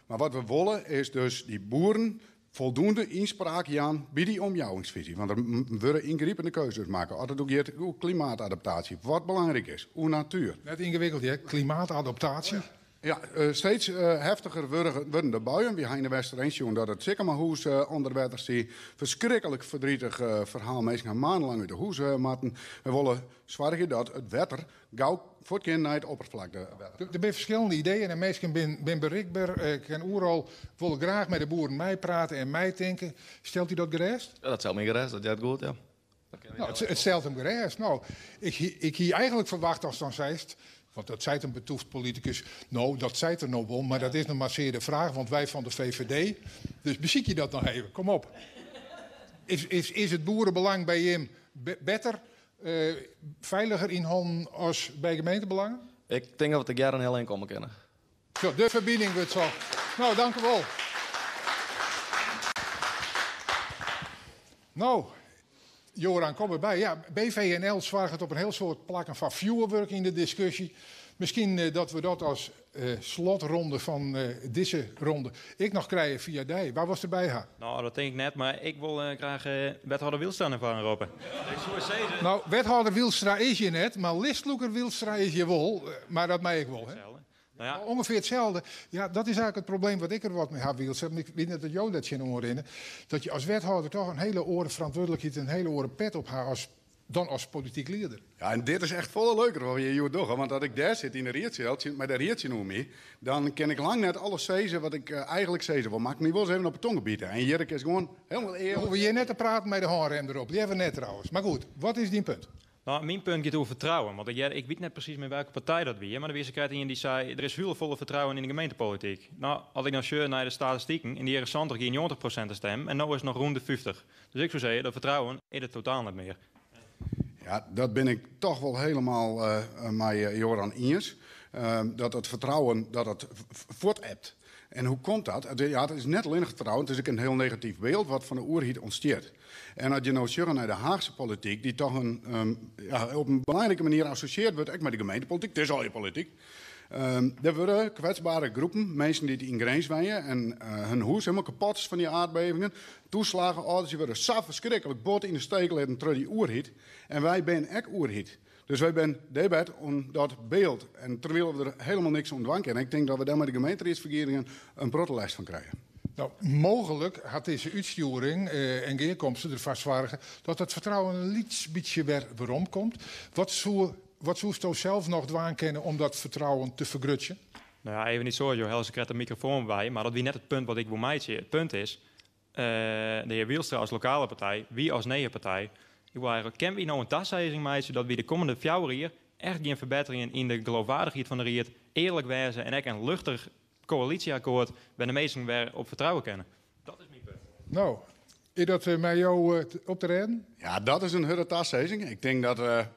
Maar wat we willen is dus die boeren voldoende inspraak aan bij die omjouwingsvisie. Want er worden ingrijpende keuzes maken. Altijd ook hier klimaatadaptatie, wat belangrijk is, hoe natuur.
Net ingewikkeld, hè? Klimaatadaptatie.
Ja, steeds heftiger worden de buien. We gaan in de Westerensjoen dat het Sikkermahoes onder water zie. Verschrikkelijk verdrietig verhaal. Mensen gaan maandenlang uit de hoes matten. We willen zorgen dat het water gauw voortkomt naar het oppervlakte.
Er zijn verschillende ideeën en mensen zijn bereikbaar. Ik kan overal willen graag met de boeren mij praten en mij denken. Stelt u dat gerust?
Ja, dat stelt me gerust. Dat gaat goed, ja.
Nou, het stelt hem gerust. Nou, ik hier eigenlijk verwacht als dan zijst. Want dat zei een betoefd politicus. Nou, dat zei er nog wel, maar dat is nog maar zeer de vraag. Want wij van de VVD. Dus beziek je dat nog even. Kom op. Is het boerenbelang bij hem beter veiliger in handen als bij gemeentebelangen?
Ik denk dat we er jaren heel heen komen kennen.
Zo, de verbinding wordt zo. Nou, dank u wel. Nou, Joran, kom erbij. Ja, BVNL zwaagt op een heel soort plakken van vuurwerk in de discussie. Misschien dat we dat als slotronde van deze ronde ik nog krijgen via die. Waar was erbij haar?
Nou, dat denk ik net, maar ik wil graag wethouder Wielstra ervan roepen.
Nou, wethouder Wielstra is je net, maar listloeker Wielstra is je wel. Maar dat mij ik wel, hè?
Nou ja.
Ongeveer hetzelfde. Ja, dat is eigenlijk het probleem wat ik er wat mee heb, Wielstra. Ik weet niet dat jou dat je in dat je als wethouder toch een hele oren verantwoordelijkheid, een hele oren pet op haar dan als politiek leider.
Ja, en dit is echt volle leuker wat je hier doet. Want als ik daar zit in de rietje, met de rietje noem mee, dan ken ik lang net alles zeggen wat ik eigenlijk zeggen wil. Maar ik niet wel eens even op het tong bieden. En Jerk is gewoon helemaal eerlijk.
Hoeven je net te praten met de handrem erop. Die hebben we net trouwens. Maar goed, wat is die punt?
Nou, mijn punt gaat over vertrouwen. Want ik weet net precies met welke partij dat weer. Maar de weersekreter die zei, er is heel volle vertrouwen in de gemeentepolitiek. Nou, als ik dan zie naar de statistieken, in de jaren 70 ging 90% te stemmen. En nu is het nog rond de 50. Dus ik zou zeggen, dat vertrouwen is het totaal niet meer.
Ja, dat ben ik toch wel helemaal met Joran eens. Dat het vertrouwen dat het voortapt. En hoe komt dat? Ja, het is net alleen het vertrouwen, het is ook een heel negatief beeld wat van de oerhiet ontsteert. En als je nou zegt naar de Haagse politiek, die toch op een belangrijke manier associeert wordt ook met de gemeentepolitiek, het is al je politiek. Er worden kwetsbare groepen, mensen die in grens wonen en hun huis helemaal kapot is van die aardbevingen. Toeslagen, ouders, die worden zo verschrikkelijk bot in de steek laten door die oerhiet. En wij zijn ook oerhiet. Dus wij zijn debat om dat beeld. En terwijl we er helemaal niks om dwang kennen. Ik denk dat we daar met de gemeenteraadsvergaderingen een protelijst van krijgen.
Nou, mogelijk had deze uitsturing en geerkomsten er vast waren dat het vertrouwen een beetje weer omkomt. Wat zou je zelf nog dwaan kennen om dat vertrouwen te vergrutsen?
Nou ja, even niet zo, Joh, ik krijg de microfoon bij, maar dat wie net het punt wat ik wil maken. Het punt is, de heer Wielstra als lokale partij, wie als negenpartij, ik wil eigenlijk, kan we nou een tasseizing maken dat we de komende 4 jaar echt geen verbeteringen in de geloofwaardigheid van de riet eerlijk wijzen en ook een luchtig coalitieakkoord bij de meesten weer op vertrouwen kennen. Dat is mijn punt.
Nou, is dat met jou op te redden?
Ja, dat is een hele tasseizing. Ik denk dat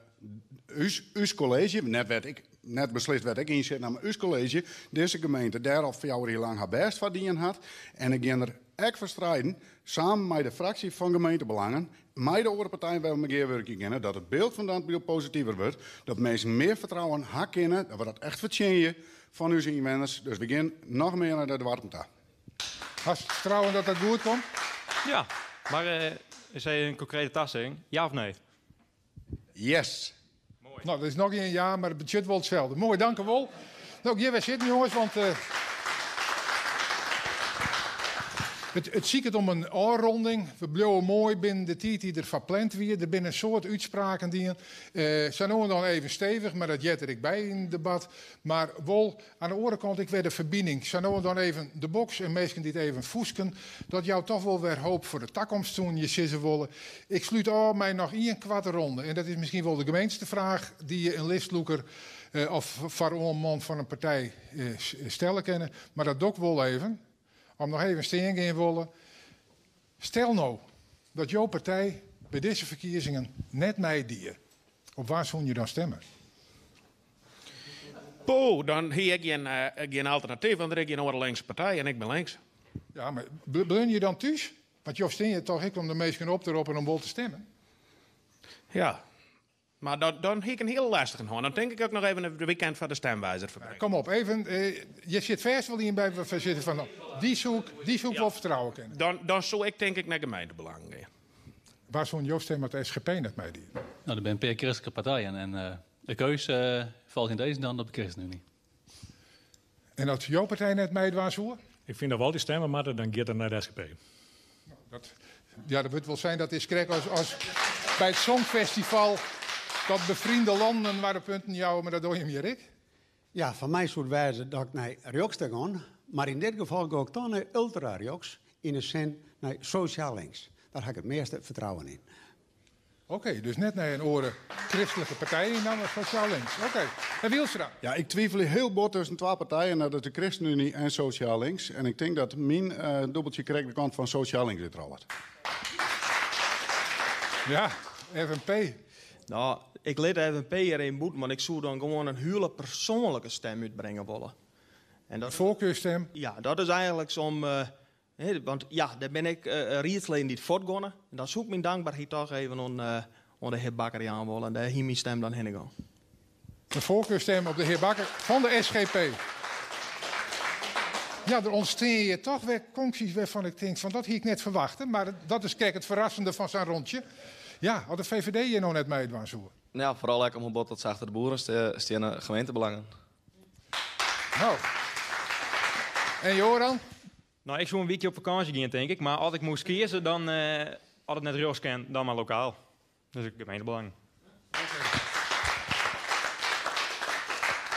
uw college, net beslist werd ik inzet naar uw college, deze gemeente daar al 4 jaar lang haar best verdiend had. En ik ga er echt verstrijden, samen met de fractie van gemeentebelangen, met de andere partijen waar we mee werken kennen, dat het beeld van dat beeld positiever wordt, dat mensen meer vertrouwen hebben kennen, dat we dat echt verdienen van uw inwoners. Dus we gaan nog meer naar de warmte.
Hast je vertrouwen dat dat goed komt?
Ja, maar is hij een concrete tasseizing? Ja of nee?
Yes.
Mooi.
Nou, dat is nog een jaar, maar het budget wel hetzelfde. Mooi, dank u wel. Nou, hier weer zitten jongens, want het ziet het om een aanronding. We blijven mooi binnen de tijd die er verpland weer. Er zijn een soort uitspraken die zijn nu dan even stevig, maar dat jet er ik bij in het debat. Maar wel, aan de andere kant, ik weer de verbinding. Zijn nu dan even de box en mensen die het even voesken. Dat jou toch wel weer hoop voor de toekomst toen je zitten willen. Ik sluit al mij nog 1 kwarte ronde. En dat is misschien wel de gemeenste vraag die je een listloeker of man van een partij stellen kennen. Maar dat doe ik wel even. Om nog even steen in willen. Stel nou dat jouw partij bij deze verkiezingen net meediert. Op waar zou je dan stemmen?
Dan heb ik geen alternatief, want er is geen linkse partij en ik ben links.
Ja, maar ben je dan thuis? Want jou steen je toch ik om de mensen op te roepen om wel te stemmen?
Ja, maar dan heb ik een heel lastige hand. Dan denk ik ook nog even het weekend van de stemwijzer voorbij.
Kom op, even. Je zit vast wel in bij we zitten van. Die zoek wel vertrouwen kennen.
Dan zou ik denk ik naar gemeentebelangen gaan.
Waar zo'n Joost stem met de SGP net mee die?
Nou, er zijn een paar christelijke partijen en de keus valt in deze dan op de ChristenUnie.
En als jouw partij net mee waar zo?
Ik vind dat wel die stemmen, maar dan gaat het naar de SGP.
Dat wordt wel zijn dat is krek als bij het Songfestival. Dat bevriende landen waar de punten jou, maar dat doe je meer, Rick?
Ja, van mij zou het wijzen dat ik naar rechts te gaan. Maar in dit geval ga ik dan naar ultra-rechts. In de zin naar sociaal links. Daar heb ik het meeste vertrouwen in.
Oké, dus net naar een oren christelijke partijen en dan sociaal links. Oké. En Wielstra?
Ja, ik twijfel heel bot tussen 2 partijen. Dat is de ChristenUnie en sociaal links. En ik denk dat mijn dubbeltje krijgt de kant van sociaal links dit al wat.
Ja, FNP.
Nou, ik liet even een PR in boet, maar ik zou dan gewoon een hele persoonlijke stem uitbrengen willen. En dat,
voorkeurstem?
Ja, dat is eigenlijk zo'n... want ja, daar ben ik rietsleden die het voortgonnen. En dan zoek ik mijn dankbaarheid toch even aan de heer Bakker aan willen. En daar hier mijn stem dan heen gaan.
Een voorkeurstem op de heer Bakker van de SGP. Ja, er ontstaan je toch weer concties waarvan ik denk van dat hier ik net verwachten. Maar dat is kijk het verrassende van zijn rondje. Ja, had de VVD je nog net mee was hoor.
Ja, vooral lekker omdat dat achter de boeren staan gemeentebelangen.
Nou. En Joran?
Nou, ik zou een weekje op vakantie gaan, denk ik. Maar als ik moest kiezen, dan had het net Rosken, dan maar lokaal. Dus ik gemeentebelang.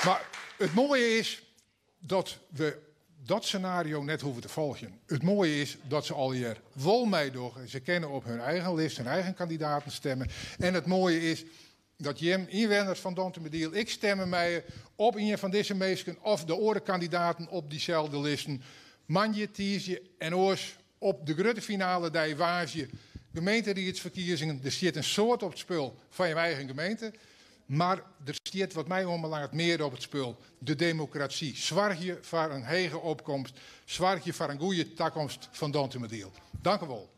Maar het mooie is dat we dat scenario net hoeven te volgen. Het mooie is dat ze al hier wol meedoen. Ze kennen op hun eigen lijst hun eigen kandidaten stemmen. En het mooie is dat Jim, inwoners van Dontemediel, ik stemmen mij op een van deze mensen of de andere kandidaten op diezelfde listen. Manje, Tiesje en Oors op de grote finale die waasje gemeenteraadsverkiezingen. Er zit een soort op het spul van je eigen gemeente. Maar er staat wat mij onbelangrijk meer op het spul. De democratie. Zorg je voor een hege opkomst. Zorg je voor een goede toekomst van Dontemediel. Dank u wel.